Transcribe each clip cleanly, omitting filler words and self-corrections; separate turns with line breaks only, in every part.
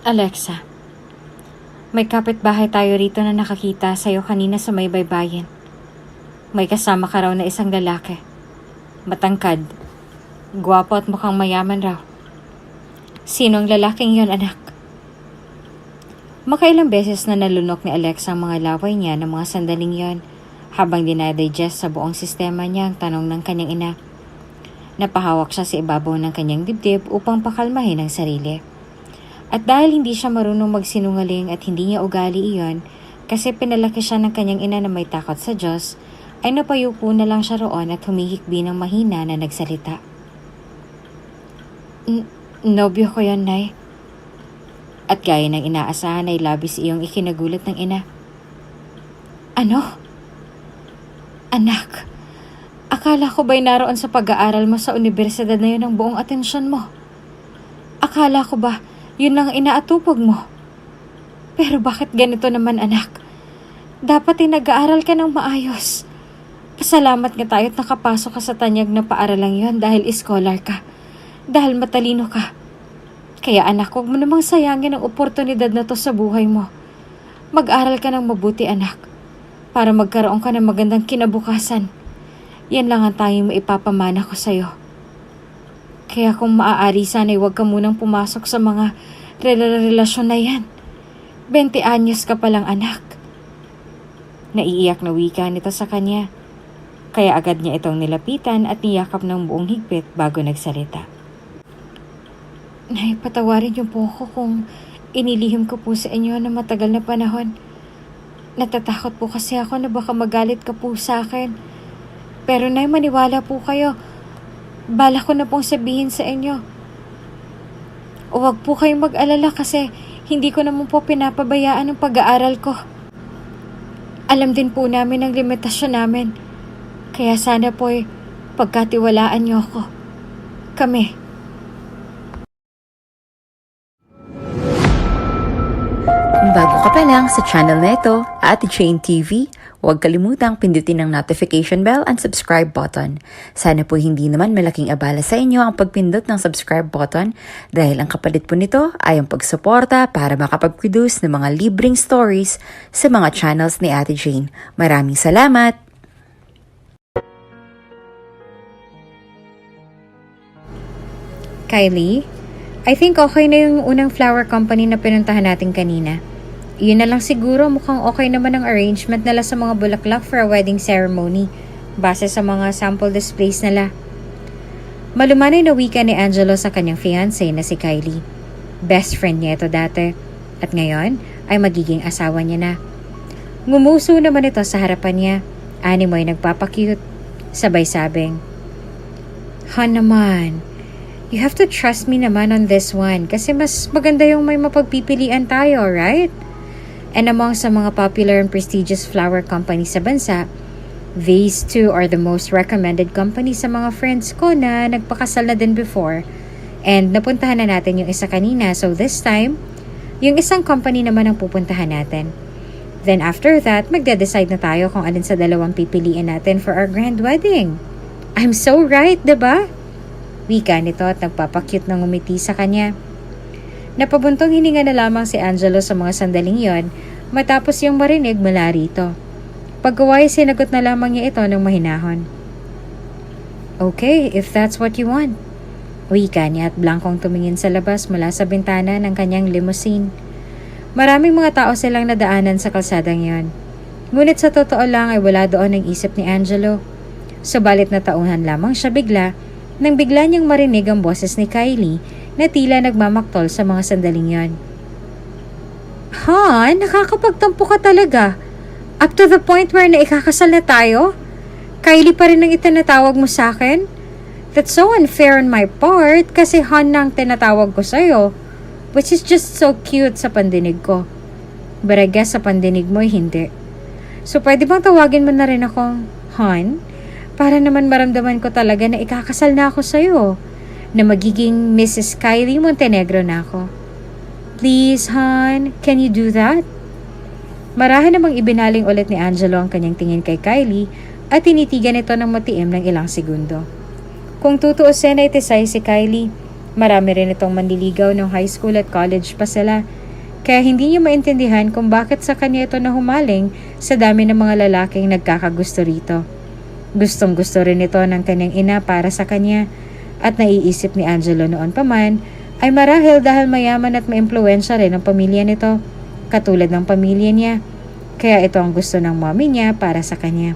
Alexa, may kapitbahay tayo rito na nakakita sa'yo kanina sa may baybayin. May kasama ka raw na isang lalaki. Matangkad, gwapo at mukhang mayaman raw. Sino ang lalaking yon, anak? Makailang beses na nalunok ni Alexa ang mga laway niya ng mga sandaling yon habang dinadigest sa buong sistema niya ang tanong ng kanyang ina. Napahawak siya sa ibabaw ng kanyang dibdib upang pakalmahin ang sarili. At dahil hindi siya marunong magsinungaling at hindi niya ugali iyon kasi pinalaki siya ng kanyang ina na may takot sa Diyos, ay napayupo na lang siya roon at humihikbi ng mahina na nagsalita. Nobyo ko yon, Nay. At gaya ng inaasahan ay labis iyong ikinagulat ng ina. Ano? Anak, akala ko ba'y naroon sa pag-aaral mo sa universidad na yun ang buong atensyon mo? Akala ko ba yun lang inaatupag mo? Pero bakit ganito naman, anak? Dapat ay nag-aaral ka ng maayos. Pasalamat nga tayo at nakapasok ka sa tanyag na paaralang yon dahil scholar ka. Dahil matalino ka. Kaya anak, huwag mo namang sayangin ang oportunidad na to sa buhay mo. Mag-aral ka ng mabuti, anak. Para magkaroon ka ng magandang kinabukasan. Yan lang ang tanging maipapamana ko sa'yo. Kaya kung maaari sana'y huwag ka munang pumasok sa mga relasyon na yan. 20 anyos ka palang, anak. Naiiyak na wika nito sa kanya. Kaya agad niya itong nilapitan at niyakap ng buong higpit bago nagsalita. Nay, patawarin niyo po ako kung inilihim ko po sa inyo na matagal na panahon. Natatakot po kasi ako na baka magalit ka po sa akin. Pero Nay, maniwala po kayo. Bala ko na pong sabihin sa inyo. Huwag po kayong mag-alala kasi hindi ko naman po pinapabayaan ang pag-aaral ko. Alam din po namin ang limitasyon namin. Kaya sana po pagkatiwalaan niyo ako. Kami.
Kung bago ka pa lang sa channel na ito, Ate Jane TV, huwag kalimutang pindutin ang notification bell and subscribe button. Sana po hindi naman malaking abala sa inyo ang pagpindot ng subscribe button dahil ang kapalit po nito ay ang pagsuporta para makapag-produce ng mga libreng stories sa mga channels ni Ate Jane. Maraming salamat!
Kylie, I think okay na yung unang flower company na pinuntahan natin kanina. Yun na lang siguro, mukhang okay naman ang arrangement nila sa mga bulaklak for a wedding ceremony base sa mga sample displays nila. Malumanay na wika ni Angelo sa kanyang fiancé na si Kylie. Best friend niya ito dati at ngayon ay magiging asawa niya na. Ngumuso naman ito sa harapan niya. Animo ay nagpapakyut. Sabay sabing, Han naman, you have to trust me naman on this one kasi mas maganda yung may mapagpipilian tayo, right? And among sa mga popular and prestigious flower companies sa bansa, these two are the most recommended companies sa mga friends ko na nagpakasal na din before. And napuntahan na natin yung isa kanina, so this time, yung isang company naman ang pupuntahan natin. Then after that, magde-decide na tayo kung alin sa dalawang pipiliin natin for our grand wedding. I'm so right, diba? Wika nito at nagpapakyut ng umiti sa kanya. Napabuntong hininga na lamang si Angelo sa mga sandaling yon matapos yung marinig mula rito. Pagkaway sinagot na lamang niya ito ng mahinahon. Okay, if that's what you want. Wika niya at blankong tumingin sa labas mula sa bintana ng kanyang limousine. Maraming mga tao silang nadaanan sa kalsadang yon. Ngunit sa totoo lang ay wala doon ang isip ni Angelo. Subalit na tauhan lamang siya bigla nang bigla niyang marinig ang boses ni Kylie na tila nagmamaktol sa mga sandaling yon. Han, nakakapagtampo ka talaga. Up to the point where naikakasal na tayo? Kylie pa rin ang itinatawag mo sa akin? That's so unfair on my part kasi Han na ang tinatawag ko sa'yo. Which is just so cute sa pandinig ko. But I guess sa pandinig mo hindi. So pwede bang tawagin mo na rin akong Han? Para naman maramdaman ko talaga na ikakasal na ako sa'yo. Na magiging Mrs. Kylie Montenegro na ako. Please, Han, can you do that? Marahan namang ibinaling ulit ni Angelo ang kanyang tingin kay Kylie at tinitigan ito ng matiim ng ilang segundo. Kung tutuusin ay tisay si Kylie, Marami rin itong manliligaw ng high school at college pa sila. Kaya hindi niya maintindihan kung bakit sa kanya ito nahumaling sa dami ng mga lalaking nagkakagusto rito. Gustong gusto rin ito ng kanyang ina para sa kanya at naiisip ni Angelo noon pa man ay marahil dahil mayaman at maimpluwensya rin ang pamilya nito, katulad ng pamilya niya. Kaya ito ang gusto ng mommy niya para sa kanya.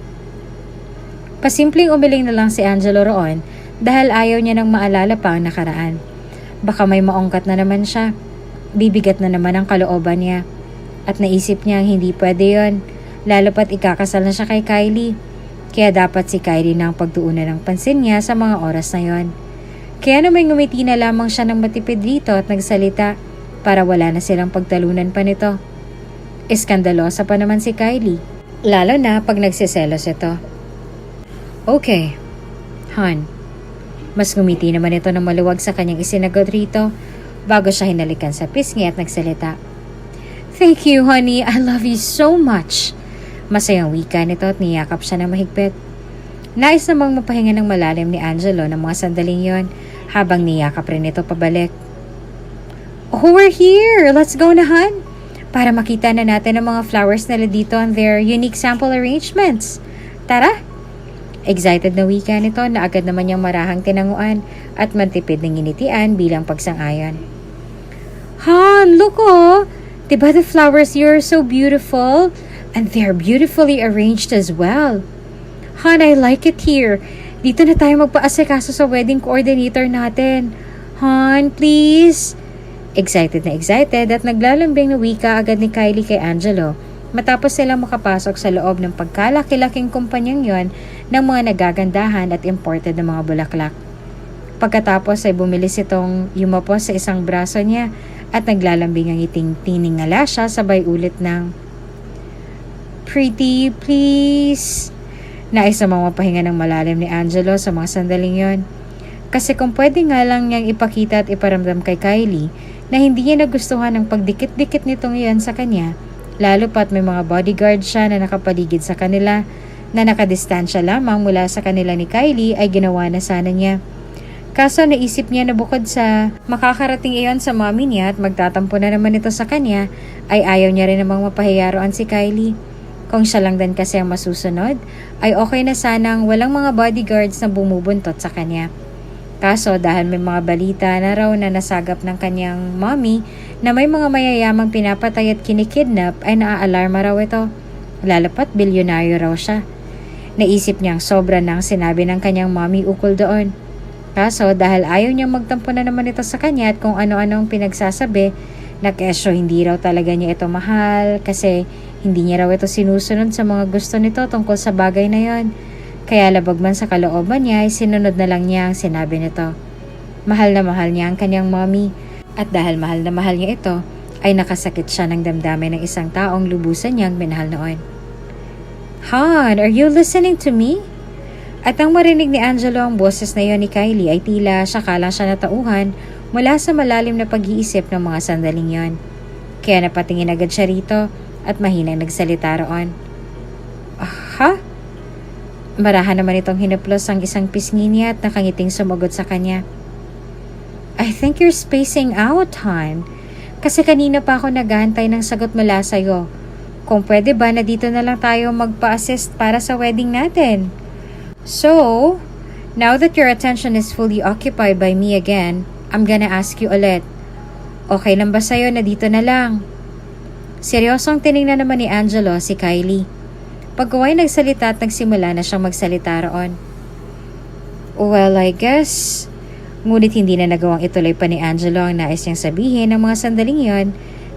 Pasimpleng umiling na lang si Angelo roon dahil ayaw niya nang maalala pa ang nakaraan. Baka may maungkat na naman siya. Bibigat na naman ang kalooban niya. At naisip niya hindi pwede yon, lalo pat ikakasal na siya kay Kylie. Kaya dapat si Kylie na ang pagtuunan ng pansin niya sa mga oras na yon. Kaya naman ngumiti na lamang siya ng matipid dito at nagsalita para wala na silang pagtalunan pa nito. Iskandalosa pa naman si Kylie, lalo na pag nagsiselos ito. Okay, hon. Mas ngumiti naman ito ng maluwag sa kanyang isinagot rito bago siya hinalikan sa pisngi at nagsalita. Thank you, honey. I love you so much. Masayang wika nito at niyakap siya ng mahigpit. Nais namang mapahinga ng malalim ni Angelo ng mga sandaling yon habang niyakap rin ito pabalik. Oh, we're here! Let's go na, hon! Para makita na natin ang mga flowers nila dito and their unique sample arrangements. Tara! Excited na wika nito na agad naman niyang marahang tinanguan at mantipid ng initian bilang pagsang-ayon. Han, look oh! Diba the flowers here are so beautiful? And they're beautifully arranged as well. Han, I like it here. Dito na tayo magpaasikaso sa wedding coordinator natin. Han, please? Excited na excited at naglalambing na wika agad ni Kylie kay Angelo matapos silang makapasok sa loob ng pagkalaki-laking kumpanyang yon ng mga nagagandahan at imported na mga bulaklak. Pagkatapos ay bumilis itong yumapos sa isang braso niya at naglalambing ang iting tiningala siya sabay ulit ng Pretty, please. Nais namang mapahinga ng malalim ni Angelo sa mga sandaling yon. Kasi kung pwede nga lang niyang ipakita at iparamdam kay Kylie na hindi niya nagustuhan ang pagdikit-dikit nitong iyon sa kanya, lalo pat may mga bodyguard siya na nakapaligid sa kanila na nakadistansya lamang mula sa kanila ni Kylie ay ginawa na sana niya. Kaso naisip niya na bukod sa makakarating iyon sa mommy niya at magtatampo na naman ito sa kanya, ay ayaw niya rin namang mapahiyaroan si Kylie. Kung siya lang din kasi ang masusunod, ay okay na sanang walang mga bodyguards na bumubuntot sa kanya. Kaso dahil may mga balita na raw na nasagap ng kanyang mommy na may mga mayayamang pinapatay at kinikidnap ay naaalarma raw ito. Lalo pat bilyonaryo raw siya. Naisip niyang sobra nang sinabi ng kanyang mommy ukol doon. Kaso dahil ayaw niyang magtampo na naman ito sa kanya at kung ano-anong pinagsasabi, na kesyo hindi raw talaga niya ito mahal kasi hindi niya raw ito sinusunod sa mga gusto nito tungkol sa bagay na yon. Kaya labag man sa kalooban niya ay sinunod na lang niya ang sinabi nito. Mahal na mahal niya ang kanyang mommy at dahil mahal na mahal niya ito ay nakasakit siya ng damdamin ng isang taong lubusan niyang minahal noon. Han, are you listening to me? At nang marinig ni Angelo ang boses na yon ni Kylie ay tila saka lang siya natauhan mula sa malalim na pag-iisip ng mga sandaling yon. Kaya napatingin agad siya rito at mahinang nagsalita roon. Ha? Marahan naman itong hinaplos ang isang pisngi niya at nakangiting sumagot sa kanya. I think you're spacing out, Han. Kasi kanina pa ako naghahantay ng sagot mula sa'yo. Kung pwede ba na dito na lang tayo magpa-assist para sa wedding natin? So, now that your attention is fully occupied by me again, I'm gonna ask you ulit. Okay lang ba sa'yo na dito na lang? Seryosong tinignan naman ni Angelo si Kylie. Pagkaway nagsalita at nagsimula na siyang magsalita roon. Well, I guess. Ngunit hindi na nagawang ituloy pa ni Angelo ang nais niyang sabihin ng mga sandaling yon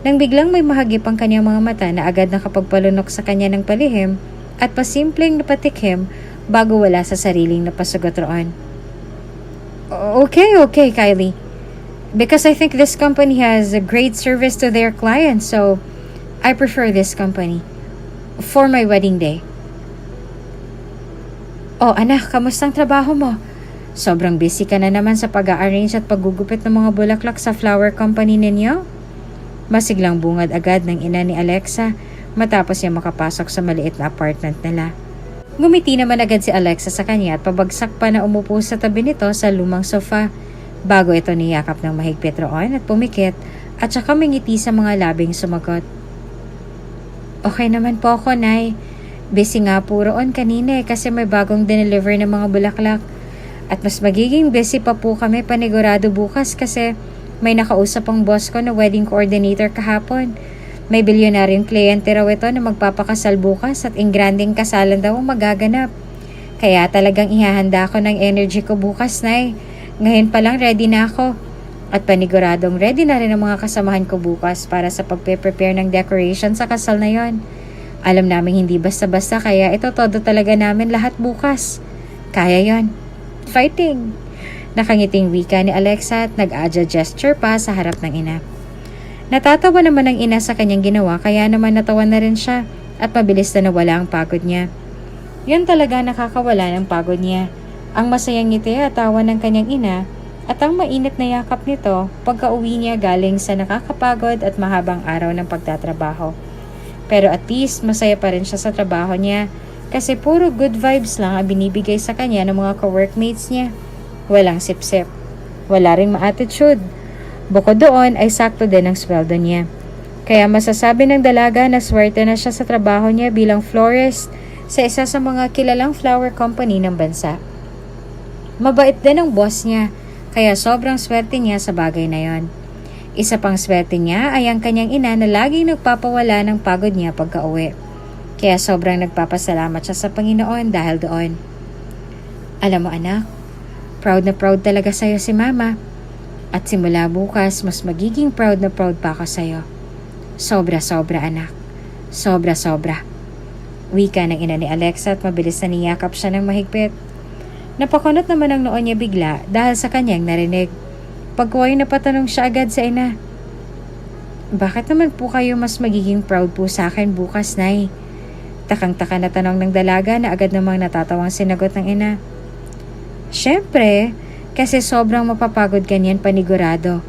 nang biglang may mahagip ang kanyang mga mata na agad nakapagpalunok sa kanya ng palihim at pasimpleng napatikhim bago wala sa sariling napasugot roon. Okay, Kylie. Because I think this company has a great service to their clients, so I prefer this company for my wedding day. Oh, anak, kamusta ang trabaho mo? Sobrang busy ka na naman sa pag-a-arrange at paggugupit ng mga bulaklak sa flower company ninyo? Masiglang bungad agad ng ina ni Alexa matapos niya makapasok sa maliit na apartment nila. Ngumiti naman agad si Alexa sa kanya at pabagsak pa na umupo sa tabi nito sa lumang sofa Bago ito niyakap ng mahigpit roon at pumikit at saka mingiti sa mga labing sumagot. Okay naman po ako, Nay. Busy nga po roon kanina kasi may bagong dineliver ng mga bulaklak. At mas magiging busy pa po kami panigurado bukas kasi may nakausap ang boss ko na wedding coordinator kahapon. May bilyonaryong kliyente raw ito na magpapakasal bukas at ingranding kasalan daw ang magaganap. Kaya talagang ihahanda ko ng energy ko bukas, Nay. Ngayon pa lang ready na ako. At paniguradong ready na rin ang mga kasamahan ko bukas para sa pagpe-prepare ng decoration sa kasal na yon. Alam namin hindi basta-basta kaya ito todo talaga namin lahat bukas. Kaya yon. Fighting! Nakangiting wika ni Alexa at nag-adya gesture pa sa harap ng ina. Natatawa naman ang ina sa kanyang ginawa kaya naman natawa na rin siya at mabilis na nawala ang pagod niya. Yan talaga nakakawala ng pagod niya. Ang masayang ngiti at tawa ng kanyang ina at ang mainit na yakap nito pagka-uwi niya galing sa nakakapagod at mahabang araw ng pagtatrabaho. Pero at least masaya pa rin siya sa trabaho niya kasi puro good vibes lang ang binibigay sa kanya ng mga ka-workmates niya. Walang sip-sip. Wala ring ma-attitude. Bukod doon ay sakto din ang sweldo niya. Kaya masasabi ng dalaga na swerte na siya sa trabaho niya bilang florist sa isa sa mga kilalang flower company ng bansa. Mabait din ang boss niya, kaya sobrang swerte niya sa bagay na yon. Isa pang swerte niya ay ang kanyang ina na laging nagpapawala ng pagod niya pagka-uwi. Kaya sobrang nagpapasalamat siya sa Panginoon dahil doon. Alam mo anak, proud na proud talaga sa'yo si Mama. At simula bukas, mas magiging proud na proud pa ako sa'yo. Sobra-sobra anak. Sobra-sobra. Wika ng ina ni Alexa at mabilis na niyakap siya ng mahigpit. Napakunot naman ang noon niya bigla dahil sa kanyang narinig. Pagkuhay napatanong siya agad sa ina. Bakit naman po kayo mas magiging proud po sa akin bukas, Nay? Takang-taka na tanong ng dalaga na agad namang natatawang sinagot ng ina. Siyempre, kasi sobrang mapapagod ganyan panigurado.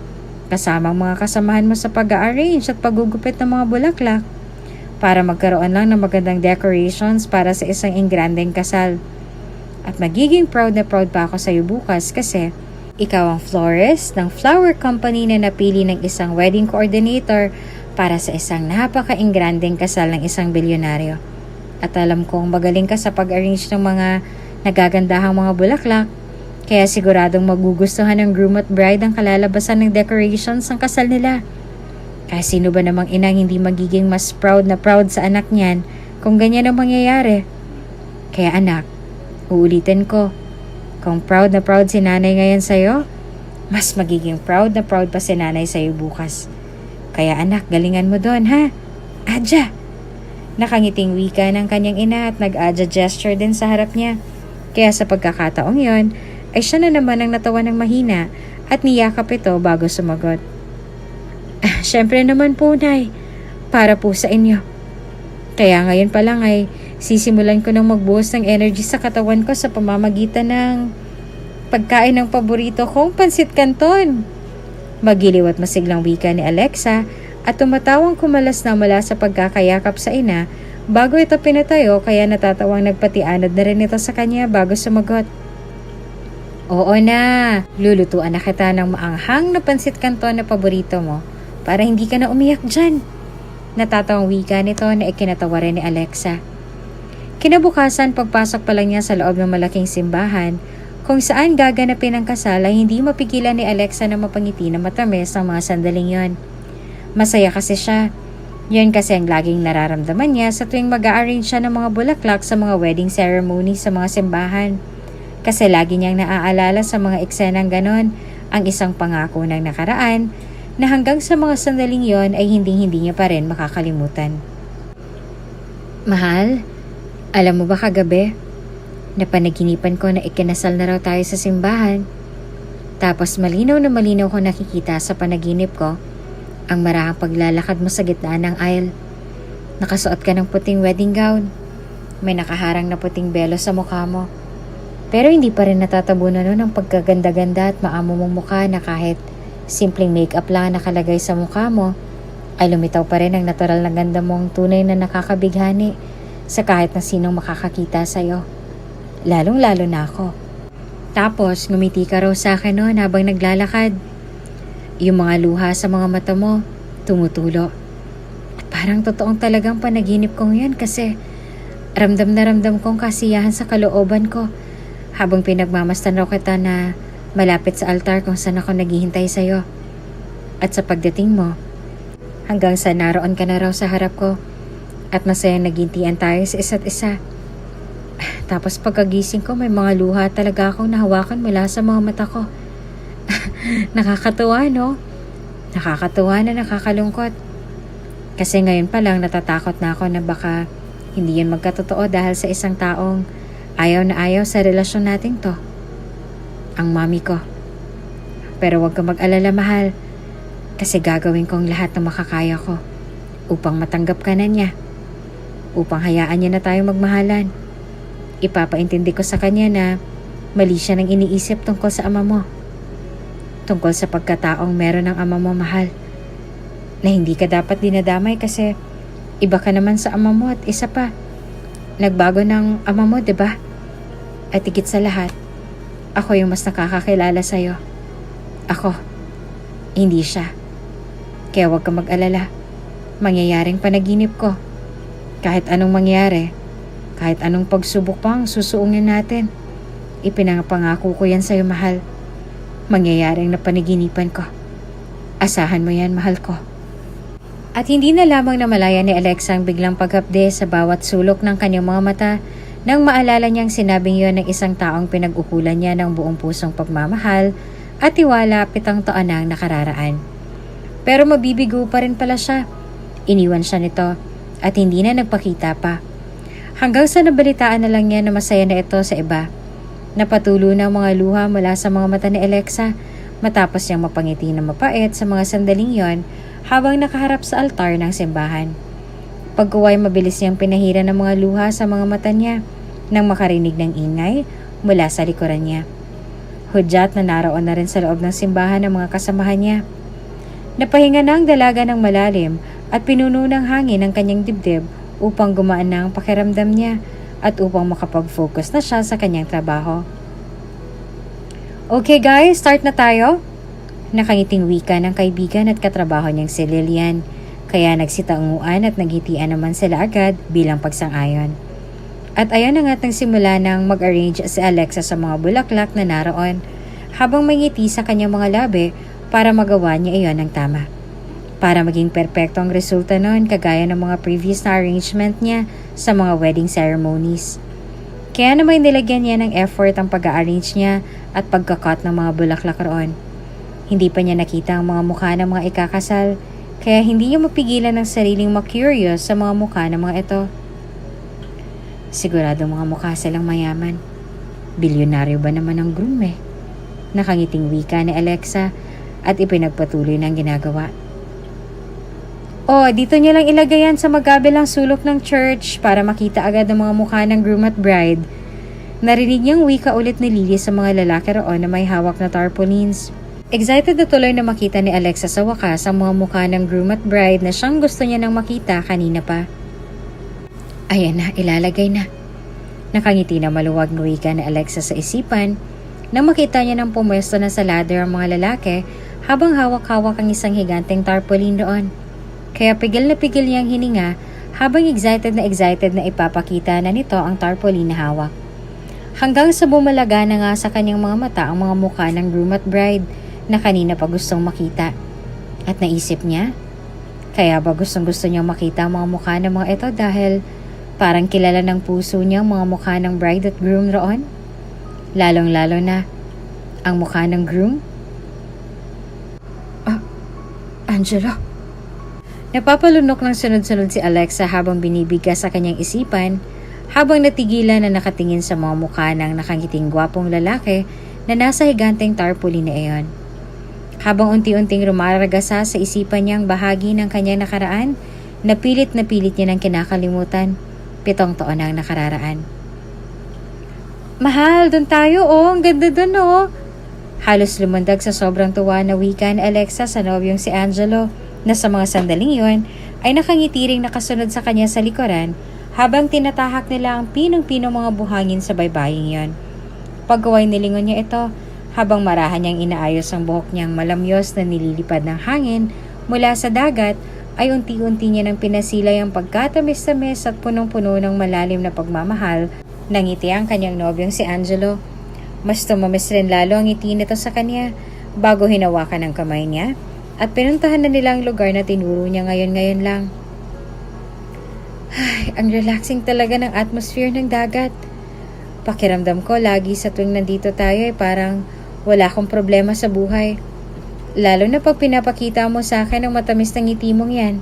Kasama ang mga kasamahan mo sa pag-arrange at paggugupit ng mga bulaklak para magkaroon lang ng magandang decorations para sa isang ingrandeng kasal. At magiging proud na proud pa ako sa iyo bukas kasi ikaw ang florist ng flower company na napili ng isang wedding coordinator para sa isang napaka-ingrandeng kasal ng isang bilyonaryo. At alam kong magaling ka sa pag-arrange ng mga nagagandahang mga bulaklak, kaya siguradong magugustuhan ng groom at bride ang kalalabasan ng decorations ng kasal nila. Kaya sino ba namang inang hindi magiging mas proud na proud sa anak niyan kung ganyan ang mangyayari? Kaya anak, uulitin ko, kung proud na proud si nanay ngayon sa'yo, mas magiging proud na proud pa si nanay sa'yo bukas. Kaya anak, galingan mo doon ha? Adya! Nakangiting wika ng kanyang ina at nag-adya gesture din sa harap niya. Kaya sa pagkakataong yon, ay siya na naman ang natawa ng mahina at niyakap ito bago sumagot. Siyempre naman po, Nay. Para po sa inyo. Kaya ngayon pa lang ay sisimulan ko ng magbuhos ng energy sa katawan ko sa pamamagitan ng pagkain ng paborito kong pansit canton. Magiliw at masiglang wika ni Alexa at tumatawang kumalas na mula sa pagkakayakap sa ina bago ito pinatayo kaya natatawang nagpatianod na rin ito sa kanya bago sumagot. Oo na, lulutuan na kita ng maanghang na pansit canton na paborito mo para hindi ka na umiyak dyan. Natatawang wika nito na ikinatawa rin ni Alexa. Kinabukasan pagpasok pa lang niya sa loob ng malaking simbahan kung saan gaganapin ang kasal ay hindi mapigilan ni Alexa na mapangiti na matamis ang mga sandaling yon. Masaya kasi siya. Yun kasi ang laging nararamdaman niya sa tuwing mag-a-arrange siya ng mga bulaklak sa mga wedding ceremony sa mga simbahan. Kasi lagi niyang naaalala sa mga eksenang ganon ang isang pangako ng nakaraan na hanggang sa mga sandaling yon ay hindi niya pa rin makakalimutan. Mahal, alam mo ba kagabi, napanaginipan ko na ikinasal na raw tayo sa simbahan. Tapos malinaw na malinaw ko nakikita sa panaginip ko ang marahang paglalakad mo sa gitna ng aisle. Nakasuot ka ng puting wedding gown. May nakaharang na puting belo sa mukha mo. Pero hindi pa rin natatabunan nun ang pagkaganda-ganda at maamo mong mukha na kahit simpleng makeup lang nakalagay sa mukha mo, ay lumitaw pa rin ang natural na ganda mong tunay na nakakabighani sa kahit na sinong makakakita sa'yo. Lalong-lalo na ako. Tapos ngumiti ka raw sa akin noon habang naglalakad. Yung mga luha sa mga mata mo, tumutulo. At parang totoong talagang panaginip kong yan kasi ramdam na ramdam kong kasiyahan sa kalooban ko habang pinagmamastan raw kita na malapit sa altar kung saan ako naghihintay sa'yo. At sa pagdating mo, hanggang sa naroon ka na raw sa harap ko at masayang nagintian tayo sa isa't isa. Tapos pagkagising ko, may mga luha talaga akong nahawakan mula sa mga mata ko. Nakakatuwa, no? Nakakatuwa na nakakalungkot. Kasi ngayon pa lang natatakot na ako na baka hindi yun magkatotoo dahil sa isang taong ayaw na ayaw sa relasyon nating to. Ang mami ko. Pero huwag ka mag-alala, mahal. Kasi gagawin kong lahat ng makakaya ko upang matanggap ka na niya. Upang hayaan niya na tayong magmahalan. Ipapaintindi ko sa kanya na mali siya ng iniisip tungkol sa ama mo. Tungkol sa pagkataong meron ng ama mo, mahal. Na hindi ka dapat dinadamay kasi iba ka naman sa ama mo at isa pa. Nagbago ng ama mo, 'di ba? At higit sa lahat, ako yung mas nakakakilala sa'yo. Ako, hindi siya. Kaya huwag ka mag-alala. Mangyayaring panaginip ko. Kahit anong mangyari, kahit anong pagsubok pang susuungin natin, ipinapangako ko yan sa'yo, mahal. Mangyayaring na panaginipan ko. Asahan mo yan, mahal ko. At hindi na lamang na malaya ni Alexa ang biglang paghapde sa bawat sulok ng kanyang mga mata nang maalala niyang sinabing yon ng isang taong pinag-ukulan niya ng buong pusong pagmamahal at tiwala 7 taon na ang nakararaan. Pero mabibigo pa rin pala siya. Iniwan siya nito at hindi na nagpakita pa. Hanggang sa nabalitaan na lang niya na masaya na ito sa iba. Napatulo na ang mga luha mula sa mga mata ni Alexa matapos niyang mapangiti na mapait sa mga sandaling yon habang nakaharap sa altar ng simbahan. Pagkuway mabilis niyang pinahira ng mga luha sa mga mata niya nang makarinig ng ingay mula sa likuran niya. Hudyat na naroon na rin sa loob ng simbahan ng mga kasamahan niya. Napahinga na ang dalaga ng malalim at pinuno ng hangin ang kanyang dibdib upang gumaan na ang pakiramdam niya at upang makapag-focus na siya sa kanyang trabaho. Okay guys, start na tayo. Nakangiting wika ng kaibigan at katrabaho niyang si Lilian, kaya nagsitaunguan at naghitian naman sila agad bilang pagsang-ayon. At ayan na nga't nagsimula ng mag-arrange si Alexa sa mga bulaklak na naroon habang may ngiti sa kanyang mga labi para magawa niya iyon ng tama. Para maging perpekto ang resulta noon kagaya ng mga previous na arrangement niya sa mga wedding ceremonies. Kaya naman nilagyan niya ng effort ang pag-arrange niya at pagkakot ng mga bulaklak roon. Hindi pa niya nakita ang mga mukha ng mga ikakasal, kaya hindi niya mapigilan ng sariling ma-curious sa mga mukha ng mga ito. Sigurado mga mukha silang mayaman. Bilyonaryo ba naman ang groom eh? Nakangiting wika ni Alexa at ipinagpatuloy ng ginagawa. Dito niya lang ilagay yan sa magkabilang sulok ng church para makita agad ang mga mukha ng groom at bride. Narinig niyang wika ulit ni Lily sa mga lalaki roon na may hawak na tarpaulins. Excited na tuloy na makita ni Alexa sa wakas ang mga mukha ng groom at bride na siyang gusto niya nang makita kanina pa. Ayan na, ilalagay na. Nakangiti na maluwag na wika ni Alexa sa isipan nang makita niya ng pumwesto na sa ladder ang mga lalaki habang hawak-hawak ang isang higanteng tarpaulin doon. Kaya pigil niyang hininga habang excited na ipapakita na nito ang tarpaulin na hawak. Hanggang sa bumalaga na nga sa kanyang mga mata ang mga mukha ng groom at bride na kanina pa gustong makita. At naisip niya, kaya ba gustong-gusto niyang makita ang mga mukha ng mga ito dahil parang kilala ng puso niya ang mga mukha ng bride at groom roon? Lalong-lalo na ang mukha ng groom? Angela? Napapalunok ng sunod-sunod si Alexa habang binibigkas sa kanyang isipan habang natigilan na nakatingin sa mga mukha ng nakangiting gwapong lalaki na nasa higanteng tarpaulin na iyon. Habang unti-unting rumaragasa sa isipan niyang bahagi ng kanyang nakaraan, napilit niya ng kinakalimutan 7 taon na ang nakararaan. Mahal, doon tayo ang ganda doon Halos lumundag sa sobrang tuwa na wika ni Alexa sa nobyong si Angelo na sa mga sandaling yon ay nakangitiring nakasunod sa kanya sa likuran habang tinatahak nila ang pinong-pinong mga buhangin sa baybaying yon. Pagkaway nilingon niya ito habang marahan niyang inaayos ang buhok niyang malamyos na nililipad ng hangin mula sa dagat, ay unti-unti niya nang pinasilay ang pagkatamis-tamis at punong-puno ng malalim na pagmamahal ng ngiti ang kanyang nobyong si Angelo. Mas tumamis rin lalo ang ngiti nito sa kanya bago hinawakan ang kamay niya at pinuntahan na nila ang lugar na tinuro niya ngayon lang. Ay, ang relaxing talaga ng atmosphere ng dagat. Pakiramdam ko lagi sa tuwing nandito tayo ay parang wala akong problema sa buhay. Lalo na pag pinapakita mo sa akin ang matamis na ngiti mong yan.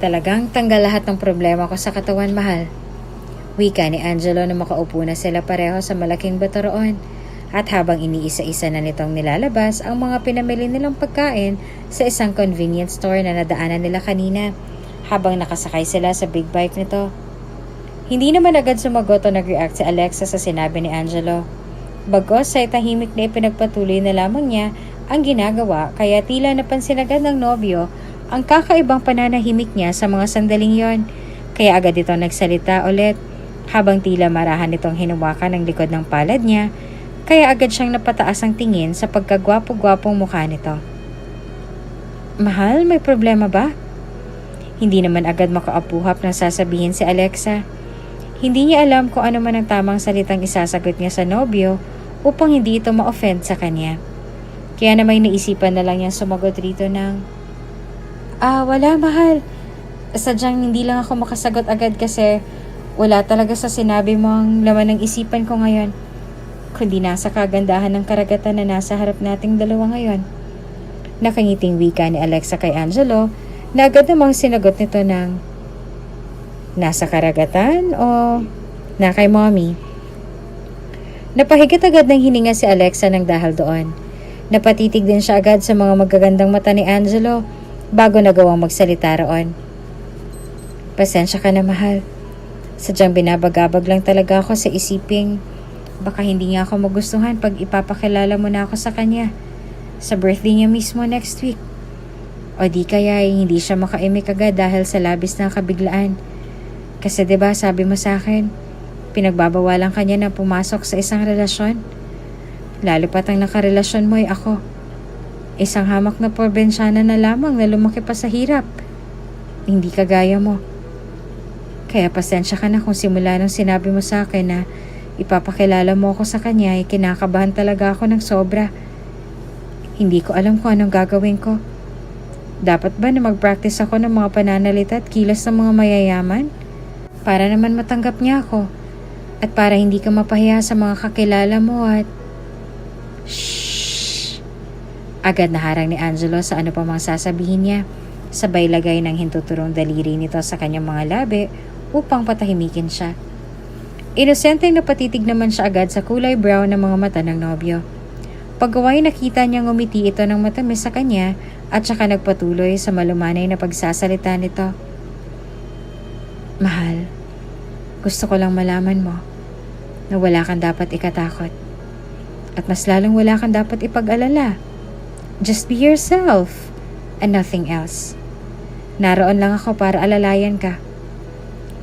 Talagang tanggal lahat ng problema ko sa katawan, mahal. Wika ni Angelo na makaupo na sila pareho sa malaking bato roon. At habang iniisa-isa na nitong nilalabas ang mga pinamili nilang pagkain sa isang convenience store na nadaanan nila kanina habang nakasakay sila sa big bike nito. Hindi naman agad sumagot o nag-react si Alexa sa sinabi ni Angelo. Bagos ay tahimik na ipinagpatuloy na lamang niya ang ginagawa kaya tila napansin agad ng nobyo ang kakaibang pananahimik niya sa mga sandaling yon. Kaya agad itong nagsalita ulit habang tila marahan itong hinuwakan ng likod ng palad niya kaya agad siyang napataas ang tingin sa pagkagwapo-gwapong mukha nito. Mahal, may problema ba? Hindi naman agad makaapuhap ng sasabihin si Alexa. Hindi niya alam kung ano man ang tamang salitang isasagot niya sa nobyo upang hindi ito ma-offend sa kanya. Kaya na may naisipan na lang niyang sumagot rito ng, wala mahal. Sadyang hindi lang ako makasagot agad kasi wala talaga sa sinabi mo ang laman ng isipan ko ngayon. Kundi nasa kagandahan ng karagatan na nasa harap nating dalawa ngayon. Nakangiting wika ni Alexa kay Angelo na agad namang sinagot nito ng, nasa karagatan o na kay mommy? Napahigit agad ng hininga si Alexa ng dahil doon. Napatitig din siya agad sa mga magagandang mata ni Angelo bago nagawang magsalita roon. Pasensya ka na, mahal. Sadyang binabagabag lang talaga ako sa isiping baka hindi niya ako magustuhan pag ipapakilala mo na ako sa kanya sa birthday niya mismo next week. O di kaya hindi siya makaimik agad dahil sa labis na kabiglaan. Kasi 'di ba sabi mo sa akin, pinagbabawalan kanya na pumasok sa isang relasyon. Lalo pat ang nakarelasyon mo ay ako. Isang hamak na probinsyana na lamang na lumaki pa sa hirap. Hindi kagaya mo. Kaya pasensya ka na kung simula nung sinabi mo sa akin na ipapakilala mo ako sa kanya ay kinakabahan talaga ako ng sobra. Hindi ko alam kung anong gagawin ko. Dapat ba na mag-practice ako ng mga pananalita at kilos ng mga mayayaman? Para naman matanggap niya ako. At para hindi ka mapahiya sa mga kakilala mo at... Shhh! Agad naharang ni Angelo sa ano pa mang sasabihin niya. Sabay lagay ng hintuturong daliri nito sa kanyang mga labi upang patahimikin siya. Inosenteng napatitig naman siya agad sa kulay brown ng mga mata ng nobyo. Pagkaway nakita niyang ngumiti ito ng matamis sa kanya at saka nagpatuloy sa malumanay na pagsasalita nito. Mahal, gusto ko lang malaman mo na wala kang dapat ikatakot. At mas lalong wala kang dapat ipag-alala. Just be yourself and nothing else. Naroon lang ako para alalayan ka.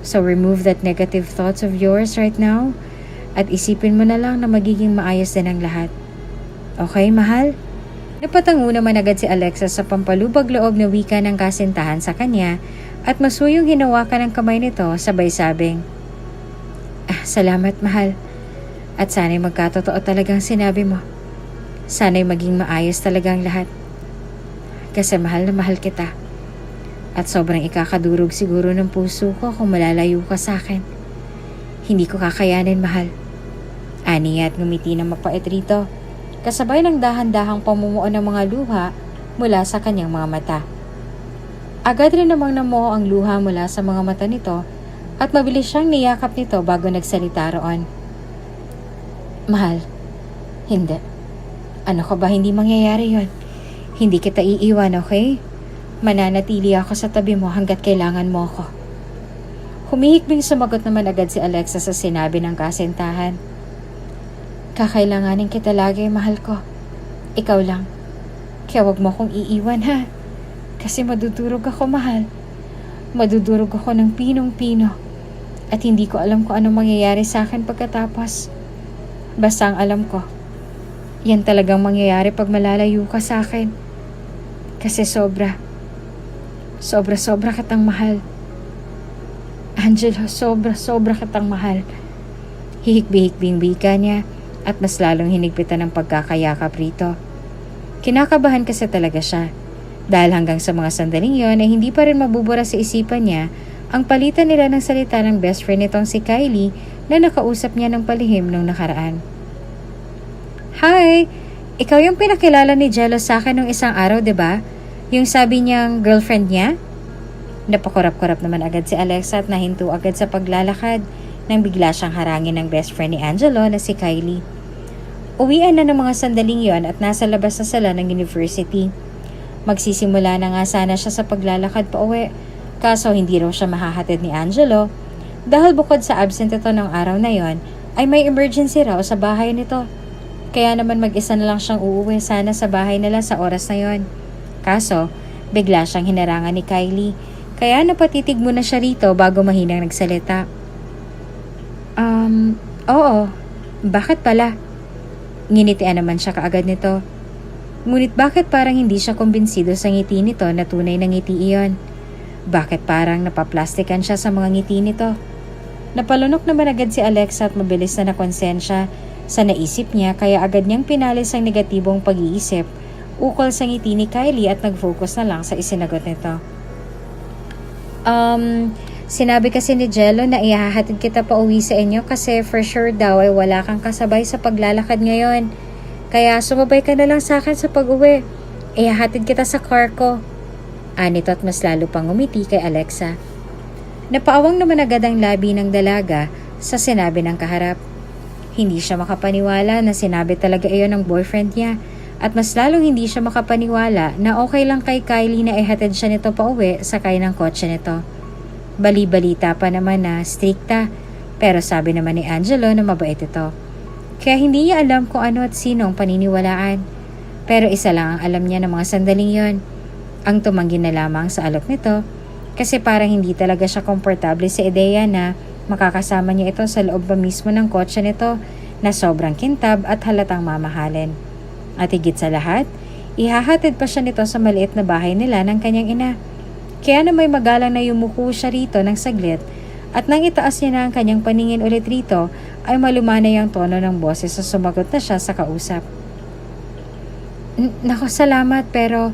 So remove that negative thoughts of yours right now at isipin mo na lang na magiging maayos din ang lahat. Okay, mahal? Napatango naman agad si Alexa sa pampalubag loob na wika ng kasintahan sa kanya at masuyong hinawakan ng kamay nito sabay sabing, salamat, mahal. At sana'y magkatotoo talagang sinabi mo. Sana'y maging maayos talaga ang lahat. Kasi mahal na mahal kita. At sobrang ikakadurog siguro ng puso ko kung malalayo ka sa akin. Hindi ko kakayanin, mahal. Aniya at ngumiti ng mapait rito. Kasabay ng dahan-dahang pamumuo ng mga luha mula sa kanyang mga mata. Agad rin namang namuo ang luha mula sa mga mata nito at mabilis siyang niyakap nito bago nagsalita roon. Mahal, hindi. Ano ka ba hindi mangyayari yon? Hindi kita iiwan, okay? Mananatili ako sa tabi mo hanggat kailangan mo ako. Humihikbing sumagot naman agad si Alexa sa sinabi ng kasintahan. Kakailanganin kita lagi, mahal ko. Ikaw lang. Kaya wag mo akong iiwan, ha? Kasi madudurog ako, mahal. Madudurog ako ng pinong-pino. At hindi ko alam kung anong mangyayari sa akin pagkatapos. Basta ang alam ko, yan talagang mangyayari pag malalayo ka sa akin. Kasi sobra kitang mahal. Angelo, sobra kitang mahal. Hihikbi-hikbing wika niya at mas lalong hinigpitan ng pagkakayakap rito. Kinakabahan kasi talaga siya. Dahil hanggang sa mga sandaling yon ay hindi pa rin mabubura sa isipan niya ang palitan nila ng salita ng best friend nitong si Kylie na nakausap niya ng palihim nung nakaraan. Hi! Ikaw yung pinakilala ni Jello sa akin nung isang araw, diba? Yung sabi niyang girlfriend niya? Napakurap-kurap naman agad si Alexa at nahinto agad sa paglalakad nang bigla siyang harangin ng best friend ni Angelo na si Kylie. Uwian na ng mga sandaling yon at nasa labas na sila ng university. Magsisimula na nga sana siya sa paglalakad pa uwi, kaso hindi raw siya mahahatid ni Angelo dahil bukod sa absent ito ng araw na yon ay may emergency raw sa bahay nito. Kaya naman mag-isa na lang siyang uuwi sana sa bahay nila sa oras na yon. Kaso, bigla siyang hinarangan ni Kylie. Kaya napatitig muna siya rito bago mahinang nagsalita. Oo. Bakit pala? Nginitian naman siya kaagad nito. Ngunit bakit parang hindi siya kumbinsido sa ngiti nito na tunay na ngiti iyon? Bakit parang napaplastikan siya sa mga ngiti nito? Napalunok naman agad si Alexa at mabilis na nakonsensya sa naisip niya kaya agad niyang pinalis ang negatibong pag-iisip ukol sa ngiti ni Kylie at nag-focus na lang sa isinagot nito. Sinabi kasi ni Jello na ihahatid kita pa uwi sa inyo kasi for sure daw ay wala kang kasabay sa paglalakad ngayon. Kaya sumabay ka na lang sa akin sa pag-uwi. Ihahatid kita sa car ko. Anito at mas lalo pang umiti kay Alexa. Napaawang naman agad ang labi ng dalaga sa sinabi ng kaharap. Hindi siya makapaniwala na sinabi talaga iyon ng boyfriend niya at mas lalong hindi siya makapaniwala na okay lang kay Kylie na ihatid siya nito pa uwi sakay ng kotse nito. Bali-balita pa naman na strikta pero sabi naman ni Angelo na mabait ito. Kaya hindi niya alam kung ano at sino ang paniniwalaan. Pero isa lang ang alam niya ng mga sandaling yon. Ang tumanggi na lamang sa alok nito kasi parang hindi talaga siya komportable sa ideya na makakasama niya ito sa loob pa mismo ng kotse nito na sobrang kintab at halatang mamahalin. At higit sa lahat, ihahatid pa siya nito sa maliit na bahay nila ng kanyang ina. Kaya na may magalang na yumuko siya rito ng saglit at nang itaas niya na ang kanyang paningin ulit rito ay malumanay ang tono ng boses sa sumagot na siya sa kausap. Nako, salamat pero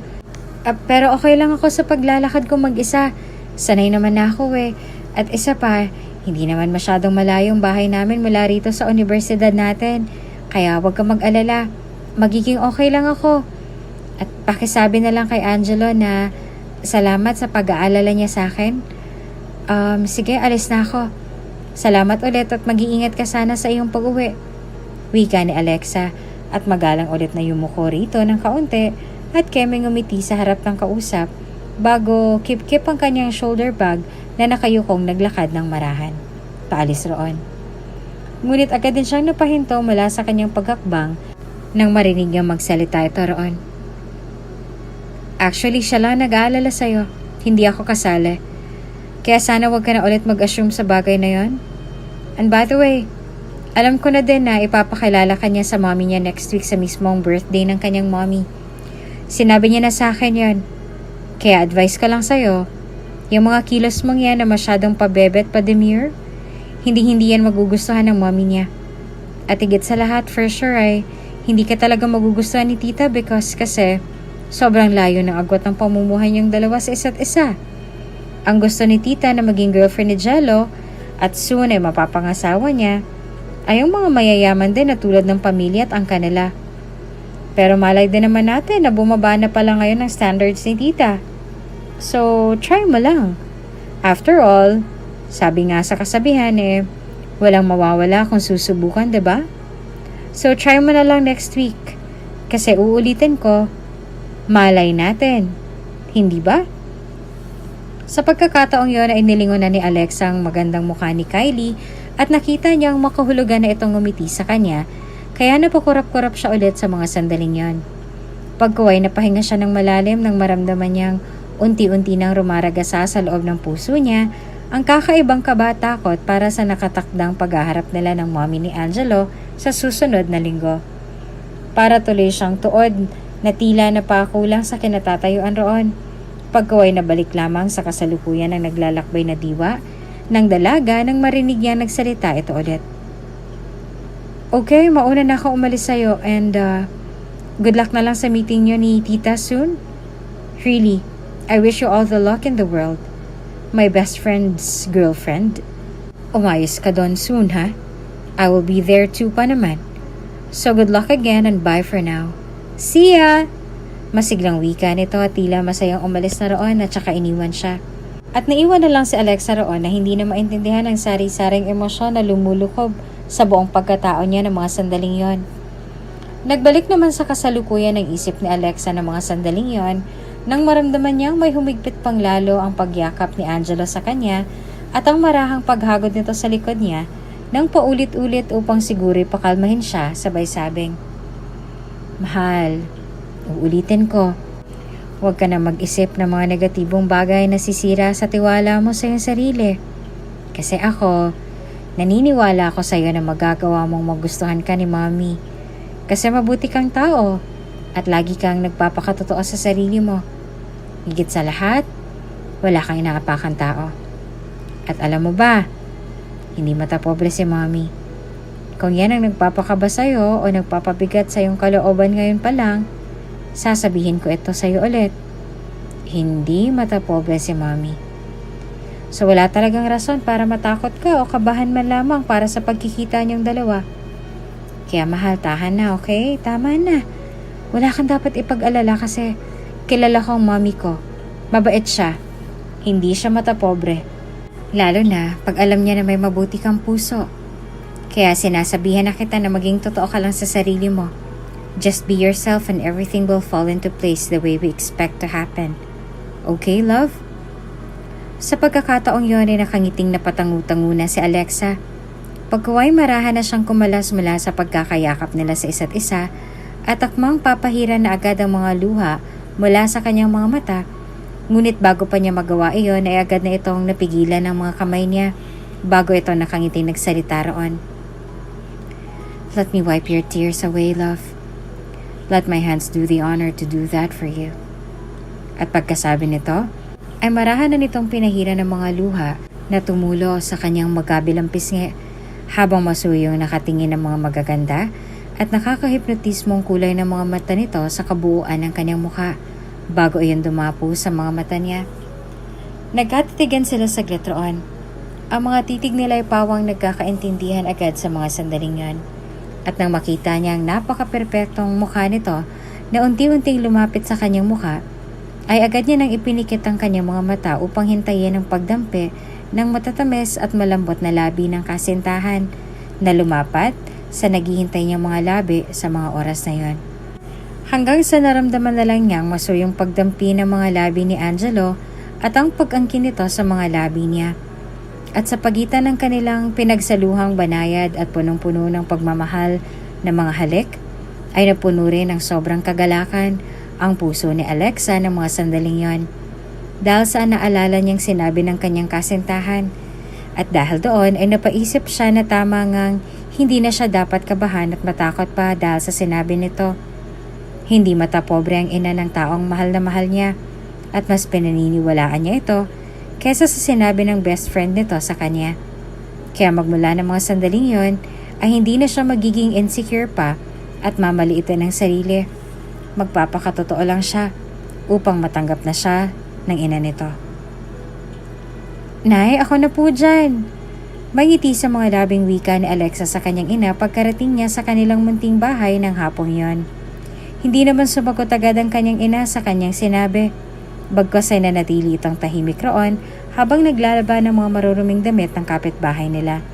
okay lang ako sa paglalakad ko mag-isa. Sanay naman na ako eh. At isa pa, hindi naman masyadong malayong bahay namin mula rito sa universidad natin. Kaya huwag ka mag-alala. Magiging okay lang ako. At pakisabi na lang kay Angelo na salamat sa pag-aalala niya sa akin. Sige, alis na ako. Salamat ulit at mag-iingat ka sana sa iyong pag-uwi. Wika ni Alexa at magalang ulit na yumuko rito ng kaunti at kemeng umiti sa harap ng kausap bago kip-kip ang kanyang shoulder bag na nakayukong naglakad ng marahan. Paalis roon. Ngunit agad din siyang napahinto mula sa kanyang paghakbang nang marinig niyang magsalita ito roon. Actually, siya lang nag-aalala sa'yo. Hindi ako kasali. Kaya sana wag ka na ulit mag-assume sa bagay na yon. And by the way, alam ko na din na ipapakilala ka niya sa mommy niya next week sa mismong birthday ng kanyang mommy. Sinabi niya na sa akin yon. Kaya advice ka lang sa'yo, yung mga kilos mong yan na masyadong pabebet pa demure, hindi yan magugustuhan ng mommy niya. At higit sa lahat, for sure ay hindi ka talaga magugustuhan ni tita because kasi sobrang layo ng agwat ng pamumuhay niyong dalawa sa isa't isa. Ang gusto ni tita na maging girlfriend ni Jello at soon ay mapapangasawa niya ay ang mga mayayaman din na tulad ng pamilya at ang kanila. Pero malay din naman natin na bumaba na pala ngayon ang standards ni tita. So, try mo lang. After all, sabi nga sa kasabihan walang mawawala kung susubukan, diba? So, try mo na lang next week. Kasi uulitin ko, malay natin. Hindi ba? Sa pagkakataong yon ay nilingon na ni Alexa ang magandang mukha ni Kylie at nakita niyang makahulugan na itong ngumiti sa kanya kaya napakurap-kurap siya ulit sa mga sandaling yon. Pagkuway napahinga siya ng malalim nang maramdaman niyang unti-unti nang rumaragasa sa loob ng puso niya ang kakaibang kaba-takot para sa nakatakdang paghaharap nila ng mommy ni Angelo sa susunod na linggo. Para tuloy siyang tuod na tila napakulang sa kinatatayuan roon. Pagkaway na balik lamang sa kasalukuyan ng naglalakbay na diwa ng dalaga nang marinig niya nagsalita ito ulit. Okay, mauna na ako umalis sa'yo and good luck na lang sa meeting niyo ni Tita soon. Really, I wish you all the luck in the world. My best friend's girlfriend. Umayos ka doon soon, ha? I will be there too pa naman. So good luck again and bye for now. See ya! Masiglang wika nito at tila masayang umalis na roon at saka iniwan siya. At naiwan na lang si Alexa roon na hindi na maintindihan ang sari-saring emosyon na lumulukob sa buong pagkatao niya ng mga sandaling yon. Nagbalik naman sa kasalukuyan ng isip ni Alexa ng mga sandaling yon nang maramdaman niyang may humigpit pang lalo ang pagyakap ni Angelo sa kanya at ang marahang paghagod nito sa likod niya nang paulit-ulit upang siguro pakalmahin siya sabay sabing, "Mahal, uulitin ko. Huwag ka na mag-isip ng mga negatibong bagay na sisira sa tiwala mo sa iyong sarili. Kasi ako, naniniwala ako sa iyo na magagawa mong magustuhan ka ni Mommy. Kasi mabuti kang tao at lagi kang nagpapakatotoo sa sarili mo. Higit sa lahat, wala kang inaapakang tao. At alam mo ba, hindi matapobre si Mommy. Kung yan ang nagpapakaba sa'yo o nagpapabigat sa iyong kalooban ngayon pa lang, sasabihin ko ito sa'yo ulit. Hindi matapobre si Mommy. So wala talagang rason para matakot ka o kabahan man lamang para sa pagkikita niyong dalawa. Kaya mahal, tahan na, okay? Tama na. Wala kang dapat ipag-alala kasi kilala ko ang Mommy ko. Mabait siya. Hindi siya matapobre. Lalo na pag alam niya na may mabuti kang puso. Kaya sinasabihan na kita na maging totoo ka lang sa sarili mo. Just be yourself and everything will fall into place the way we expect to happen. Okay, love? Sa pagkakataong yun ay nakangiting napatangu-tangu na si Alexa. Pagkaway marahan na siyang kumalas mula sa pagkakayakap nila sa isa't isa at akmang papahiran na agad ang mga luha mula sa kanyang mga mata. Ngunit bago pa niya magawa iyon ay agad na itong napigilan ng mga kamay niya bago ito nakangiting nagsalita roon. Let me wipe your tears away, love. Let my hands do the honor to do that for you. At pagkasabi nito, ay marahan na nitong pinahiran ng mga luha na tumulo sa kanyang magkabilang pisngi habang masuyong nakatingin ng mga magaganda at nakakahipnotismong kulay ng mga mata nito sa kabuuan ng kanyang mukha bago iyon dumapo sa mga mata niya. Nagkatitigan sila saglit roon. Ang mga titig nila ay pawang nagkakaintindihan agad sa mga sandaling yon. At nang makita niya ang napaka-perpektong mukha nito na unti-unting lumapit sa kanyang mukha, ay agad niya nang ipinikit ang kanyang mga mata upang hintayin ang pagdampi ng matatamis at malambot na labi ng kasintahan na lumapat sa naghihintay niyang mga labi sa mga oras na yon. Hanggang sa naramdaman na lang niyang masuyong pagdampi ng mga labi ni Angelo at ang pag-angkin nito sa mga labi niya. At sa pagitan ng kanilang pinagsaluhang banayad at punong-puno ng pagmamahal na mga halik, ay napuno rin ng sobrang kagalakan ang puso ni Alexa ng mga sandaling yon. Dahil sa naalala niyang sinabi ng kanyang kasintahan. At dahil doon ay napaisip siya na tama ngang hindi na siya dapat kabahan at matakot pa dahil sa sinabi nito. Hindi matapobre ang ina ng taong mahal na mahal niya at mas pinaniniwalaan niya ito kesa sa sinabi ng best friend nito sa kanya. Kaya magmula ng mga sandaling yon ay hindi na siya magiging insecure pa at mamaliitin ng sarili. Magpapakatotoo lang siya upang matanggap na siya ng ina nito. Nay, ako na po dyan. May ngiti sa mga labing wika ni Alexa sa kanyang ina pagkarating niya sa kanilang munting bahay ng hapong yon. Hindi naman sumagot agad ang kanyang ina sa kanyang sinabi. Bagkos ay nanatili itong tahimik roon habang naglalaba ng mga maruruming damit ng kapitbahay nila.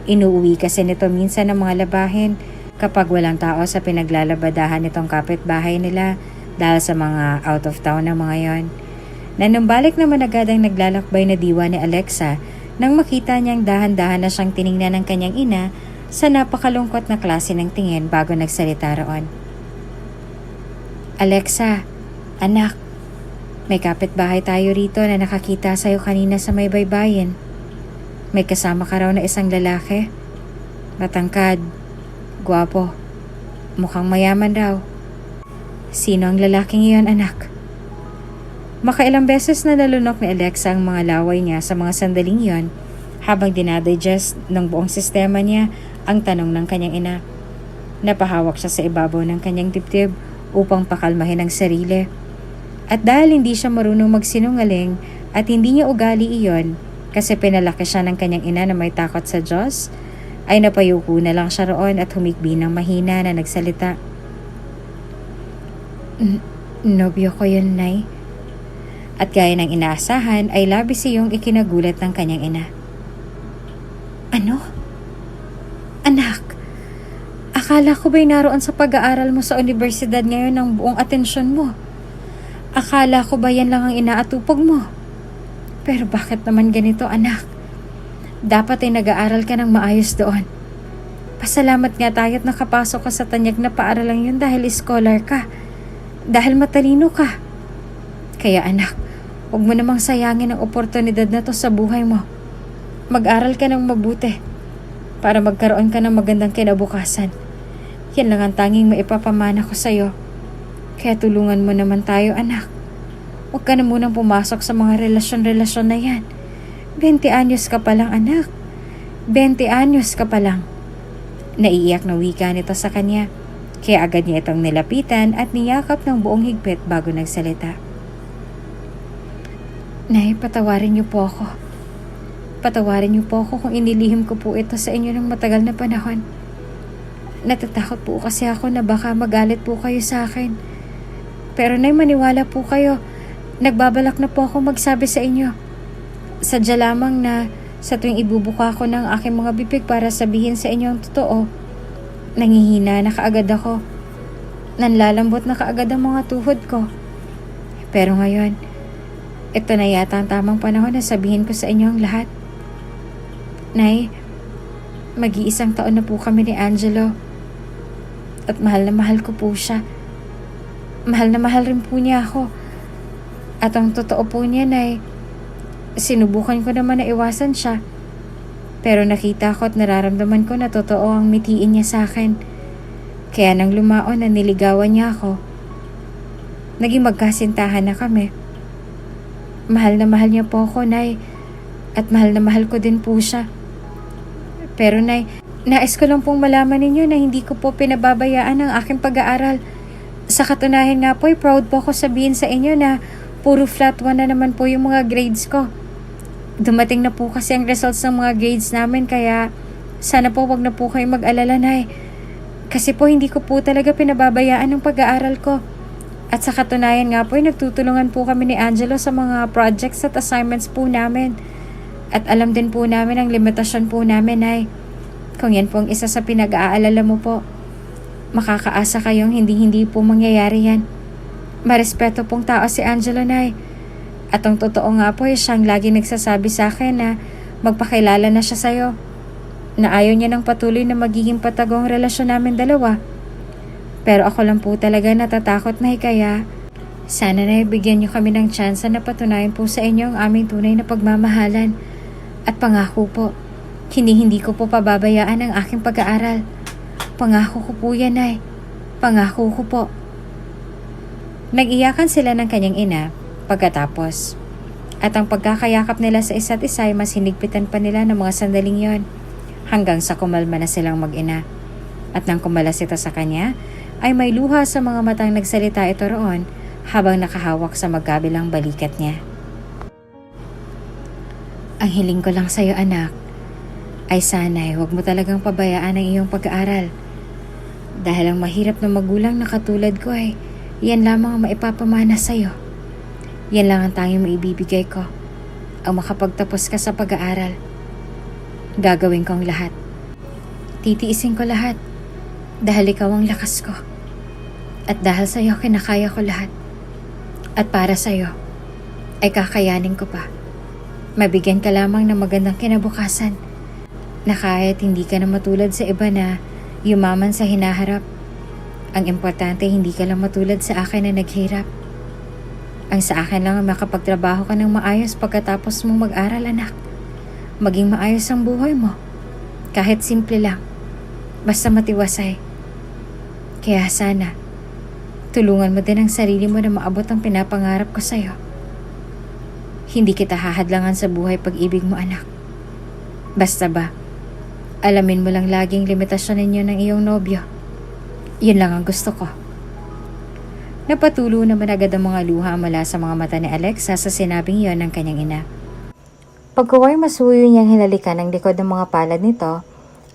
Inuuwi kasi nito minsan ng mga labahin kapag walang tao sa pinaglalabadahan nitong kapitbahay nila dahil sa mga out of town na mga yon. Nanumbalik naman agad ang naglalakbay na diwa ni Alexa nang makita niyang dahan-dahan na siyang tiningnan ng kanyang ina sa napakalungkot na klase ng tingin bago nagsalita roon. Alexa, anak, may kapitbahay tayo rito na nakakita sa'yo kanina sa may baybayin. May kasama ka raw na isang lalaki. Matangkad, Gwapo. Mukhang mayaman raw. Sino ang lalaking iyon, anak? Makailang beses na nalunok ni Alexa ang mga laway niya sa mga sandaling iyon habang dinadigest ng buong sistema niya ang tanong ng kanyang ina. Napahawak siya sa ibabaw ng kanyang dibdib upang pakalmahin ang sarili. At dahil hindi siya marunong magsinungaling at hindi niya ugali iyon kasi pinalaki siya ng kanyang ina na may takot sa Diyos, ay napayuko na lang siya roon at humikbi ng mahina na nagsalita. Nobyo ko yun, Nay. At gaya ng inaasahan ay labis iyong ikinagulat ng kanyang ina. Ano? Anak, akala ko ba'y naroon sa pag-aaral mo sa universidad ngayon ng buong atensyon mo? Akala ko ba yan lang ang inaatupag mo? Pero bakit naman ganito, anak? Dapat ay nag-aaral ka ng maayos doon. Pasalamat nga tayo't nakapasok ka sa tanyag na paaralang yun dahil scholar ka. Dahil matalino ka. Kaya anak, huwag mo namang sayangin ang oportunidad na to sa buhay mo. Mag-aral ka ng mabuti para magkaroon ka ng magandang kinabukasan. Yan lang ang tanging maipapamana ko sa'yo. Kaya tulungan mo naman tayo, anak. Huwag ka na munang pumasok sa mga relasyon-relasyon na yan. 20 anyos ka pa lang, anak. 20 anyos ka pa lang. Naiiyak na wika nito sa kanya. Kaya agad niya itong nilapitan at niyakap ng buong higpit bago nagsalita. Nay, patawarin niyo po ako. Patawarin niyo po ako kung inilihim ko po ito sa inyo ng matagal na panahon. Natatakot po kasi ako na baka magalit po kayo sa akin. Pero Nay, maniwala po kayo. Nagbabalak na po ako magsabi sa inyo. Sadya lamang na sa tuwing ibubuka ko ng aking mga bibig para sabihin sa inyo ang totoo, nangihina na kaagad ako. Nanlalambot na kaagad ang mga tuhod ko. Pero ngayon, ito na yata ang tamang panahon na sabihin ko sa inyo ang lahat. Nay, mag-iisang taon na po kami ni Angelo. At mahal na mahal ko po siya. Mahal na mahal rin po niya ako. At ang totoo po niya, Nay, sinubukan ko naman na iwasan siya. Pero nakita ko at nararamdaman ko na totoo ang mitiin niya sa akin. Kaya nang lumaon na niligawan niya ako, naging magkasintahan na kami. Mahal na mahal niya po ako, Nay. At mahal na mahal ko din po siya. Pero Nay, nais ko lang pong malaman ninyo na hindi ko po pinababayaan ang aking pag-aaral. Sa katunayan nga po, proud po ako sabihin sa inyo na puro flat 1 na naman po yung mga grades ko. Dumating na po kasi ang results ng mga grades namin kaya sana po wag na po kayo mag-alala, Nay. Kasi po hindi ko po talaga pinababayaan ang pag-aaral ko. At sa katunayan nga po, nagtutulungan po kami ni Angelo sa mga projects at assignments po namin. At alam din po namin ang limitasyon po namin, Nay. Kung yan po ang isa sa pinag-aalala mo po, makakaasa kayong hindi po mangyayari yan. Marespeto pong tao si Angelo, Nay. At ang totoo nga po, siyang lagi nagsasabi sa akin na magpakilala na siya sa'yo. Na ayaw niya ng patuloy na magiging patagong relasyon namin dalawa. Pero ako lang po talaga natatakot, Nay, kaya sana na bigyan niyo kami ng tsansa na patunayan po sa inyo ang aming tunay na pagmamahalan. At pangako po, hindi ko po pababayaan ang aking pag-aaral. Pangako ko po yan, Nay. Pangako ko po. Nag-iyakan sila ng kanyang ina pagkatapos. At ang pagkakayakap nila sa isa't isa ay mas hinigpitan pa nila ng mga sandaling yon hanggang sa kumalma na silang mag-ina. At nang kumalas ito sa kanya, ay may luha sa mga matang nagsalita ito roon habang nakahawak sa magkabilang balikat niya. Ang hiling ko lang sa'yo, anak, ay sana'y huwag mo talagang pabayaan ang iyong pag-aaral. Dahil ang mahirap na magulang na katulad ko ay yan lamang ang maipapamana sa'yo. Yan lang ang tanging maibibigay ko, ang makapagtapos ka sa pag-aaral. Gagawin ko ang lahat. Titiisin ko lahat dahil ikaw ang lakas ko. At dahil sa'yo kinakaya ko lahat. At para sa'yo ay kakayanin ko pa. Mabigyan ka lamang ng magandang kinabukasan na kahit hindi ka na matulad sa iba na yumaman sa hinaharap. Ang importante, hindi ka lang matulad sa akin na naghirap. Ang sa akin lang ang makapagtrabaho ka ng maayos pagkatapos mong mag-aral, anak. Maging maayos ang buhay mo. Kahit simple lang. basta matiwasay. Kaya sana, tulungan mo din ang sarili mo na maabot ang pinapangarap ko sa'yo. Hindi kita hahadlangan sa buhay pag-ibig mo, anak. Basta ba, alamin mo lang laging limitasyon ninyo ng iyong nobyo. Yun lang ang gusto ko. Napatulo naman agad ang mga luha mula sa mga mata ni Alexa sa sinabing yon ng kanyang ina. Pagkuway masuyo niyang hinalikan ang likod ng mga palad nito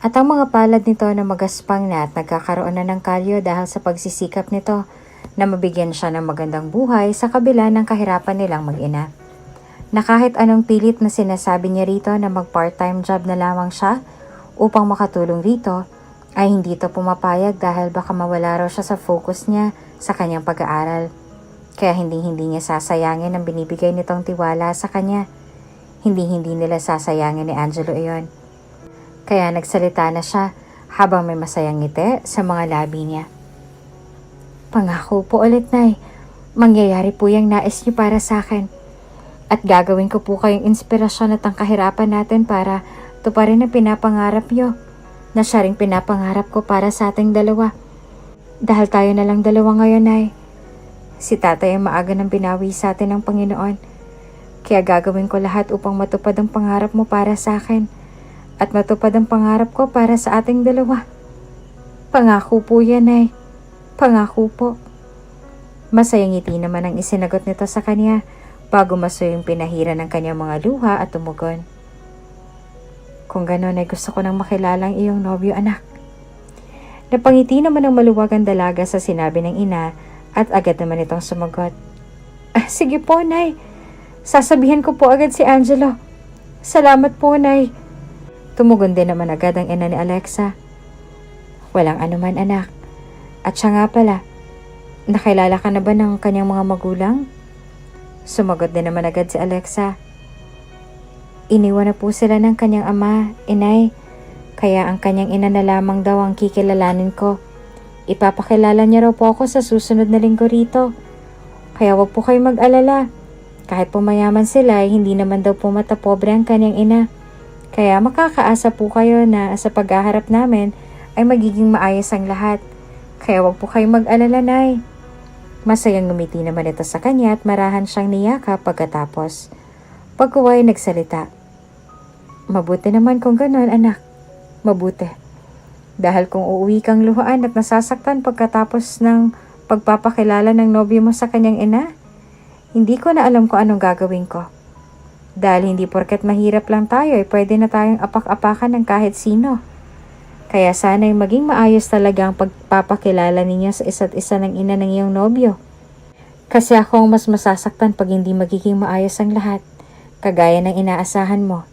at ang mga palad nito na magaspang na at nagkakaroon na ng kalyo dahil sa pagsisikap nito na mabigyan siya ng magandang buhay sa kabila ng kahirapan nilang mag-ina. Na kahit anong pilit na sinasabi niya rito na mag-part-time job na lamang siya upang makatulong rito, ay hindi ito pumapayag dahil baka mawala raw siya sa focus niya sa kanyang pag-aaral. Kaya hindi niya sasayangin ang binibigay nitong tiwala sa kanya. Hindi nila sasayangin ni Angelo iyon. Kaya nagsalita na siya habang may masayang ngiti sa mga labi niya. Pangako po ulit, Nay. Mangyayari po yung nais niyo para sa akin. At gagawin ko po kayong inspirasyon at ang kahirapan natin para tuparin ang pinapangarap niyo na siya ring pinapangarap ko para sa ating dalawa. Dahil tayo na lang dalawa ngayon, Nay. Si tatay ay maaga nang binawi sa atin ng Panginoon. Kaya gagawin ko lahat upang matupad ang pangarap mo para sa akin at matupad ang pangarap ko para sa ating dalawa. Pangako po yan, Nay. Pangako po. Masayang ngiti naman ang isinagot nito sa kanya bago masuyong pinahira ng kanyang mga luha at tumugon. Kung gano'n ay gusto ko nang makilalang iyong nobyo, anak. Napangiti naman ang maluwag ang dalaga sa sinabi ng ina at agad naman itong sumagot. Sige po, Nay. Sasabihin ko po agad si Angelo. Salamat po, Nay. Tumugon din naman agad ang ina ni Alexa. Walang anuman, anak. At siya nga pala, nakilala ka na ba ng kanyang mga magulang? Sumagot din naman agad si Alexa. Iniwan na po sila ng kanyang ama, inay. Kaya ang kanyang ina na lamang daw ang kikilalanin ko. Ipapakilala niya raw po ako sa susunod na linggo rito. Kaya wag po kayo mag-alala. Kahit pumayaman sila, hindi naman daw po matapobre ang kanyang ina. Kaya makakaasa po kayo na sa paghaharap namin ay magiging maayos ang lahat. Kaya wag po kayo mag-alala, Nay. Masayang ngumiti naman ito sa kanya at marahan siyang niyakap pagkatapos. Pagkuway nagsalita. Mabuti naman kung gano'n, anak. Mabuti. Dahil kung uuwi kang luhaan at nasasaktan pagkatapos ng pagpapakilala ng nobyo mo sa kanyang ina, hindi ko na alam kung anong gagawin ko. Dahil hindi porket mahirap lang tayo ay pwede na tayong apak-apakan ng kahit sino. Kaya sana'y maging maayos talaga ang pagpapakilala ninyo sa isa't isa ng ina ng iyong nobyo. Kasi ako ang mas masasaktan pag hindi magiging maayos ang lahat, kagaya ng inaasahan mo.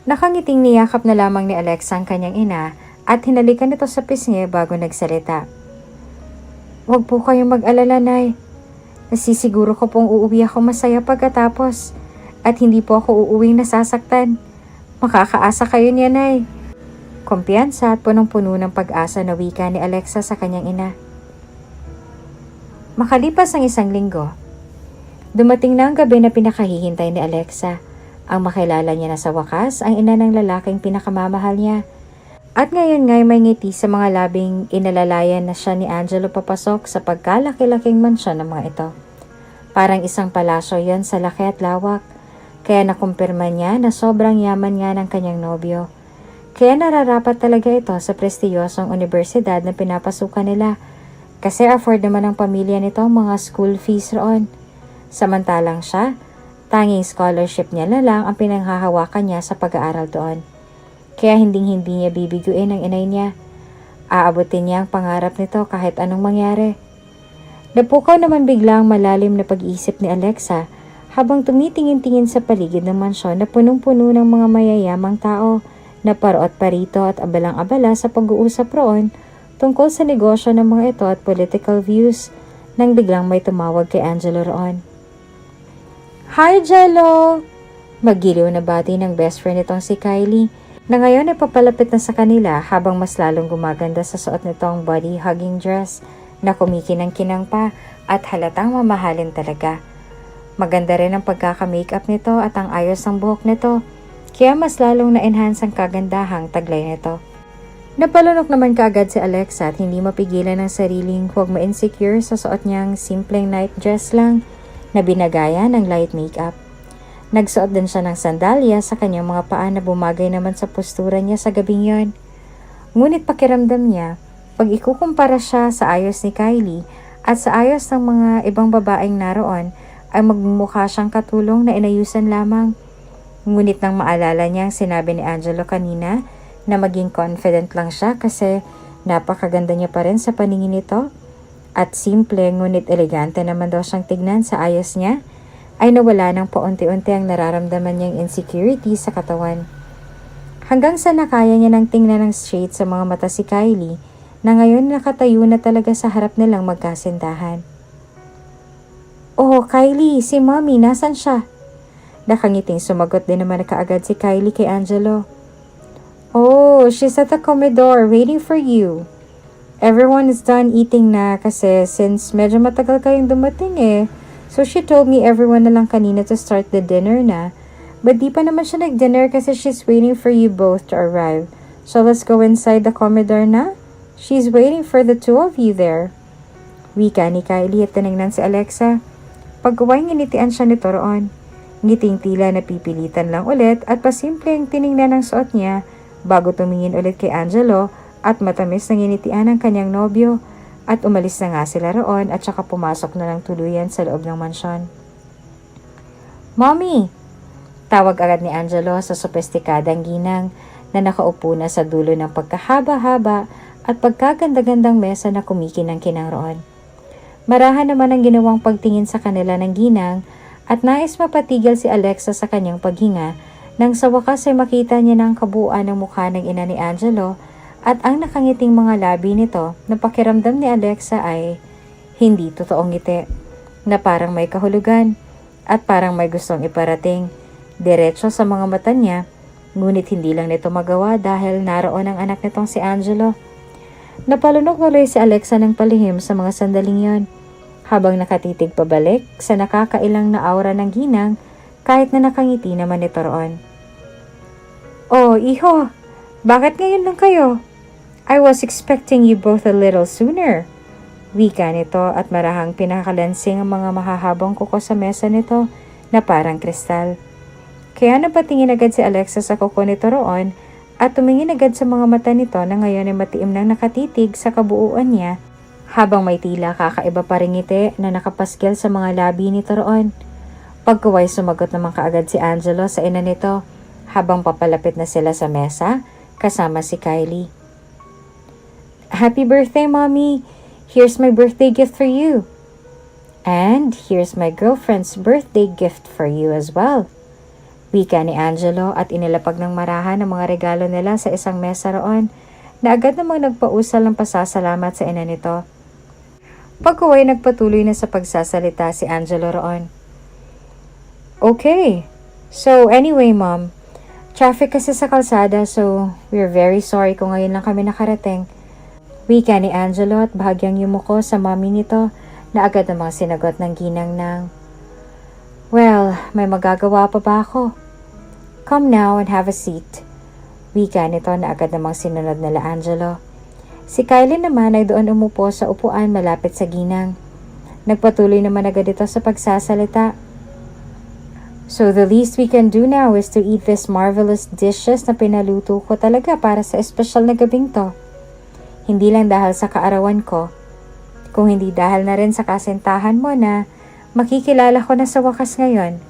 Nakangiting niyakap na lamang ni Alexa ang kanyang ina at hinalikan ito sa pisngi bago nagsalita. Huwag po kayong mag-alala, Nay. Nasisiguro ko pong uuwi ako masaya pagkatapos at hindi po ako uuwing nasasaktan. Makakaasa kayo niya, Nay. Kumpiyansa at punong-puno ng pag-asa na wika ni Alexa sa kanyang ina. Makalipas ang 1 linggo, dumating na ang gabi na pinakahihintay ni Alexa. Ang makilala niya na sa wakas ang ina ng lalaking pinakamamahal niya. At ngayon nga'y may ngiti sa mga labing inalalayan na siya ni Angelo papasok sa pagkalaki-laking mansyon ng mga ito. Parang isang palasyo yon sa laki at lawak. Kaya nakumpirma niya na sobrang yaman nga ng kanyang nobyo. Kaya nararapat talaga ito sa prestiyosong universidad na pinapasukan nila. Kasi afford naman ng pamilya nito ang mga school fees roon. Samantalang siya, tanging scholarship niya na lang ang pinanghahawakan niya sa pag-aaral doon. Kaya hindi niya bibiguin ang inay niya. Aabutin niya ang pangarap nito kahit anong mangyari. Napukaw naman bigla ang malalim na pag-iisip ni Alexa habang tumitingin-tingin sa paligid ng mansyon na punong-puno ng mga mayayamang tao na parot parito at abalang-abala sa pag-uusap roon tungkol sa negosyo ng mga ito at political views nang biglang may tumawag kay Angelo roon. Hi, Jello! Maggiliw na bati ng best friend itong si Kylie na ngayon ay papalapit na sa kanila habang mas lalong gumaganda sa suot nitong body-hugging dress na kumikinang-kinang pa at halatang mamahalin talaga. Maganda rin ang pagkaka-makeup nito at ang ayos ng buhok nito, kaya mas lalong na-enhance ang kagandahang taglay nito. Napalunok naman kaagad si Alexa at hindi mapigilan ang sariling huwag ma-insecure sa suot niyang simpleng night dress lang na binagaya ng light makeup. Nagsuot din siya ng sandalya sa kanyang mga paa na bumagay naman sa postura niya sa gabing yon. Ngunit pakiramdam niya, pag ikukumpara siya sa ayos ni Kylie at sa ayos ng mga ibang babaeng naroon, ay magmumukha siyang katulong na inayusan lamang. Ngunit nang maalala niya ang sinabi ni Angelo kanina, na maging confident lang siya kasi napakaganda niya pa rin sa paningin nito at simple ngunit elegante naman daw siyang tignan sa ayos niya, ay nawala ng paunti-unti ang nararamdaman niyang insecurity sa katawan. Hanggang sa nakaya niya nang tingnan ng straight sa mga mata si Kylie na ngayon nakatayo na talaga sa harap nilang magkasintahan. "Oh, Kylie, si Mommy, nasan siya?" Nakangiting sumagot din naman kaagad si Kylie kay Angelo. "Oh, she's at the Commodore waiting for you. Everyone is done eating na kasi since medyo matagal kayong dumating eh. So she told me everyone na lang kanina to start the dinner na. But di pa naman siya nag-dinner kasi she's waiting for you both to arrive. So let's go inside the Commodore na. She's waiting for the two of you there." Wika ni Kylie at tinignan si Alexa. Pagkaway nginitian siya nito roon. Ngiting tila napipilitan lang ulit at pasimpleng tinignan ang suot niya bago tumingin ulit kay Angelo at matamis na nginitian ang kanyang nobyo at umalis na nga sila roon at saka pumasok na ng tuluyan sa loob ng mansyon. "Mommy!" Tawag agad ni Angelo sa sopestikadang ginang na nakaupo na sa dulo ng pagkahaba-haba at pagkaganda-gandang mesa na kumikinang-kinang roon. Marahan naman ang ginawang pagtingin sa kanila ng ginang at nais mapatigil si Alexa sa kanyang paghinga nang sa wakas ay makita niya ng kabuuan ng mukha ng ina ni Angelo at ang nakangiting mga labi nito na pakiramdam ni Alexa ay hindi totoong ngiti, na parang may kahulugan at parang may gustong iparating diretso sa mga mata niya, ngunit hindi lang nito magawa dahil naroon ang anak nitong si Angelo. Napalunok tuloy si Alexa ng palihim sa mga sandaling yon, habang nakatitig pabalik sa nakakailang na aura ng ginang kahit na nakangiti naman ito roon. "Oh, iho, bakit ngayon lang kayo? I was expecting you both a little sooner." Wika nito at marahang pinakalansing ang mga mahahabang kuko sa mesa nito na parang kristal. Kaya napatingin agad si Alexa sa kuko nito roon at tumingin agad sa mga mata nito na ngayon ay matiim nang nakatitig sa kabuuan niya habang may tila kakaiba pa ring ngiti na nakapaskil sa mga labi nito roon. Pagkaway sumagot naman kaagad si Angelo sa ina nito habang papalapit na sila sa mesa kasama si Kylie. "Happy birthday, Mommy! Here's my birthday gift for you. And here's my girlfriend's birthday gift for you as well." Wika ni Angelo at inilapag ng marahan ang mga regalo nila sa isang mesa roon na agad namang nagpausal ng pasasalamat sa ina nito. Pagkaway nagpatuloy na sa pagsasalita si Angelo roon. "Okay, so anyway Mom, traffic kasi sa kalsada so we're very sorry kung ngayon lang kami nakarating." Wika ni Angelo at bahagyang yumuko sa mami nito na agad namang sinagot ng ginang ng, "Well, may magagawa pa ba ako? Come now and have a seat." Wika nito na agad namang sinunod nila Angelo. Si Kylie naman ay doon umupo sa upuan malapit sa ginang. Nagpatuloy naman agad ito sa pagsasalita. "So the least we can do now is to eat this marvelous dishes na pinaluto ko talaga para sa espesyal na gabing to. Hindi lang dahil sa kaarawan ko, kung hindi dahil na rin sa kasintahan mo na makikilala ko na sa wakas ngayon."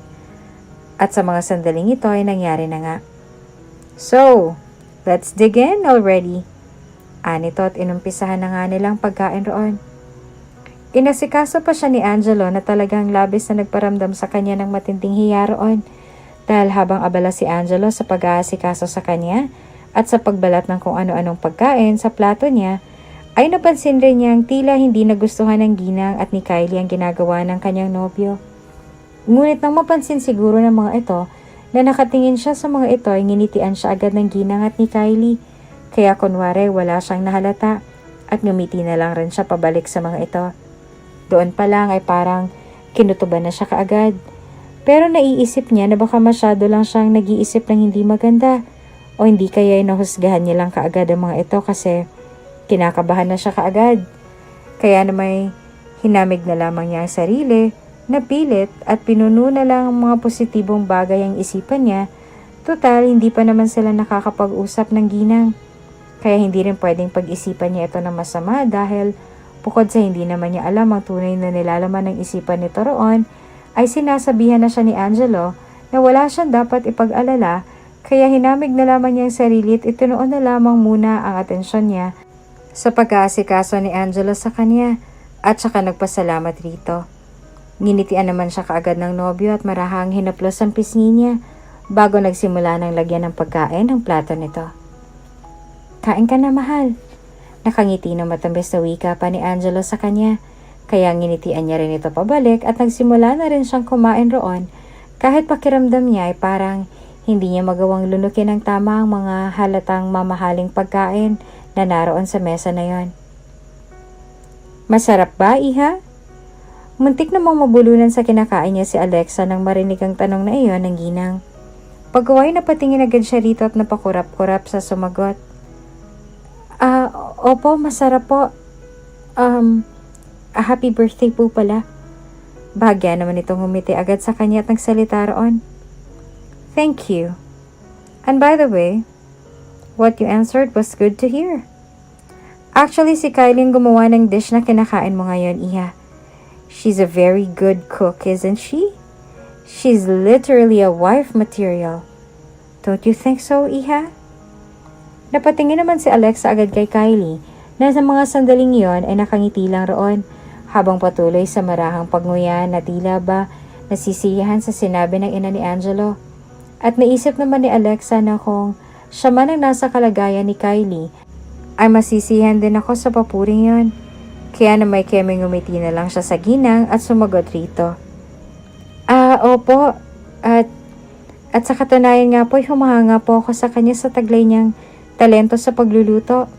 At sa mga sandaling ito ay nangyari na nga. "So, let's dig in already." Anito at inumpisahan na nga nilang pagkain roon. Inasikaso pa siya ni Angelo na talagang labis na nagparamdam sa kanya ng matinding hiya roon dahil habang abala si Angelo sa pag-aasikaso sa kanya at sa pagbalat ng kung ano-anong pagkain sa plato niya, ay napansin rin niyang tila hindi nagustuhan ng ginang at ni Kylie ang ginagawa ng kanyang nobyo. Ngunit nang mapansin siguro ng mga ito na nakatingin siya sa mga ito ay nginitian siya agad ng ginang at ni Kylie, kaya kunwari wala siyang nahalata at ngumiti na lang rin siya pabalik sa mga ito. Doon pa lang ay parang kinutuban na siya kaagad. Pero naiisip niya na baka masyado lang siyang nag-iisip ng hindi maganda o O hindi kaya nahusgahan niya lang kaagad ang mga ito kasi kinakabahan na siya kaagad. Kaya na may hinamig na lamang niya ang sarili, napilit at pinuno na lang ang mga positibong bagay ang isipan niya. Total, hindi pa naman sila nakakapag-usap ng ginang. Kaya hindi rin pwedeng pag-isipan niya ito na masama dahil bukod sa hindi naman niya alam ang tunay na nilalaman ng isipan nito roon, ay sinasabihan na siya ni Angelo na wala siyang dapat ipag-alala, kaya hinamig na lamang niya ang sarili at itinuon na lamang muna ang atensyon niya sa pag-aasikaso ni Angelo sa kanya at saka nagpasalamat rito. Nginitian naman siya kaagad ng nobyo at marahang hinaplos ang pisngi niya bago nagsimula ng lagyan ng pagkain ng plato nito. Kain ka na, mahal. Nakangiti na matamis na wika pa ni Angelo sa kanya, kaya nginitian niya rin ito pabalik at nagsimula na rin siyang kumain roon kahit pakiramdam niya ay parang hindi niya magawang lunukin ng tama ang mga halatang mamahaling pagkain na naroon sa mesa na yon. Masarap ba, iha? Muntik namang mabulunan sa kinakain niya si Alexa nang marinig ang tanong na iyon ng ginang. Pagkaway napatingin agad siya rito at napakurap-kurap sa sumagot. Opo, masarap po. Happy birthday po pala. Bahagya naman itong humiti agad sa kanya at nagsalita roon. Thank you. And by the way, what you answered was good to hear. Actually, si Kylie gumawa ng dish na kinakain mo ngayon, iha. She's a very good cook, isn't she? She's literally a wife material. Don't you think so, iha? Napatingin naman si Alexa agad kay Kylie na sa mga sandaling iyon ay nakangiti lang roon habang patuloy sa marahang pagnguya na tila ba nasisiyahan sa sinabi ng ina ni Angelo. At naisip naman ni Alexa na kung siya man ang nasa kalagayan ni Kylie ay masisiyahan din ako sa papuring yon. Kaya na may kemeng umiti na lang siya sa ginang at sumagot rito. Opo. At sa katunayan nga po ay humahanga po ako sa kanya sa taglay niyang talento sa pagluluto.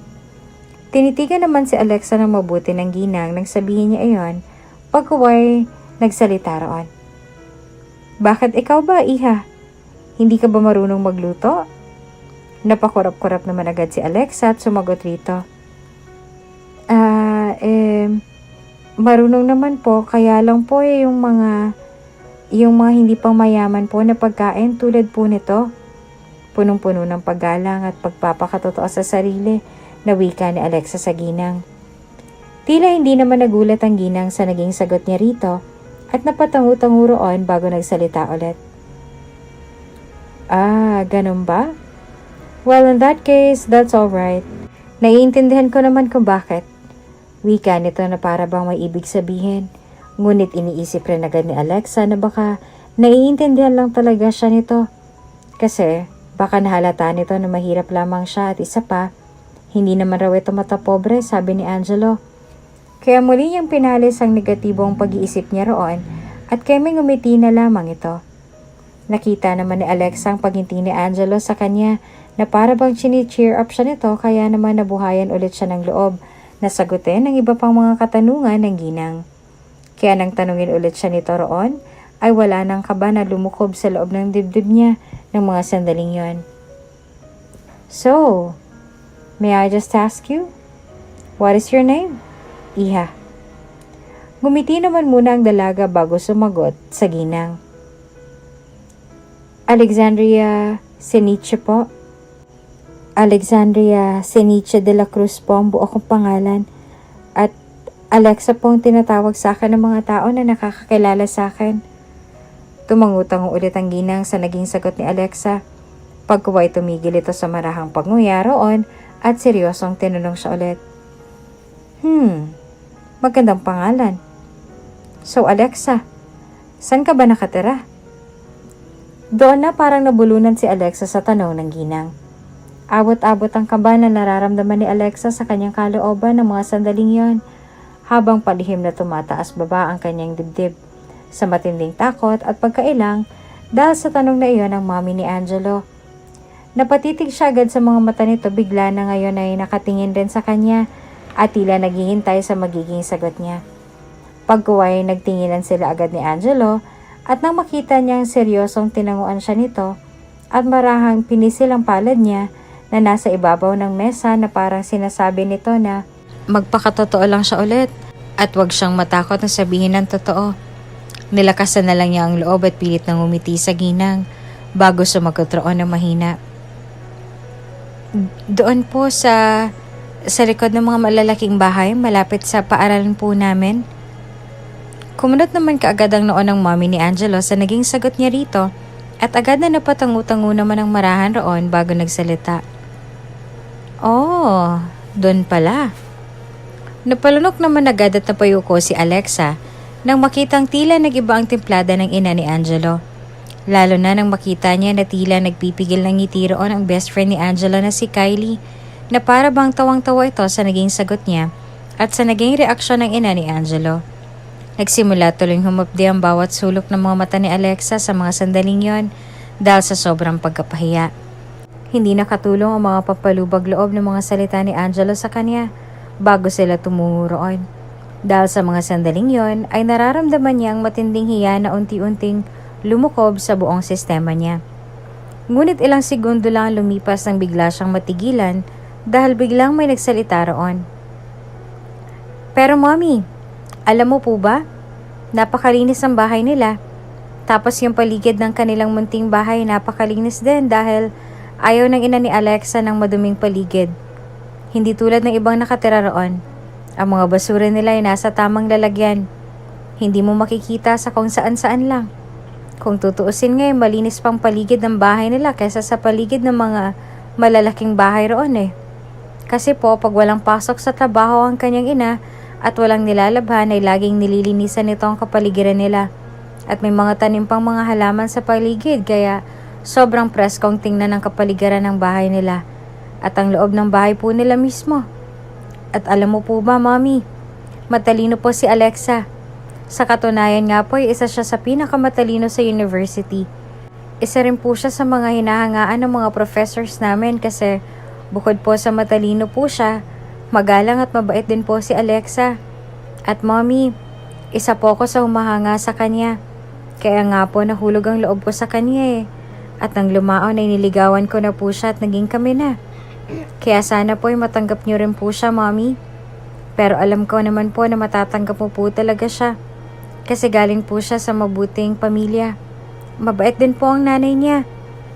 Tinitigan naman si Alexa ng mabuti ng ginang nang sabihin niya iyon pagkaway nagsalita roon. Bakit ikaw ba, iha? Hindi ka ba marunong magluto? Napakurap-kurap naman agad si Alexa at sumagot rito. Marunong naman po, kaya lang po yung mga hindi pang mayaman po na pagkain tulad po nito. Punong-puno ng paggalang at pagpapakatotoo sa sarili na wika ni Alexa sa ginang. Tila hindi naman nagulat ang ginang sa naging sagot niya rito at napatangu-tangu roon bago nagsalita ulit. Ganun ba? Well, in that case, that's alright. Naiintindihan ko naman kung bakit. Wika nito na para bang may ibig sabihin. Ngunit iniisip rin agad ni Alexa na baka naiintindihan lang talaga siya nito. Kasi baka nahalata nito na mahirap lamang siya at isa pa, hindi naman raw ito matapobre, sabi ni Angelo. Kaya muli niyang pinalis ang negatibong pag-iisip niya roon at kaya may ngumiti na lamang ito. Nakita naman ni Alexa ang paghinti ni Angelo sa kanya na para bang chini-cheer up siya nito kaya naman nabuhayan ulit siya ng loob na sagutin ang iba pang mga katanungan ng ginang. Kaya nang tanungin ulit siya nito roon, ay wala nang kaba na lumukob sa loob ng dibdib niya ng mga sandaling yon. So, may I just ask you, what is your name? Iha. Gumiti naman muna ang dalaga bago sumagot sa ginang. Alexandria Ceniche po. Alexandria Ceniche de la Cruz po ang buo kong pangalan. At Alexa po ang tinatawag sa akin ng mga tao na nakakakilala sa akin. Tumangutang ulit ang ginang sa naging sagot ni Alexa. Pagkuway tumigil ito sa marahang pagnguya roon at seryosong tinanong siya ulit. Magandang pangalan. So Alexa, saan ka ba nakatira? Doon na parang nabulunan si Alexa sa tanong ng ginang. Abot-abot ang kaba na nararamdaman ni Alexa sa kanyang kalooban ng mga sandaling yon, habang palihim na tumataas baba ang kanyang dibdib sa matinding takot at pagkailang dahil sa tanong na iyon ng mami ni Angelo. Napatitig siya agad sa mga mata nito, bigla na ngayon ay nakatingin rin sa kanya at tila naghihintay sa magiging sagot niya. Pagkuway nagtinginan sila agad ni Angelo at nang makita niyang seryosong tinanguan siya nito, at marahang pinisil ang palad niya na nasa ibabaw ng mesa na parang sinasabi nito na magpakatotoo lang siya ulit at wag siyang matakot na sabihin ng totoo. Nilakasan na lang niya ang loob at pilit nang umiti sa ginang bago sumagot roon ng mahina. Doon po sa likod ng mga malalaking bahay malapit sa paaralan po namin. Kumunot naman kaagad ang noon ng mommy ni Angelo sa naging sagot niya rito at agad na napatangu-tangu naman ang marahan roon bago nagsalita. Oh, doon pala. Napalunok naman agad at napayuko si Alexa nang makitang tila nag-iba ang timplada ng ina ni Angelo. Lalo na nang makita niya na tila nagpipigil ng ngiti roon ang best friend ni Angelo na si Kylie na para bang tawang-tawa ito sa naging sagot niya at sa naging reaksyon ng ina ni Angelo. Nagsimula tuloy humapdi ang bawat sulok ng mga mata ni Alexa sa mga sandaling yon dahil sa sobrang pagkapahiya. Hindi nakatulong ang mga papalubag loob ng mga salita ni Angelo sa kanya bago sila tumungo roon. Dahil sa mga sandaling yon ay nararamdaman niya ang matinding hiya na unti-unting lumukob sa buong sistema niya. Ngunit ilang segundo lang lumipas nang bigla siyang matigilan dahil biglang may nagsalita roon. Pero mommy, alam mo po ba? Napakalinis ang bahay nila. Tapos yung paligid ng kanilang munting bahay napakalinis din dahil ayaw ng ina ni Alexa ng maduming paligid. Hindi tulad ng ibang nakatira roon. Ang mga basura nila ay nasa tamang lalagyan. Hindi mo makikita sa kung saan-saan lang. Kung tutuusin ngayon, malinis pang paligid ng bahay nila kaysa sa paligid ng mga malalaking bahay roon eh. Kasi po, pag walang pasok sa trabaho ang kanyang ina at walang nilalabhan ay laging nililinisan nito ang kapaligiran nila. At may mga tanim pang mga halaman sa paligid kaya sobrang preskong tingnan ang kapaligiran ng bahay nila at ang loob ng bahay po nila mismo. At alam mo po ba, mommy, matalino po si Alexa. Sa katunayan nga po, isa siya sa pinakamatalino sa university. Isa rin po siya sa mga hinahangaan ng mga professors namin kasi bukod po sa matalino po siya, magalang at mabait din po si Alexa. At mommy, isa po ako sa humahanga sa kanya. Kaya nga po nahulog ang loob ko sa kanya eh. At nang lumaon ay niligawan ko na po siya at naging kami na. Kaya sana po ay matanggap niyo rin po siya, mommy. Pero alam ko naman po na matatanggap mo po talaga siya. Kasi galing po siya sa mabuting pamilya. Mabait din po ang nanay niya.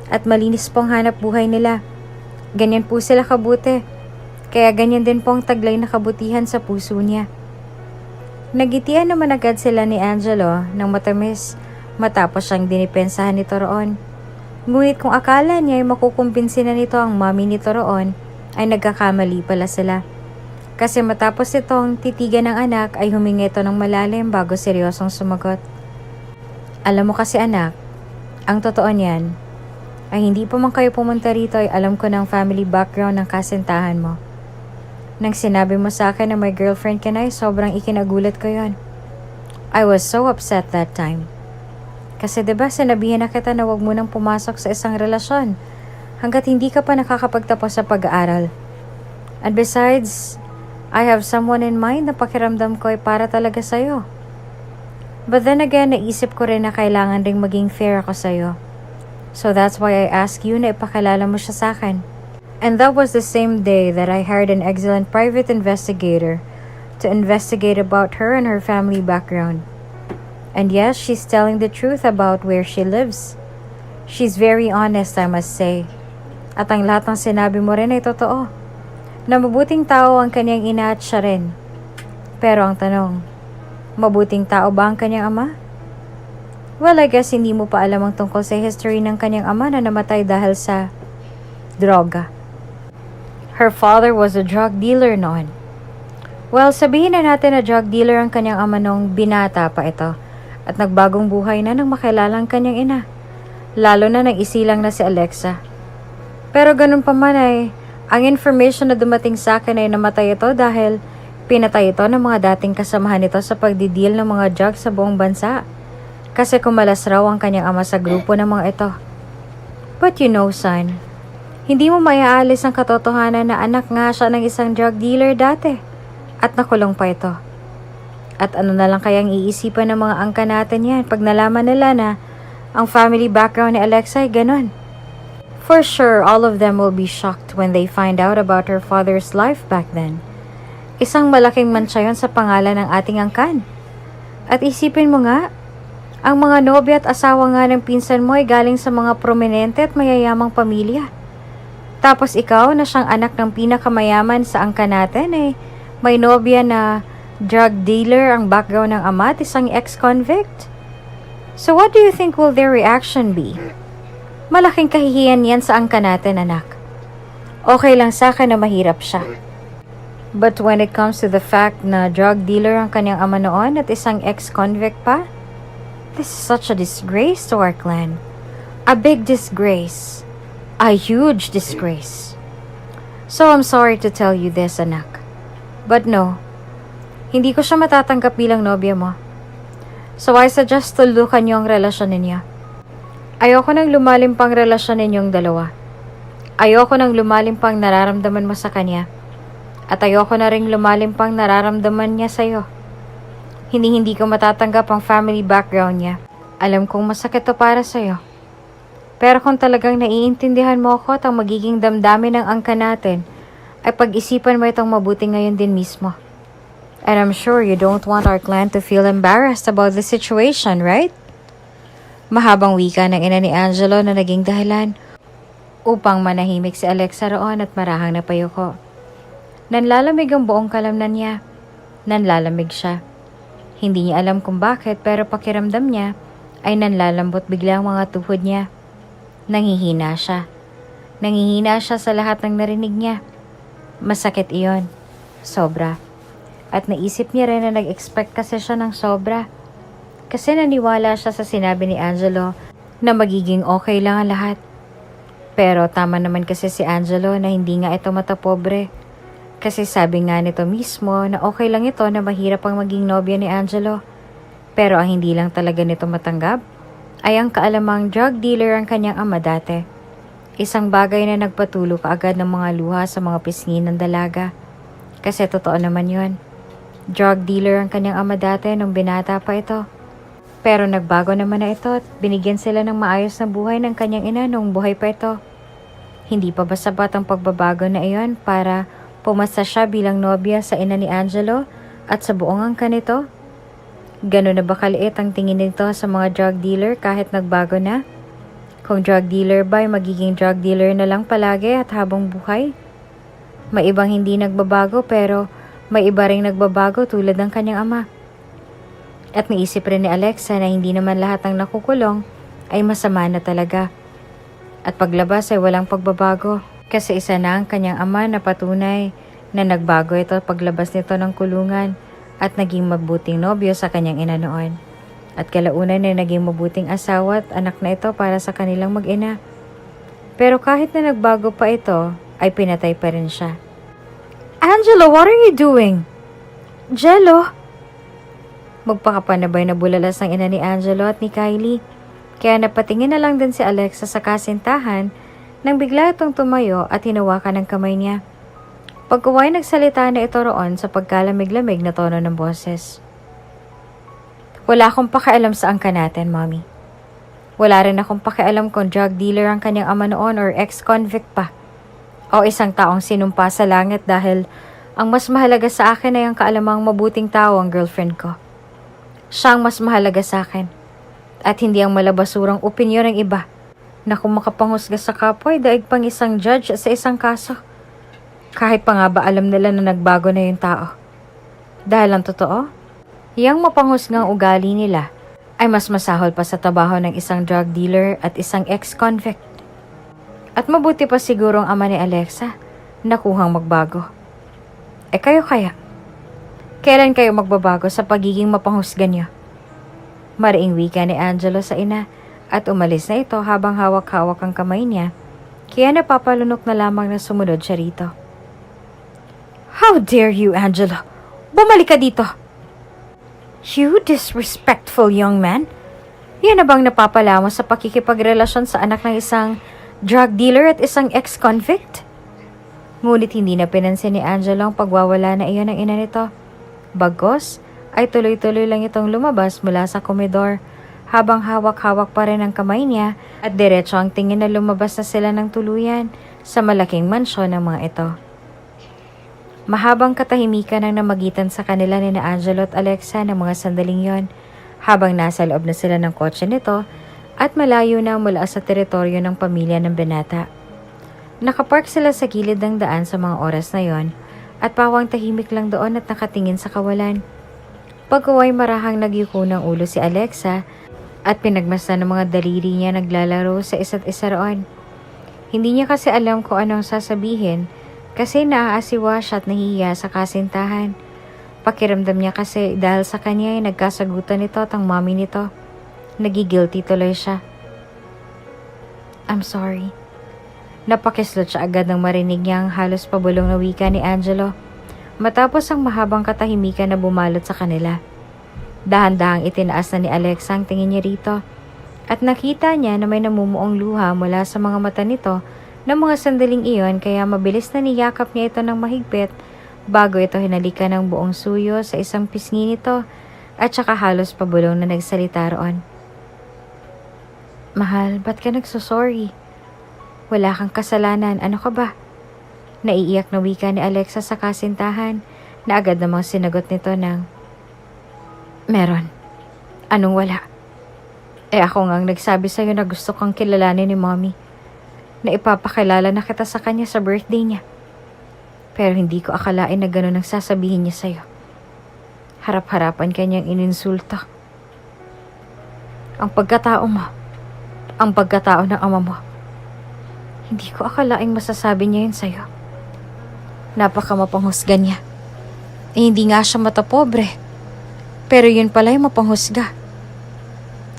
At malinis po ang hanap buhay nila. Ganyan po sila kabuti. Kaya ganyan din po ang taglay na kabutihan sa puso niya. Nagitian naman agad sila ni Angelo ng matamis matapos siyang dinipensahan nito roon. Ngunit kung akala niya ay makukumbinsi na nito ang mami nito roon, ay nagkakamali pala sila. Kasi matapos itong titigan ng anak ay humingi ito ng malalim bago seryosong sumagot. Alam mo kasi anak, ang totoo niyan ay hindi pa man kayo pumunta rito ay alam ko ng family background ng kasintahan mo. Nang sinabi mo sa akin na may girlfriend ka na ay sobrang ikinagulat ko yon. I was so upset that time. Kasi diba sinabihan na kita na wag mo nang pumasok sa isang relasyon hanggat hindi ka pa nakakapagtapos sa pag-aaral. And besides, I have someone in mind na pakiramdam ko ay para talaga sa'yo. But then again, naisip ko rin na kailangan ring maging fair ako sa'yo. So that's why I ask you na ipakilala mo siya sa akin. And that was the same day that I hired an excellent private investigator to investigate about her and her family background. And yes, she's telling the truth about where she lives. She's very honest, I must say. At ang lahat ng sinabi mo rin ay totoo. Na mabuting tao ang kanyang ina at siya rin. Pero ang tanong, mabuting tao ba ang kanyang ama? Well, I guess hindi mo pa alam ang tungkol sa history ng kanyang ama na namatay dahil sa droga. Her father was a drug dealer noon. Well, sabihin na natin na drug dealer ang kanyang ama nung binata pa ito at nagbagong buhay na nang makilala ang kanyang ina. Lalo na nang isilang na si Alexa. Pero ganun pa man ay, ang information na dumating sa akin ay namatay ito dahil pinatay ito ng mga dating kasamahan nito sa pagdideal ng mga drugs sa buong bansa. Kasi kumalas raw ang kanyang ama sa grupo ng mga ito. But you know, son, hindi mo maiaalis ang katotohanan na anak nga siya ng isang drug dealer dati at nakulong pa ito. At ano na lang kayang iisipan ng mga angka natin yan pag nalaman nila na ang family background ni Alexa ay ganon. For sure, all of them will be shocked when they find out about her father's life back then. Isang malaking mantsa yun sa pangalan ng ating angkan. At isipin mo nga, ang mga nobya at asawa nga ng pinsan mo ay galing sa mga prominente at mayayamang pamilya. Tapos ikaw na siyang anak ng pinakamayaman sa angkan natin may nobya na drug dealer ang background ng ama at isang ex-convict. So what do you think will their reaction be? Malaking kahihiyan yan sa angkan natin, anak. Okay lang sa akin na mahirap siya. But when it comes to the fact na drug dealer ang kanyang ama noon at isang ex-convict pa, this is such a disgrace to our clan. A big disgrace. A huge disgrace. So I'm sorry to tell you this, anak. But no, hindi ko siya matatanggap bilang nobya mo. So I suggest tulukan niyo ang relasyon ninyo. Ayoko nang lumalim pang relasyon ninyong dalawa. Ayoko nang lumalim pang nararamdaman mo sa kanya. At ayoko na ring lumalim pang nararamdaman niya sa'yo. Hindi ko matatanggap ang family background niya. Alam kong masakit to para sa'yo. Pero kung talagang naiintindihan mo ako at ang magiging damdamin ng angkan natin, ay pag-isipan mo itong mabuti ngayon din mismo. And I'm sure you don't want our clan to feel embarrassed about the situation, right? Mahabang wika ng ina ni Angelo na naging dahilan upang manahimik si Alexa roon at marahang napayuko. Nanlalamig ang buong kalamnan niya. Nanlalamig siya. Hindi niya alam kung bakit pero pakiramdam niya ay nanlalambot bigla ang mga tuhod niya. Nanghihina siya. Nanghihina siya sa lahat ng narinig niya. Masakit iyon. Sobra. At naisip niya rin na nag-expect kasi siya ng sobra. Kasi naniwala siya sa sinabi ni Angelo na magiging okay lang ang lahat. Pero tama naman kasi si Angelo na hindi nga ito matapobre. Kasi sabi nga nito mismo na okay lang ito na mahirap ang maging nobya ni Angelo. Pero ang hindi lang talaga nito matanggap ay ang kaalamang drug dealer ang kanyang ama dati. Isang bagay na nagpatulo kaagad ng mga luha sa mga pisngi ng dalaga. Kasi totoo naman yon. Drug dealer ang kanyang ama dati nung binata pa ito. Pero nagbago naman na ito at binigyan sila ng maayos na buhay ng kanyang ina nung buhay pa ito. Hindi pa ba sapat ang pagbabago na iyon para pumasa siya bilang nobya sa ina ni Angelo at sa buong angkan nito? Gano'n na ba kaliit ang tingin nito sa mga drug dealer kahit nagbago na? Kung drug dealer ba ay magiging drug dealer na lang palagi at habang buhay? May ibang hindi nagbabago pero may iba ring nagbabago tulad ng kanyang ama. At naisip rin ni Alexa na hindi naman lahat ng nakukulong ay masama na talaga. At paglabas ay walang pagbabago kasi isa na ang kanyang ama na patunay na nagbago ito paglabas nito ng kulungan at naging mabuting nobyo sa kanyang ina noon. At kalaunan ay naging mabuting asawa at anak na ito para sa kanilang mag-ina. Pero kahit na nagbago pa ito, ay pinatay pa rin siya. Angelo, what are you doing? Jello? Magpakapanabay na bulalas ang ina ni Angelo at ni Kylie. Kaya napatingin na lang din si Alexa sa kasintahan nang bigla itong tumayo at hinawakan ng kamay niya. Pagkuway nagsalita na ito roon sa pagkalamig-lamig na tono ng boses. Wala akong pakialam sa angka natin, Mommy. Wala rin akong pakialam kung drug dealer ang kanyang ama noon or ex-convict pa. O isang taong sinumpa sa langit dahil ang mas mahalaga sa akin ay ang kaalamang mabuting tao ang girlfriend ko. Siya ang mas mahalaga sa akin. At hindi ang malabasurang opinyon ng iba na kung makapanghusga sa kapwa ay daig pang isang judge sa isang kaso. Kahit pa nga ba alam nila na nagbago na yung tao. Dahil ang totoo, yang mapanghusgang ugali nila ay mas masahol pa sa trabaho ng isang drug dealer at isang ex-convict. At mabuti pa siguro ang ama ni Alexa na kuhang magbago. Kayo kaya? Kailan kayo magbabago sa pagiging mapanghusga niyo? Mariing wika ni Angelo sa ina at umalis na ito habang hawak-hawak ang kamay niya kaya napapalunok na lamang na sumunod siya rito. How dare you, Angelo? Bumalik ka dito! You disrespectful young man! Yan na bang napapala mo sa pakikipagrelasyon sa anak ng isang drug dealer at isang ex-convict? Ngunit hindi na pinansin ni Angelo ang pagwawala na iyon ng ina nito. Bagos ay tuloy-tuloy lang itong lumabas mula sa komedor habang hawak-hawak pa rin ang kamay niya at diretso ang tingin na lumabas na sila ng tuluyan sa malaking mansyon ng mga ito. Mahabang katahimikan ang namagitan sa kanila ni Angelo at Alexa ng mga sandaling yon habang nasa loob na sila ng kotse nito at malayo na mula sa teritoryo ng pamilya ng binata. Nakapark sila sa gilid ng daan sa mga oras na yon at pawang tahimik lang doon at nakatingin sa kawalan. Pagkaway marahang nagyuko ng ulo si Alexa at pinagmasdan ng mga daliri niya naglalaro sa isa't isa roon. Hindi niya kasi alam kung anong sasabihin kasi naaasiwa siya at nahihiya sa kasintahan. Pakiramdam niya kasi dahil sa kanya ay nagkasagutan nito at ang mami nito. Nagigilty tuloy siya. I'm sorry. Napakislot siya agad nang marinig niya ang halos pabulong na wika ni Angelo matapos ang mahabang katahimikan na bumalot sa kanila. Dahan-dahang itinaas na ni Alexa ang tingin niya rito at nakita niya na may namumuong luha mula sa mga mata nito ng mga sandaling iyon kaya mabilis na niyakap niya ito ng mahigpit bago ito hinalikan ng buong suyo sa isang pisngi nito at saka halos pabulong na nagsalita roon. Mahal, ba't ka nagsusorry? Wala kang kasalanan, ano ka ba? Naiiyak na wika ni Alexa sa kasintahan na agad namang sinagot nito ng, Meron. Anong wala? Ako ngang nagsabi sa'yo na gusto kang kilalanin ni Mommy. Na ipapakilala na kita sa kanya sa birthday niya. Pero hindi ko akalain na gano'n ang sasabihin niya sa'yo. Harap-harapan kanyang ininsulto. Ang pagkatao mo, ang pagkatao ng ama mo. Hindi ko akalaing masasabi niya yun sa'yo. Napakamapanghusga niya. Hindi nga siya matapobre. Pero yun pala yung mapanghusga.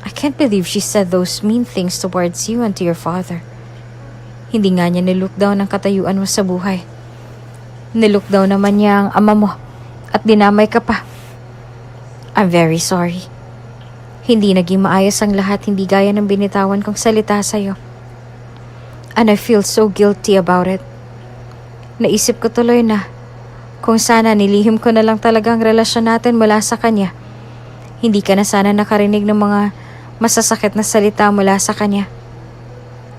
I can't believe she said those mean things towards you and to your father. Hindi nga niya nilook down ang katayuan mo sa buhay. Nilook down naman niya ang ama mo at dinamay ka pa. I'm very sorry. Hindi naging maayos ang lahat, hindi gaya ng binitawan kong salita sa'yo. And I feel so guilty about it. Naisip ko tuloy na kung sana nilihim ko na lang talaga ang relasyon natin mula sa kanya. Hindi ka na sana nakarinig ng mga masasakit na salita mula sa kanya.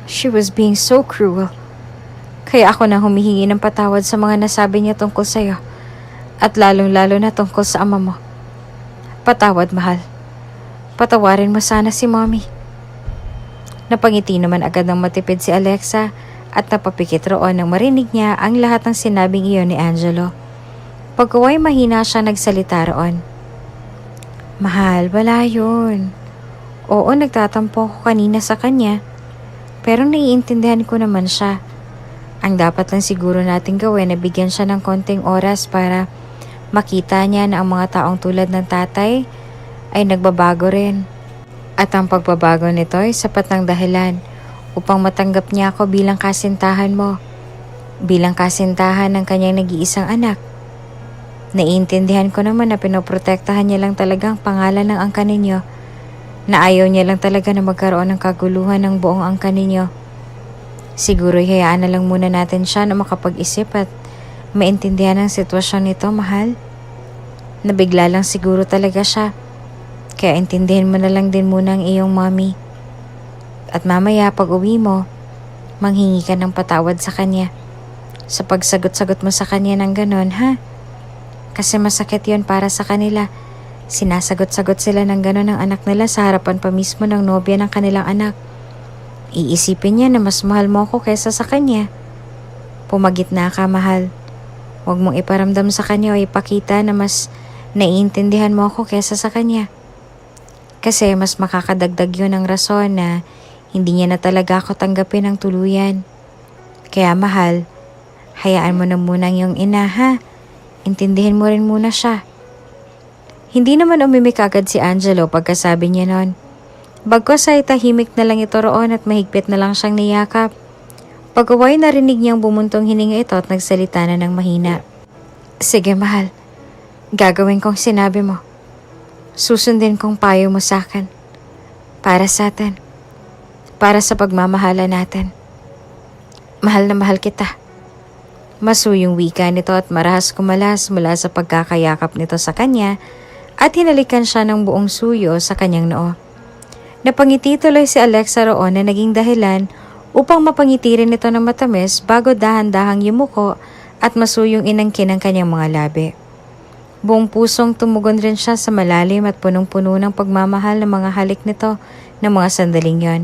She was being so cruel. Kaya ako na humihingi ng patawad sa mga nasabi niya tungkol sa'yo. At lalong-lalo na tungkol sa ama mo. Patawad, mahal. Patawarin mo sana si Mommy. Napangiti naman agad ng matipid si Alexa at napapikit roon nang marinig niya ang lahat ng sinabing iyon ni Angelo. Pagkaway mahina siya nagsalita roon. Mahal, wala yun. Oo, nagtatampo ko kanina sa kanya. Pero naiintindihan ko naman siya. Ang dapat lang siguro natin gawin na bigyan siya ng konting oras para makita niya na ang mga taong tulad ng tatay ay nagbabago rin. At ang pagbabago nito ay sapat ng dahilan upang matanggap niya ako bilang kasintahan mo. Bilang kasintahan ng kanyang nag-iisang anak. Naiintindihan ko naman na pinoprotektahan niya lang talaga ang pangalan ng angka ninyo. Na ayaw niya lang talaga na magkaroon ng kaguluhan ng buong angka ninyo. Siguro hayaan na lang muna natin siya na makapag-isip at maintindihan ang sitwasyon nito, mahal. Nabigla lang siguro talaga siya. Kaya intindihin mo na lang din muna ang iyong mommy. At mamaya pag uwi mo, manghingi ka ng patawad sa kanya. Sa pagsagot-sagot mo sa kanya ng ganon, ha? Kasi masakit yon para sa kanila. Sinasagot-sagot sila ng ganon ng anak nila sa harapan pa mismo ng nobya ng kanilang anak. Iisipin niya na mas mahal mo ako kaysa sa kanya. Pumagitna ka, mahal. Huwag mong iparamdam sa kanya o ipakita na mas naiintindihan mo ako kaysa sa kanya. Kasi mas makakadagdag yun ng rason na hindi niya na talaga ako tanggapin ng tuluyan. Kaya mahal, hayaan mo na muna ang iyong ina, ha? Intindihin mo rin muna siya. Hindi naman umimik agad si Angelo pagkasabi niya nun. Bagkos ay tahimik na lang ito roon at mahigpit na lang siyang niyakap. Pagkaway narinig niyang bumuntong hininga ito at nagsalita na ng mahina. Sige mahal, gagawin kong sinabi mo. Susundin kong payo mo sa akin. Para sa atin. Para sa pagmamahala natin. Mahal na mahal kita. Masuyong wika nito at marahas kumalas mula sa pagkakayakap nito sa kanya at hinalikan siya ng buong suyo sa kanyang noo. Napangiti tuloy si Alexa roon na naging dahilan upang mapangiti rin ito ng matamis bago dahan-dahang yumuko at masuyong inangkin ang kanyang mga labi. Buong pusong tumugon rin siya sa malalim at punong-puno ng pagmamahal ng mga halik nito ng mga sandaling yon.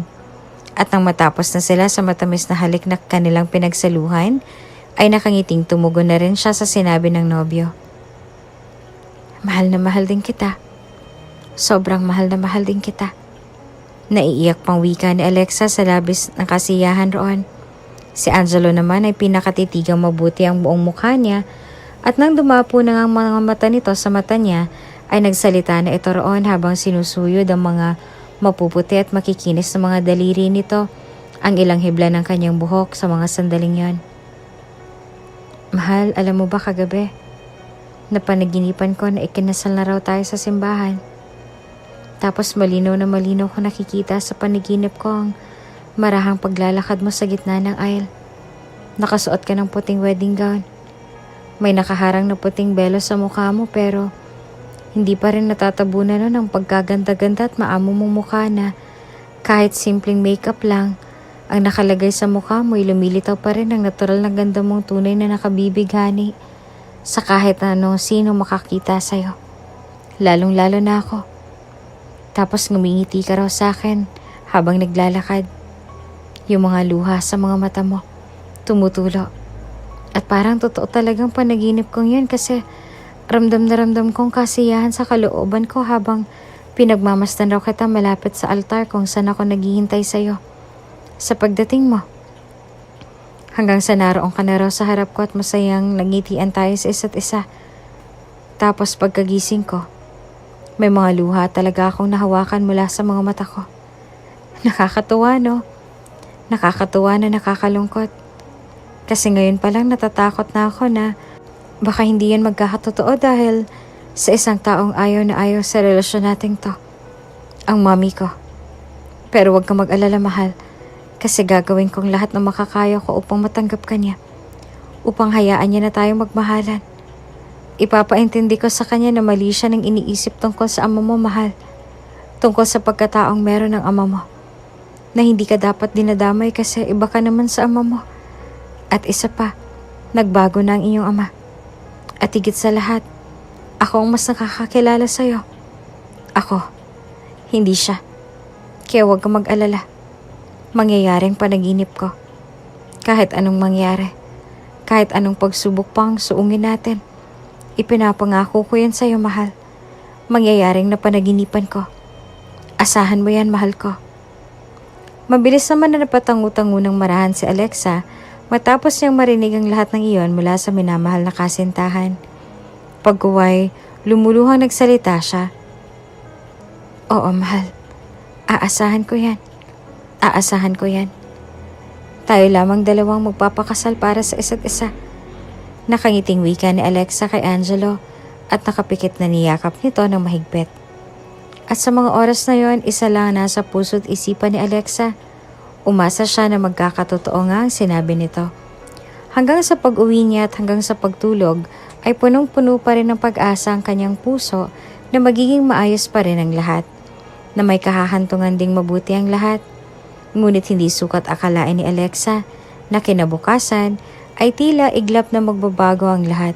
At nang matapos na sila sa matamis na halik na kanilang pinagsaluhan, ay nakangiting tumugon na rin siya sa sinabi ng nobyo. Mahal na mahal din kita. Sobrang mahal na mahal din kita. Naiiyak pang wika ni Alexa sa labis ng kasiyahan roon. Si Angelo naman ay pinakatitigang mabuti ang buong mukha niya at nang dumapo na ang mga mata nito sa mata niya ay nagsalita na ito roon habang sinusuyod ang mga mapuputi at makikinis na mga daliri nito ang ilang hibla ng kanyang buhok sa mga sandaling yon. Mahal, alam mo ba kagabi? Napanaginipan ko na ikinasal na raw tayo sa simbahan. Tapos malinaw na malinaw ko nakikita sa panaginip ko ang marahang paglalakad mo sa gitna ng aisle. Nakasuot ka ng puting wedding gown. May nakaharang na puting belo sa mukha mo pero hindi pa rin natatabunan nun ang pagkaganda-ganda at maamo mong mukha na kahit simpleng makeup lang ang nakalagay sa mukha mo ay lumilitaw pa rin ang natural na ganda mong tunay na nakabibighani sa kahit ano sino makakita sa'yo. Lalong-lalo na ako. Tapos ngumingiti ka raw sa akin habang naglalakad. Yung mga luha sa mga mata mo tumutulo. At parang totoo talagang panaginip kong yun kasi ramdam na ramdam kong kasiyahan sa kalooban ko habang pinagmamasdan raw kita malapit sa altar kung saan ako naghihintay sa'yo. Sa pagdating mo. Hanggang sa naroon ka na raw sa harap ko at masayang nagngitian tayo sa isa't isa. Tapos pagkagising ko, may mga luha talaga akong nahawakan mula sa mga mata ko. Nakakatuwa, no? Nakakatuwa na nakakalungkot. Kasi ngayon pa lang natatakot na ako na baka hindi yan magkakatotoo dahil sa isang taong ayaw na ayaw sa relasyon nating to. Ang mommy ko. Pero wag kang mag-alala, mahal. Kasi gagawin kong lahat ng makakaya ko upang matanggap ka niya. Upang hayaan niya na tayong magmahalan. Ipapaintindi ko sa kanya na mali siya ng iniisip tungkol sa ama mo, mahal. Tungkol sa pagkataong meron ng ama mo. Na hindi ka dapat dinadamay kasi iba ka naman sa ama mo. At isa pa, nagbago na ang iyong ama. At higit sa lahat, ako ang mas nakakakilala sa'yo. Ako, hindi siya. Kaya huwag kang mag-alala. Mangyayaring panaginip ko. Kahit anong mangyari, kahit anong pagsubok pang suungin natin, ipinapangako ko yan sa'yo, mahal. Mangyayaring na panaginipan ko. Asahan mo yan, mahal ko. Mabilis naman na napatangu-tangu ng marahan si Alexa matapos niyang marinig ang lahat ng iyon mula sa minamahal na kasintahan. Pagkuway, lumuluhang nagsalita siya. Oo, mahal. Aasahan ko yan. Aasahan ko yan. Tayo lamang dalawang magpapakasal para sa isa't isa. Nakangiting wika ni Alexa kay Angelo at nakapikit na niyakap nito ng mahigpit. At sa mga oras na yon, isa lang nasa puso't isipan ni Alexa. Umasa siya na magkakatotoo nga ang sinabi nito. Hanggang sa pag-uwi niya at hanggang sa pagtulog ay punong-puno pa rin ng pag-asa ang kanyang puso na magiging maayos pa rin ang lahat. Na may kahahantungan ding mabuti ang lahat. Ngunit hindi sukat akalain ni Alexa na kinabukasan ay tila iglap na magbabago ang lahat.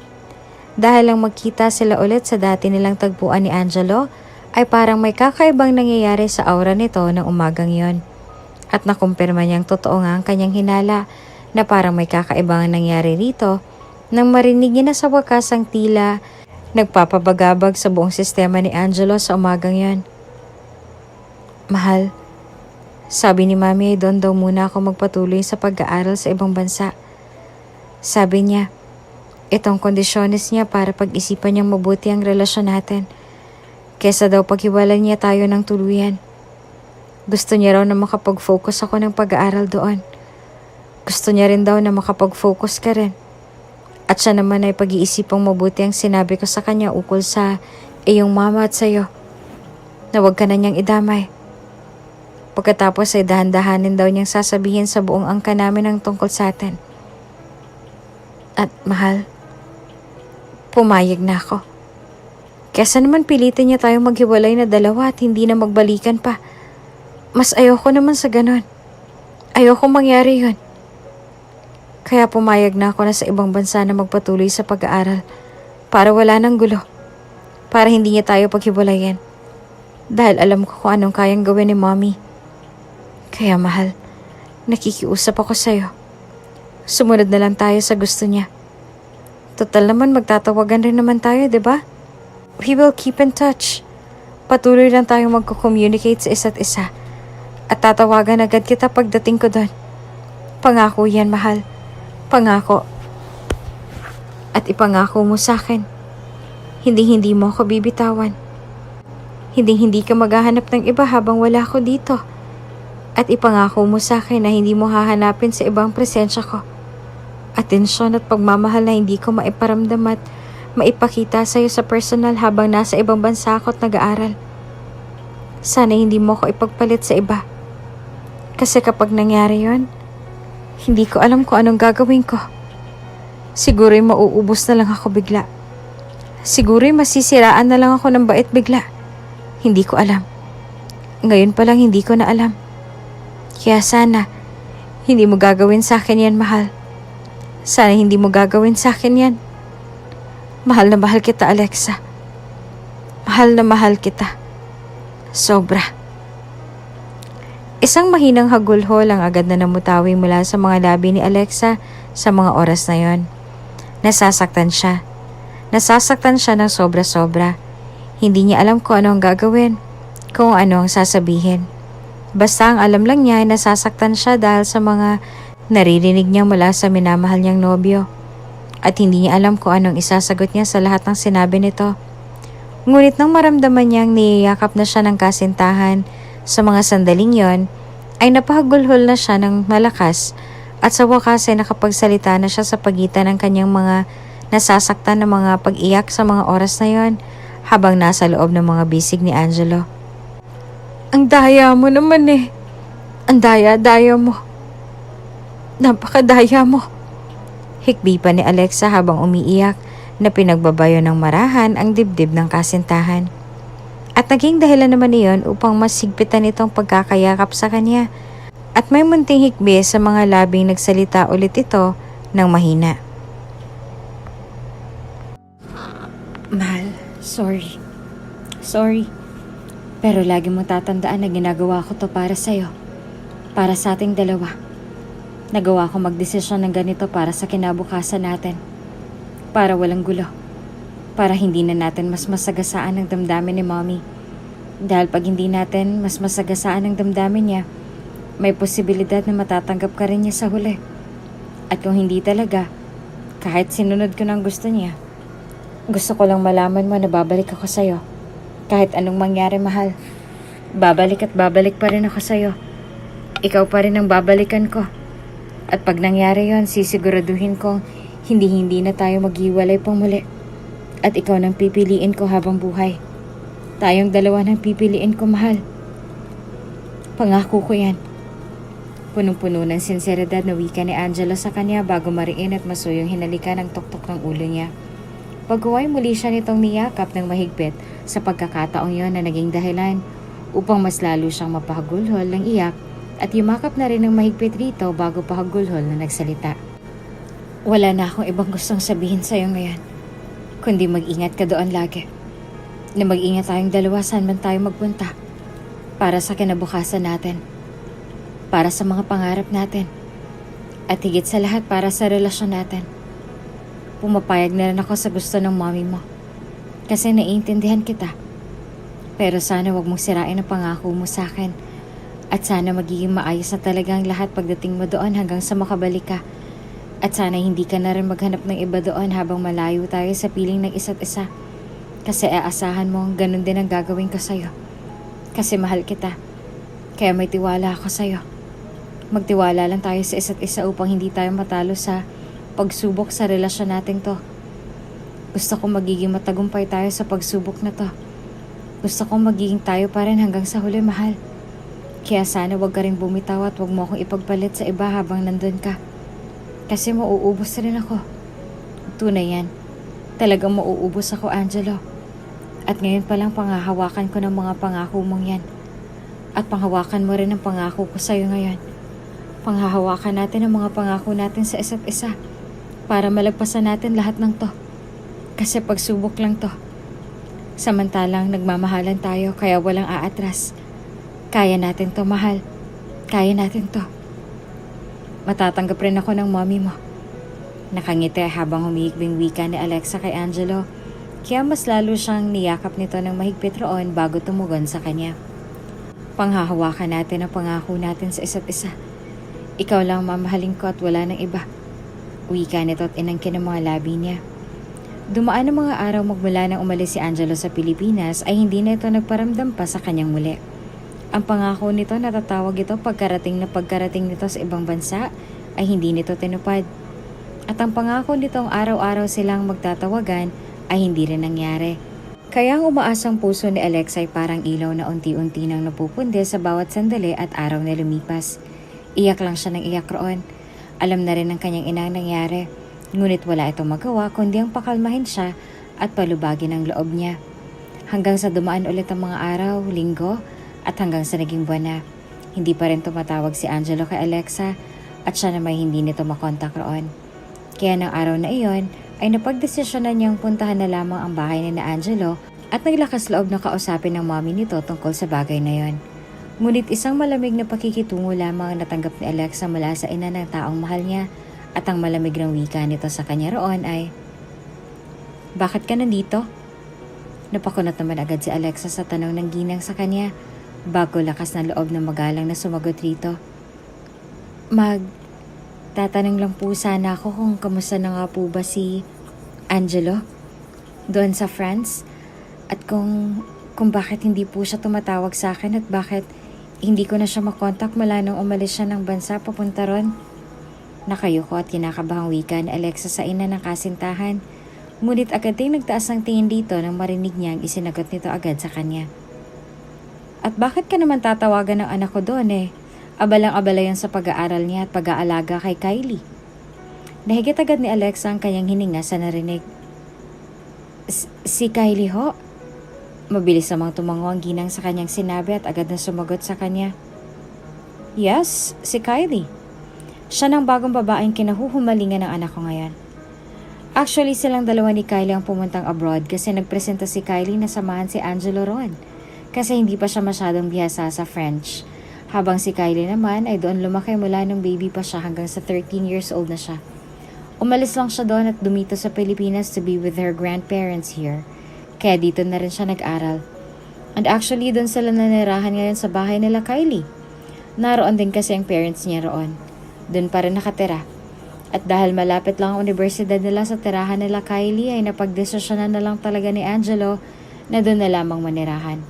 Dahil lang magkita sila ulit sa dati nilang tagpuan ni Angelo ay parang may kakaibang nangyayari sa aura nito ng umagang yon. At nakumpirma niyang totoo nga ang kanyang hinala na parang may kakaibang nangyari rito nang marinig niya na sa wakas ang tila nagpapabagabag sa buong sistema ni Angelo sa umagang yon. Mahal, sabi ni Mami ay doon daw muna ako magpatuloy sa pag-aaral sa ibang bansa. Sabi niya, itong kondisyones niya para pag-isipan niyang mabuti ang relasyon natin. Kesa daw paghiwalan niya tayo ng tuluyan. Gusto niya raw na makapag-focus ako ng pag-aaral doon. Gusto niya rin daw na makapag-focus ka rin. At siya naman ay pag-iisipang mabuti ang sinabi ko sa kanya ukol sa iyong mama at sa'yo. Na huwag ka na niyang idamay. Pagkatapos ay dahan-dahanin daw niyang sasabihin sa buong angka namin ang tungkol sa atin. At mahal, pumayag na ako. Kesa naman pilitin niya tayong maghiwalay na dalawa at hindi na magbalikan pa. Mas ayoko naman sa ganon. Ayoko mangyari yun. Kaya pumayag na ako na sa ibang bansa na magpatuloy sa pag-aaral para wala nang gulo. Para hindi niya tayo paghiwalayin. Dahil alam ko kung anong kayang gawin ni Mommy. Kaya mahal, nakikiusap ako sa'yo. Sumunod na lang tayo sa gusto niya. Total naman magtatawagan rin naman tayo, di ba? We will keep in touch. Patuloy lang tayong magko-communicate sa isa't isa. At tatawagan agad kita pagdating ko doon. Pangako yan, mahal. Pangako. At ipangako mo sa akin. Hindi mo ako bibitawan. Hindi ka maghahanap ng iba habang wala ako dito. At ipangako mo sa akin na hindi mo hahanapin sa ibang presensya ko. Atensyon at pagmamahal na hindi ko maiparamdam at maipakita sa'yo sa personal habang nasa ibang bansa ako at nag-aaral. Sana hindi mo ako ipagpalit sa iba. Kasi kapag nangyari yon, hindi ko alam kung anong gagawin ko. Siguro'y mauubos na lang ako bigla. Siguro'y masisiraan na lang ako ng bait bigla. Hindi ko alam. Ngayon pa lang hindi ko na alam. Kaya sana, hindi mo gagawin sa akin yan, mahal. Sana hindi mo gagawin sa akin yan. Mahal na mahal kita, Alexa. Mahal na mahal kita. Sobra. Isang mahinang hagulhol ang agad na namutawi mula sa mga labi ni Alexa sa mga oras na yon. Nasasaktan siya. Nasasaktan siya ng sobra-sobra. Hindi niya alam kung ano ang gagawin, kung ano ang sasabihin. Basta ang alam lang niya ay nasasaktan siya dahil sa mga naririnig niya mula sa minamahal niyang nobyo. At hindi niya alam kung anong isasagot niya sa lahat ng sinabi nito. Ngunit nang maramdaman niyang niyayakap na siya ng kasintahan sa mga sandaling yon, ay napahagulhol na siya ng malakas at sa wakas ay nakapagsalita na siya sa pagitan ng kanyang mga nasasaktan na mga pag-iyak sa mga oras na yon habang nasa loob ng mga bisig ni Angelo. Ang daya mo naman eh. Ang daya-daya mo. Napakadaya mo. Hikbi pa ni Alexa habang umiiyak na pinagbabayo ng marahan ang dibdib ng kasintahan. At naging dahilan naman iyon upang mas higpitan itong pagkakayakap sa kanya. At may munting hikbi sa mga labing nagsalita ulit ito ng mahina. Mahal, sorry. Sorry. Pero lagi mo tatandaan na ginagawa ko to para sa'yo. Para sa ating dalawa. Nagawa ko magdesisyon ng ganito para sa kinabukasan natin. Para walang gulo. Para hindi na natin mas masagasaan ang damdamin ni Mommy. Dahil pag hindi natin mas masagasaan ang damdamin niya, may posibilidad na matatanggap ka rin niya sa huli. At kung hindi talaga, kahit sinunod ko ng gusto niya, gusto ko lang malaman mo na babalik ako sa'yo. Kahit anong mangyari, mahal. Babalik at babalik pa rin ako sa'yo. Ikaw pa rin ang babalikan ko. At pag nangyari yon, sisiguraduhin kong hindi na tayo maghiwalay pang muli. At ikaw nang pipiliin ko habang buhay. Tayong dalawa nang pipiliin ko, mahal. Pangako ko yan. Punong-puno ng sinseridad na wika ni Angelo sa kanya bago mariin at masuyong hinalikan ang tuktok ng ulo niya. Pagkuway muli siya nitong niyakap ng mahigpit sa pagkakataong yon na naging dahilan upang mas lalo siyang mapahagulhol ng iyak at yumakap na rin ng mahigpit rito bago pahagulhol na nagsalita. Wala na akong ibang gustong sabihin sa'yo ngayon, kundi mag-ingat ka doon lagi. Na mag-ingat tayong dalawa saan man tayo magpunta para sa kinabukasan natin, para sa mga pangarap natin, at higit sa lahat para sa relasyon natin. Pumapayag na rin ako sa gusto ng mommy mo kasi naiintindihan kita. Pero sana wag mong sirain ang pangako mo sa akin at sana magiging maayos na talaga ang lahat pagdating mo doon hanggang sa makabalik ka. At sana hindi ka na rin maghanap ng iba doon habang malayo tayo sa piling ng isa't isa. Kasi aasahan mo ganun din ang gagawin ko sa'yo. Kasi mahal kita. Kaya may tiwala ako sa'yo. Magtiwala lang tayo sa isa't isa upang hindi tayo matalo sa pagsubok sa relasyon natin to. Gusto ko magiging matagumpay tayo sa pagsubok na to. Gusto ko magiging tayo pa rin hanggang sa huli, mahal. Kaya sana wag ka rin bumitaw at wag mo akong ipagpalit sa iba habang nandun ka. Kasi mauubos rin ako. Tunay yan. Talagang mauubos ako, Angelo. At ngayon pa lang pangahawakan ko ng mga pangako mong yan. At panghawakan mo rin ang pangako ko sa'yo ngayon. Panghahawakan natin ang mga pangako natin sa isa't isa para malagpasan natin lahat ng to. Kasi pagsubok lang to. Samantalang nagmamahalan tayo kaya walang aatras. Kaya natin to, mahal. Kaya natin to. Matatanggap rin ako ng mommy mo. Nakangiti habang humihikbing wika ni Alexa kay Angelo. Kaya mas lalo siyang niyakap nito ng mahigpit roon bago tumugon sa kanya. Panghahawakan natin ang pangako natin sa isa't isa. Ikaw lang mamahalin ko at wala ng iba. Wika nito at inangkin ang mga labi niya. Dumaan ang mga araw magmula nang umalis si Angelo sa Pilipinas ay hindi na ito nagparamdam pa sa kanyang muli. Ang pangako nito na tatawag ito pagkarating nito sa ibang bansa ay hindi nito tinupad. At ang pangako nitong araw-araw silang magtatawagan ay hindi rin nangyari. Kaya ang umaasang puso ni Alexa ay parang ilaw na unti-unti nang napupundi sa bawat sandali at araw na lumipas. Iyak lang siya ng iyak roon. Alam na rin ng kanyang inang nangyari. Ngunit wala itong magawa kundi ang pakalmahin siya at palubagin ang loob niya. Hanggang sa dumaan ulit ang mga araw, linggo at hanggang sa naging buwan na. Hindi pa rin tumatawag si Angelo kay Alexa at siya na may hindi nito makontak roon. Kaya ng araw na iyon ay napagdesisyonan niyang puntahan na lamang ang bahay ni Angelo at naglakas loob na kausapin ng mommy nito tungkol sa bagay na yon. Ngunit isang malamig na pakikitungo lamang ang natanggap ni Alexa mula sa ina ng taong mahal niya at ang malamig ng wika nito sa kanya roon ay, "Bakit ka nandito?" Napakunot naman agad si Alexa sa tanong ng ginang sa kanya bago lakas na loob na magalang na sumagot rito. Tatanong lang po sana ako kung kamusta na nga po ba si Angelo doon sa France at kung bakit hindi po siya tumatawag sa akin at bakit hindi ko na siya makontak mula nung umalis siya ng bansa papunta ron. Nakayuko at kinakabahang wika ni Alexa sa ina ng kasintahan. Ngunit agad ding nagtaas ang tingin dito nang marinig niyang isinagot nito agad sa kanya. At bakit ka naman tatawagan ng anak ko doon eh? Abalang-abala yan sa pag-aaral niya at pag-aalaga kay Kylie. Nahigit agad ni Alexa ang kanyang hininga sa narinig. Si Kylie ho? Mabilis namang tumango ang ginang sa kanyang sinabi at agad na sumagot sa kanya. Yes, si Kylie. Siya ng bagong babaeng kinahuhumalingan ng anak ko ngayon. Actually, silang dalawa ni Kylie ang pumuntang abroad kasi nagpresenta si Kylie na samahan si Angelo ron. Kasi hindi pa siya masyadong bihasa sa French. Habang si Kylie naman ay doon lumaki mula nung baby pa siya hanggang sa 13 years old na siya. Umalis lang siya doon at dumito sa Pilipinas to be with her grandparents here. Kaya dito na rin siya nag-aral. And actually doon sila nanirahan ngayon sa bahay nila Kylie. Naroon din kasi ang parents niya roon. Doon pa rin nakatira. At dahil malapit lang ang universidad nila sa tirahan nila Kylie ay napagdesisyonan na lang talaga ni Angelo na doon na lamang manirahan.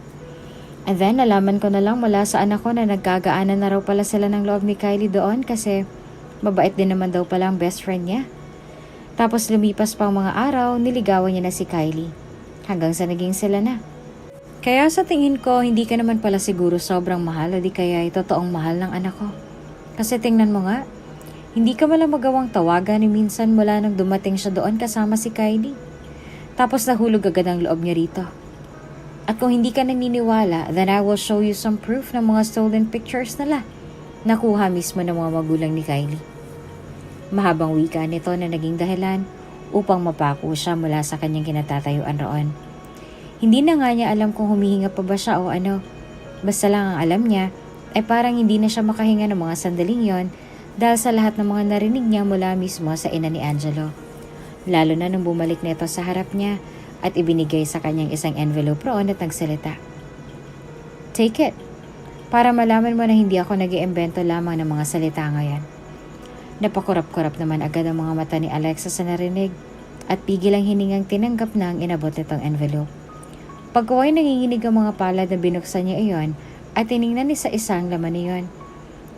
And then, nalaman ko na lang mula sa anak ko na nagkagaanan na raw pala sila ng loob ni Kylie doon kasi mabait din naman daw pala ang best friend niya. Tapos lumipas pa ang mga araw, niligawan niya na si Kylie. Hanggang sa naging sila na. Kaya sa tingin ko, hindi ka naman pala siguro sobrang mahal o di kaya ay totoong mahal ng anak ko. Kasi tingnan mo nga, hindi ka malang magawang tawagan ni minsan mula nang dumating siya doon kasama si Kylie. Tapos nahulog agad ang loob niya rito. At kung hindi ka naniniwala, then I will show you some proof ng mga stolen pictures nila. Nakuha mismo ng mga magulang ni Kylie. Mahabang wika nito na naging dahilan upang mapako siya mula sa kanyang kinatatayuan roon. Hindi na nga niya alam kung humihinga pa ba siya o ano. Basta lang ang alam niya ay parang hindi na siya makahinga ng mga sandaling yon dahil sa lahat ng mga narinig niya mula mismo sa ina ni Angelo. Lalo na nung bumalik nito sa harap niya at ibinigay sa kanyang isang envelope roon at nagsalita. Take it. Para malaman mo na hindi ako nag-iimbento lamang ng mga salita ngayon. Napakurap-kurap naman agad ang mga mata ni Alexa sa narinig at pigil ang hiningang tinanggap na ang inabot nitong envelope. Pagkaway nanginginig ang mga palad na binuksan niya iyon at tiningnan ni sa isang laman niyon.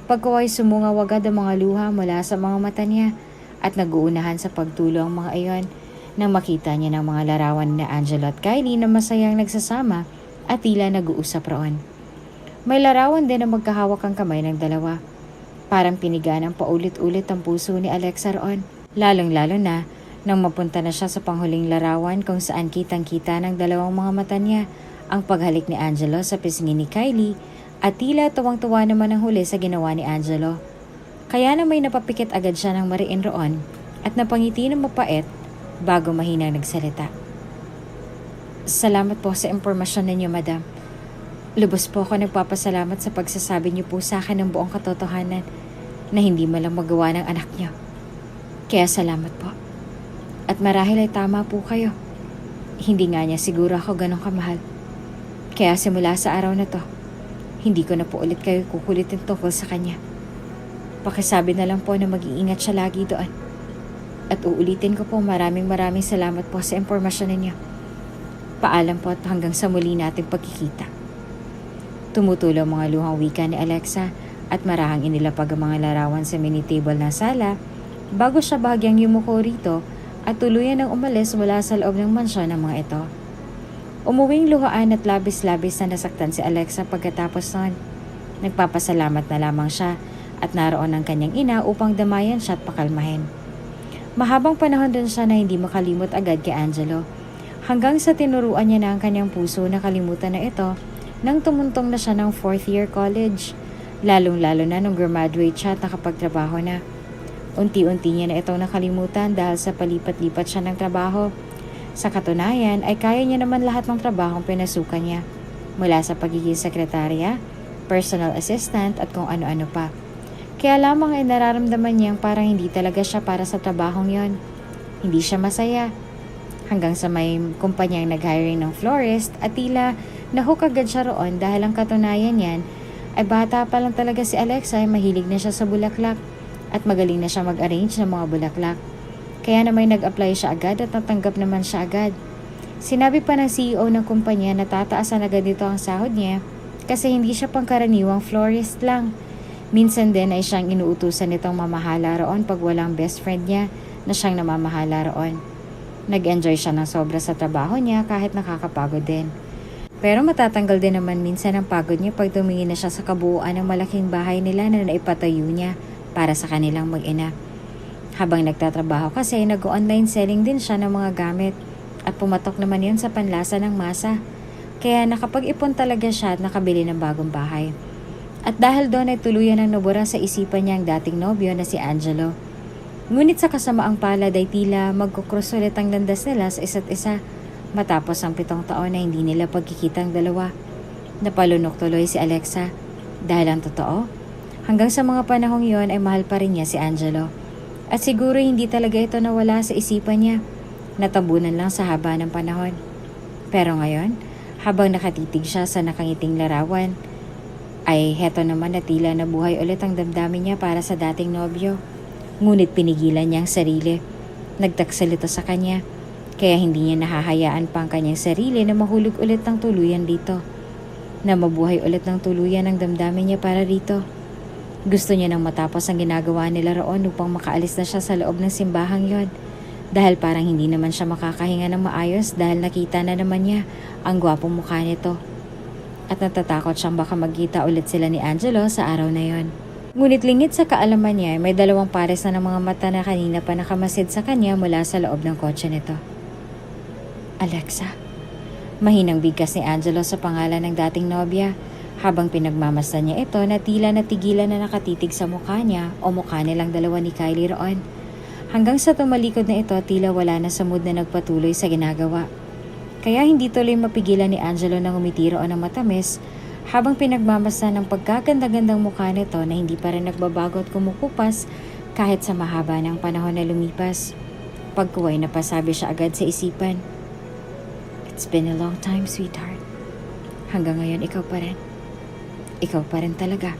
Pagkaway sumungaw agad ang mga luha mula sa mga mata niya at naguunahan sa pagtulo ang mga iyon nang makita niya ng mga larawan na Angelo at Kylie na masayang nagsasama at tila nag-uusap roon. May larawan din na magkahawak ang kamay ng dalawa. Parang pinigaan ang paulit-ulit ang puso ni Alexa roon. Lalong-lalo na nang mapunta na siya sa panghuling larawan kung saan kitang-kita ng dalawang mga mata niya ang paghalik ni Angelo sa pisngi ni Kylie At tila tuwang-tuwa naman ang huli sa ginawa ni Angelo. Kaya na may napapikit agad siya ng mariin roon at napangiti ng mapait bago mahinang nagsalita. Salamat po sa impormasyon ninyo, madam. Lubos po ako nagpapasalamat sa pagsasabi niyo po sa akin ng buong katotohanan na hindi malang magawa ng anak niyo. Kaya salamat po. At marahil ay tama po kayo. Hindi nga niya siguro ako ganong kamahal. Kaya simula sa araw na to, hindi ko na po ulit kayo kukulitin tungkol sa kanya. Pakisabi na lang po na mag-iingat siya lagi doon. At uulitin ko po maraming salamat po sa impormasyon ninyo. Paalam po at hanggang sa muli nating pagkikita. Tumutulo ang mga luhang wika ni Alexa at marahang inilapag ang mga larawan sa mini table ng sala bago siya bahagyang yumuko rito at tuluyan ng umalis mula sa loob ng mansyon ng mga ito. Umuwing luhaan at labis-labis na nasaktan si Alexa pagkatapos nun. Nagpapasalamat na lamang siya at naroon ang kanyang ina upang damayan siya at pakalmahin. Mahabang panahon din siya na hindi makalimot agad kay Angelo. Hanggang sa tinuruan niya na ang kanyang puso na kalimutan na ito nang tumuntong na siya ng 4th year college. Lalong-lalo na nung graduate siya at nakapagtrabaho na. Unti-unti niya na itong nakalimutan dahil sa palipat-lipat siya ng trabaho. Sa katunayan ay kaya niya naman lahat ng trabahong pinasukan niya. Mula sa pagiging sekretarya, personal assistant at kung ano-ano pa. Kaya lamang ay nararamdaman niyang parang hindi talaga siya para sa trabahong yon. Hindi siya masaya. Hanggang sa may kumpanyang nag-hiring ng florist at tila nahook agad siya roon dahil ang katunayan niyan ay bata pa lang talaga si Alexa ay mahilig na siya sa bulaklak at magaling na siya mag-arrange ng mga bulaklak. Kaya na may nag-apply siya agad at natanggap naman siya agad. Sinabi pa ng CEO ng kumpanya na tataasan agad dito ang sahod niya kasi hindi siya pangkaraniwang florist lang. Minsan din ay siyang inuutusan nitong mamahala roon pag walang best friend niya na siyang namamahala roon. Nag-enjoy siya ng sobra sa trabaho niya kahit nakakapagod din. Pero matatanggal din naman minsan ang pagod niya pag tumingin na siya sa kabuuan ng malaking bahay nila na naipatayo niya para sa kanilang mag-ina. Habang nagtatrabaho kasi, nag-online selling din siya ng mga gamit at pumatok naman yun sa panlasa ng masa. Kaya nakapag-ipon talaga siya at nakabili ng bagong bahay. At dahil doon ay tuluyan ang nabura sa isipan niya ang dating nobyo na si Angelo. Ngunit sa kasamaang palad ay tila magkukrus ulit ang landas nila sa isa't isa matapos ang 7 taon na hindi nila pagkikitang dalawa. Napalunok tuloy si Alexa dahil ang totoo, hanggang sa mga panahong yon ay mahal pa rin niya si Angelo. At siguro hindi talaga ito nawala sa isipan niya. Natabunan lang sa haba ng panahon. Pero ngayon, habang nakatitig siya sa nakangiting larawan, ay heto naman na tila nabuhay ulit ang damdamin niya para sa dating nobyo. Ngunit pinigilan niya ang sarili. Nagtaksal ito sa kanya. Kaya hindi niya nahahayaan pa ang kanyang sarili na mahulog ulit ng tuluyan dito. Na mabuhay ulit ng tuluyan ang damdamin niya para rito. Gusto niya nang matapos ang ginagawa nila roon upang makaalis na siya sa loob ng simbahang yon. Dahil parang hindi naman siya makakahinga ng maayos dahil nakita na naman niya ang gwapong mukha nito. At natatakot siyang baka magkita ulit sila ni Angelo sa araw na yon. Ngunit lingid sa kaalaman niya, may 2 pares na ng mga mata na kanina pa nakamasid sa kanya mula sa loob ng kotse nito. Alexa. Mahinang bigkas ni Angelo sa pangalan ng dating nobya. Habang pinagmamasdan niya ito na tila natigilan na nakatitig sa mukha niya o mukha nilang dalawa ni Kylie roon. Hanggang sa tumalikod na ito tila wala na sa mood na nagpatuloy sa ginagawa. Kaya hindi tuloy mapigilan ni Angelo na ngumiti roon ng matamis habang pinagmamasdan ng pagkaganda-gandang mukha nito na hindi pa rin nagbabago at kumukupas kahit sa mahaba ng panahon na lumipas. Pagkuway na pasabi siya agad sa isipan. It's been a long time, sweetheart. Hanggang ngayon ikaw pa rin. Ikaw pa rin talaga.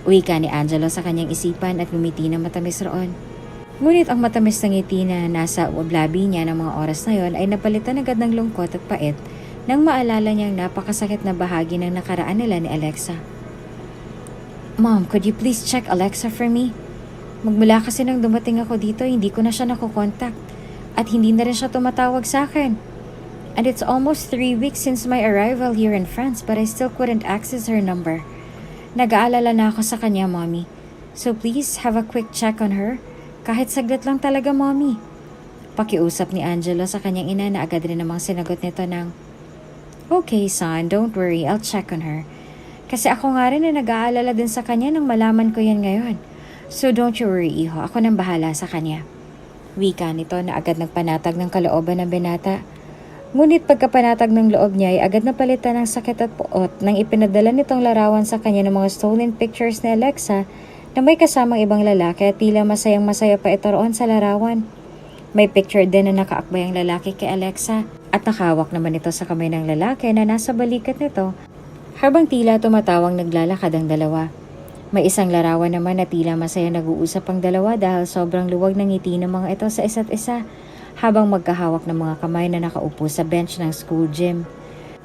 Wika ni Angelo sa kanyang isipan at ngumiti na matamis roon. Ngunit ang matamis na ngiti na nasa labi niya ng mga oras na yon ay napalitan agad ng lungkot at pait nang maalala niyang napakasakit na bahagi ng nakaraan nila ni Alexa. Mom, could you please check Alexa for me? Magmula kasi nang dumating ako dito, hindi ko na siya nakokontak at hindi na rin siya tumatawag sa akin. And it's almost 3 weeks since my arrival here in France but I still couldn't access her number. Nag-aalala na ako sa kanya, Mommy. So please have a quick check on her. Kahit saglit lang talaga, Mommy. Pakiusap ni Angelo sa kanyang ina na agad rin namang sinagot nito ng, Okay son, don't worry, I'll check on her. Kasi ako nga rin na nag-aalala din sa kanya nang malaman ko yan ngayon. So don't you worry, iho. Ako nang bahala sa kanya. Wika nito na agad nagpanatag ng kalooban ng binata. Ngunit pagkapanatag ng loob niya ay agad napalitan ng sakit at puot nang ipinadala nitong larawan sa kanya ng mga stolen pictures ni Alexa na may kasamang ibang lalaki at tila masayang-masaya pa ito roon sa larawan. May picture din na nakaakbay ang lalaki kay Alexa at nakahawak naman ito sa kamay ng lalaki na nasa balikat nito habang tila tumatawang naglalakad ang dalawa. May isang larawan naman na tila masaya nag-uusap ang dalawa dahil sobrang luwag ng ngiti ng mga ito sa isa't isa habang magkahawak ng mga kamay na nakaupo sa bench ng school gym.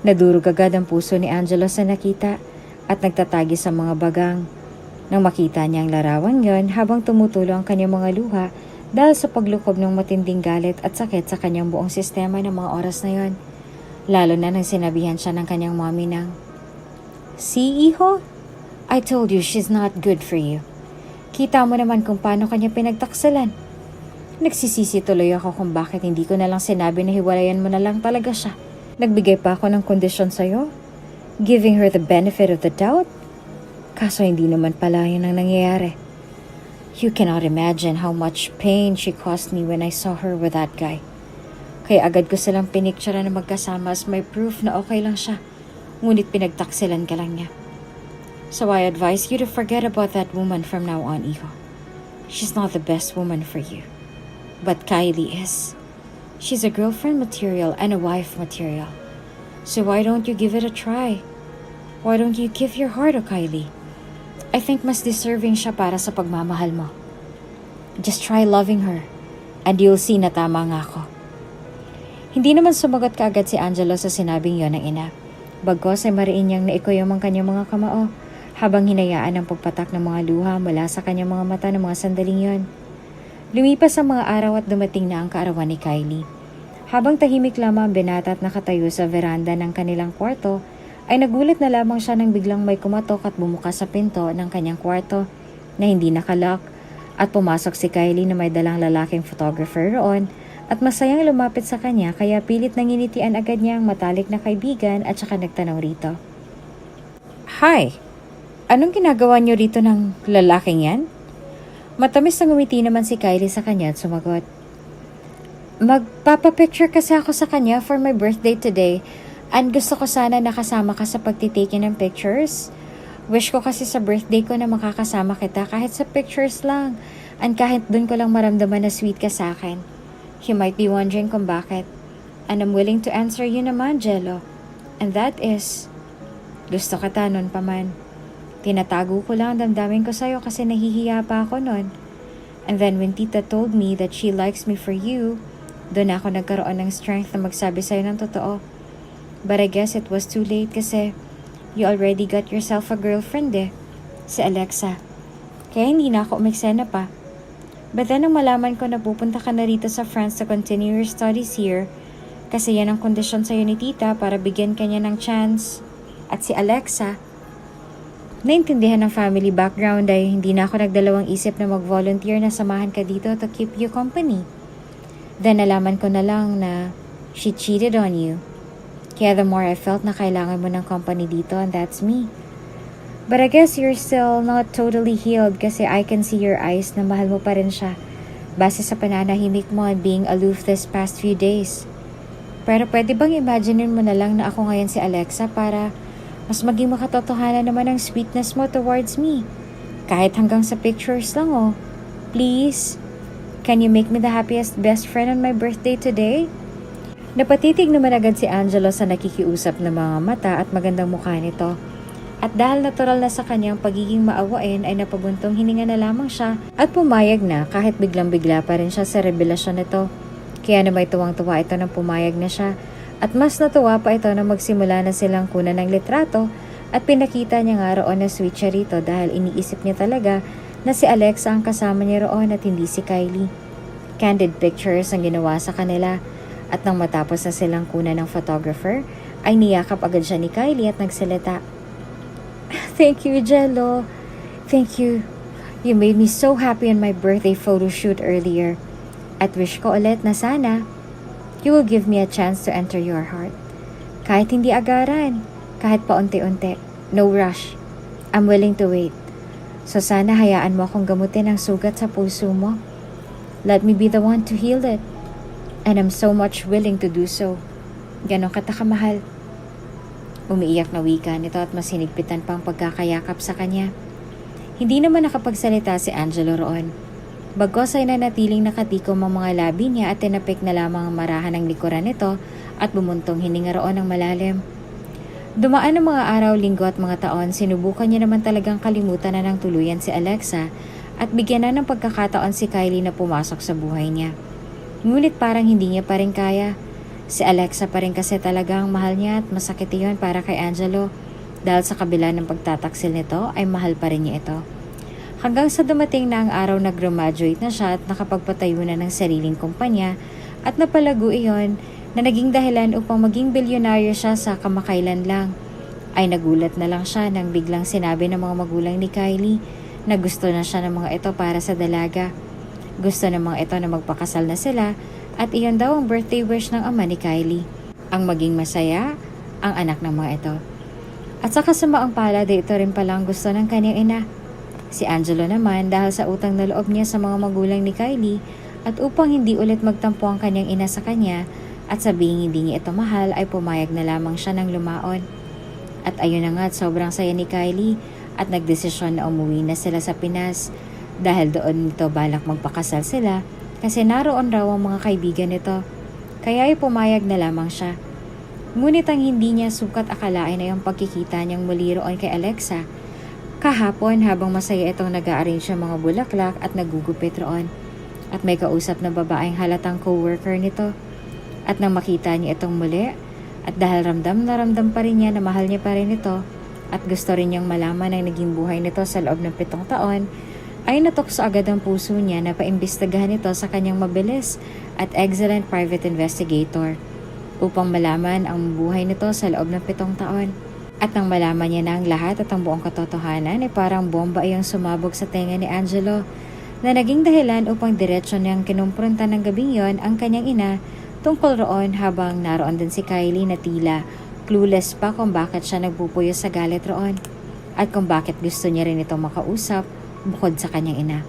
Nadurog agad ang puso ni Angelo sa nakita at nagtatagi sa mga bagang. Nang makita niya ang larawan yon habang tumutulo ang kanyang mga luha dahil sa paglukob ng matinding galit at sakit sa kanyang buong sistema ng mga oras na yon. Lalo na nang sinabihan siya ng kanyang mommy ng, "See, iho? I told you she's not good for you. Kita mo naman kung paano kanya pinagtaksalan." Nagsisisi tuloy ako kung bakit hindi ko na lang sinabi na hiwalayan mo na lang talaga siya. Nagbigay pa ako ng kondisyon sa'yo, giving her the benefit of the doubt. Kaso hindi naman pala yun ang nangyayari. You cannot imagine how much pain she caused me when I saw her with that guy. Kaya agad ko silang pinicture na magkasama as may proof na okay lang siya, ngunit pinagtaksilan ka lang niya. So I advise you to forget about that woman from now on, iho. She's not the best woman for you. But Kylie is. She's a girlfriend material and a wife material. So why don't you give it a try? Why don't you give your heart to Kylie? I think mas deserving siya para sa pagmamahal mo. Just try loving her, and you'll see na tama nga ako. Hindi naman sumagot kaagad si Angelo sa sinabing yon ng ina. Bagkos ay mariin niyang naikoyom ang kanyang mga kamao habang hinayaan ang pagpatak ng mga luha mula sa kanyang mga mata ng mga sandaling yon. Lumipas ang mga araw at dumating na ang kaarawan ni Kylie. Habang tahimik lamang ang binata at nakatayo sa veranda ng kanilang kwarto, ay nagulat na lamang siya nang biglang may kumatok at bumukas sa pinto ng kanyang kwarto na hindi nakalock at pumasok si Kylie na may dalang lalaking photographer roon at masayang lumapit sa kanya kaya pilit nanginitian agad niya ang matalik na kaibigan at saka nagtanong rito. "Hi, anong ginagawa niyo rito ng lalaking yan?" Matamis na ngumiti naman si Kylie sa kanya at sumagot. "Magpapapicture kasi ako sa kanya for my birthday today and gusto ko sana nakasama ka sa pagtitake ng pictures. Wish ko kasi sa birthday ko na makakasama kita kahit sa pictures lang and kahit dun ko lang maramdaman na sweet ka sa akin. You might be wondering kung bakit. And I'm willing to answer you naman, Jello. And that is, gusto ka ta nun pa man. Tinatago ko lang ang damdamin ko sa'yo kasi nahihiya pa ako nun. And then when tita told me that she likes me for you, doon ako nagkaroon ng strength na magsabi sa'yo ng totoo. But I guess it was too late kasi you already got yourself a girlfriend si Alexa. Kaya hindi na ako umeksena pa. But then nang malaman ko na pupunta ka na rito sa France to continue your studies here, kasi yan ang kondisyon sa'yo ni tita para bigyan ka niya ng chance. At si Alexa, naintindihan ng family background ay hindi na ako nagdalawang isip na mag-volunteer na samahan ka dito to keep you company. Then nalaman ko na lang na she cheated on you. Kaya the more I felt na kailangan mo ng company dito and that's me. But I guess you're still not totally healed kasi I can see your eyes na mahal mo pa rin siya base sa pananahimik mo and being aloof this past few days. Pero pwede bang imaginein mo na lang na ako ngayon si Alexa para mas maging makatotohanan naman ang sweetness mo towards me. Kahit hanggang sa pictures lang Please, can you make me the happiest best friend on my birthday today? Napatitig naman agad si Angelo sa nakikiusap na mga mata at magandang mukha nito. At dahil natural na sa kanyang pagiging maawain ay napabuntong hininga na lamang siya at pumayag na kahit biglang-bigla pa rin siya sa revelasyon nito. Kaya na may tuwang-tuwa ito nang pumayag na siya. At mas natuwa pa ito na magsimula na silang kunan ng litrato at pinakita niya nga roon na sweet siya rito dahil iniisip niya talaga na si Alexa ang kasama niya roon at hindi si Kylie. Candid pictures ang ginawa sa kanila at nang matapos na silang kunan ng photographer ay niyakap agad siya ni Kylie at nagsalita. Thank you, Jello. Thank you. You made me so happy on my birthday photo shoot earlier. At wish ko ulit na sana you will give me a chance to enter your heart. Kahit hindi agaran, kahit paunti-unti, no rush. I'm willing to wait. So sana hayaan mo akong gamutin ang sugat sa puso mo. Let me be the one to heal it. And I'm so much willing to do so. Ganon kita kamahal. Umiiyak na wika nito at mas hinigpitan pang pagkakayakap sa kanya. Hindi naman nakapagsalita si Angelo roon. Bagos ay nanatiling nakatikom ang mga labi niya at tinapik na lamang ang marahan ng likuran nito at bumuntong hininga roon ng malalim. Dumaan ang mga araw, linggo at mga taon, sinubukan niya naman talagang kalimutan na ng tuluyan si Alexa at bigyan na ng pagkakataon si Kylie na pumasok sa buhay niya. Ngunit parang hindi niya pa rin kaya. Si Alexa pa rin kasi talagang mahal niya at masakit iyon para kay Angelo dahil sa kabila ng pagtataksil nito ay mahal pa rin niya ito. Hanggang sa dumating na ang araw na graduate na siya at nakapagpatayo na ng sariling kumpanya at napalago iyon na naging dahilan upang maging bilyonaryo siya sa kamakailan lang. Ay nagulat na lang siya nang biglang sinabi ng mga magulang ni Kylie na gusto na siya ng mga ito para sa dalaga. Gusto ng mga ito na magpakasal na sila at iyon daw ang birthday wish ng ama ni Kylie. Ang maging masaya ang anak ng mga ito. At sa kasamaang palad ito rin palang gusto ng kanyang ina. Si Angelo naman dahil sa utang na loob niya sa mga magulang ni Kylie at upang hindi ulit magtampo ang kanyang ina sa kanya, at sabihing hindi niya ito mahal ay pumayag na lamang siya ng lumaon. At ayun na nga, sobrang saya ni Kylie at nagdesisyon na umuwi na sila sa Pinas dahil doon nito balak magpakasal sila kasi naroon raw ang mga kaibigan nito. Kaya ay pumayag na lamang siya. Ngunit ang hindi niya sukat akalain ay ang pagkikita niyang muli roon kay Alexa. Kahapon habang masaya itong nag-a-arrange ng mga bulaklak at nagugupit roon. At may kausap na babaeng halatang co-worker nito. At nang makita niya itong muli, at dahil ramdam na ramdam pa rin niya na mahal niya pa rin ito, at gusto rin niyang malaman ang naging buhay nito sa loob ng 7 taon, ay natukso agad ang puso niya na paimbestigahan ito sa kanyang mabilis at excellent private investigator upang malaman ang buhay nito sa loob ng 7 taon. At nang malaman niya na ang lahat at ang buong katotohanan ay parang bomba iyang sumabog sa tenga ni Angelo na naging dahilan upang diretsyo niyang kinumpronta ng gabing yon ang kanyang ina tungkol roon habang naroon din si Kylie na tila clueless pa kung bakit siya nagpupuyo sa galit roon at kung bakit gusto niya rin itong makausap bukod sa kanyang ina.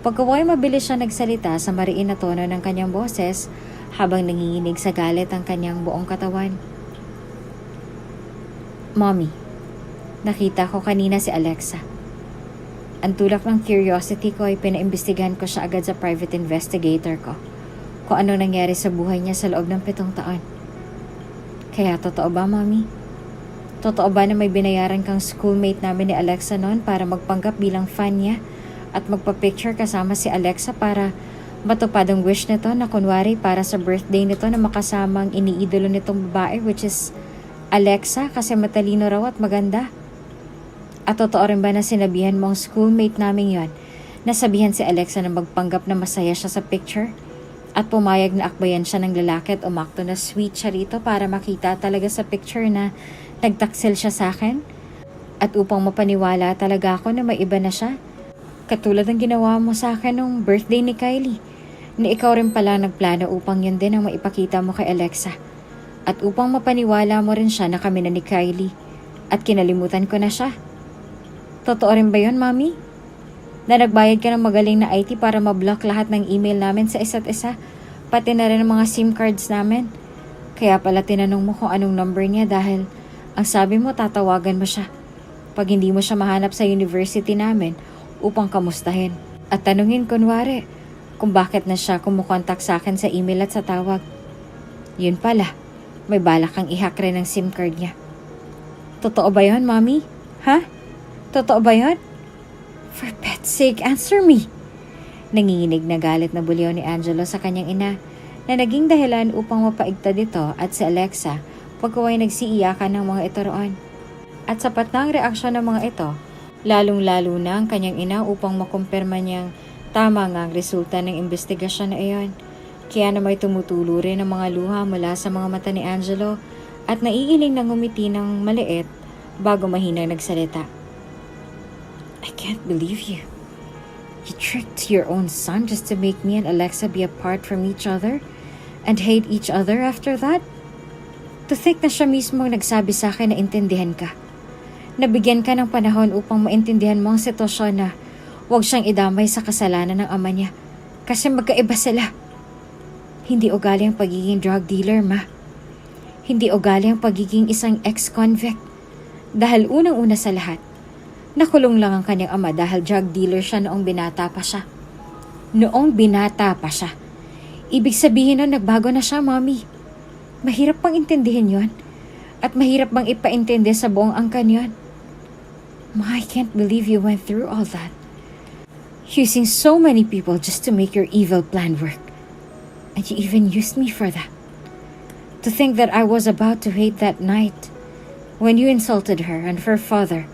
Pagkaway mabilis siya nagsalita sa mariin na tono ng kanyang boses habang nanginginig sa galit ang kanyang buong katawan. Mommy, nakita ko kanina si Alexa. Ang tulak ng curiosity ko ay pinaimbestigahan ko siya agad sa private investigator ko kung ano nangyari sa buhay niya sa loob ng 7 taon. Kaya totoo ba, Mommy? Totoo ba na may binayaran kang schoolmate namin ni Alexa noon para magpanggap bilang fan niya at magpa-picture kasama si Alexa para matupad ang wish nito na kunwari para sa birthday nito na makasamang iniidolo nitong babae which is Alexa kasi matalino raw at maganda? At totoo rin ba na sinabihan mo ang schoolmate namin yon na sabihan si Alexa na magpanggap na masaya siya sa picture? At pumayag na akbayan siya ng lalaki at umakto na sweet siya rito para makita talaga sa picture na nagtaksil siya sa akin? At upang mapaniwala talaga ako na may iba na siya? Katulad ng ginawa mo sa akin nung birthday ni Kylie, na ikaw rin pala nagplano upang yun din ang maipakita mo kay Alexa. At upang mapaniwala mo rin siya na kami na ni Kylie at kinalimutan ko na siya. Totoo rin ba yun, Mami? Na nagbayad ka ng magaling na IT para mablock lahat ng email namin sa isa't isa, pati na rin ang mga SIM cards namin. Kaya pala tinanong mo kung anong number niya dahil ang sabi mo tatawagan mo siya pag hindi mo siya mahanap sa university namin upang kamustahin. At tanungin kunwari kung bakit na siya kumukontak sa akin sa email at sa tawag. Yun pala, may balak kang i-hack rin ng SIM card niya. Totoo ba yun, Mommy? Ha? Totoo ba yun? For God's sake, answer me! Nanginginig na galit na bulyaw ni Angelo sa kanyang ina na naging dahilan upang mapaigtad ito at si Alexa pagkaway nagsiiyakan ng mga ito roon. At sapat na ang reaksyon ng mga ito, lalong-lalo na ang kanyang ina upang makumpirma niyang tama nga ang resulta ng investigasyon na iyon. Kaya na may tumutulo rin ang mga luha mula sa mga mata ni Angelo at naiiling na ngumiti ng maliit bago mahinang nagsalita. I can't believe you. You tricked your own son just to make me and Alexa be apart from each other and hate each other after that? To think na siya mismo ang nagsabi sa akin na intindihan ka. Nabigyan ka ng panahon upang maintindihan mo ang sitwasyon na huwag siyang idamay sa kasalanan ng ama niya kasi magkaiba sila. Hindi ugali ang pagiging drug dealer, Ma. Hindi ugali ang pagiging isang ex-convict. Dahil unang-una sa lahat, nakulong lang ang kanyang ama dahil drug dealer siya noong binata pa siya. Noong binata pa siya. Ibig sabihin na nagbago na siya, Mommy. Mahirap pang intindihin yon. At mahirap bang ipaintindi sa buong angkan yon? Ma, I can't believe you went through all that. Using so many people just to make your evil plan work. And you even used me for that. To think that I was about to hate that night when you insulted her and her father.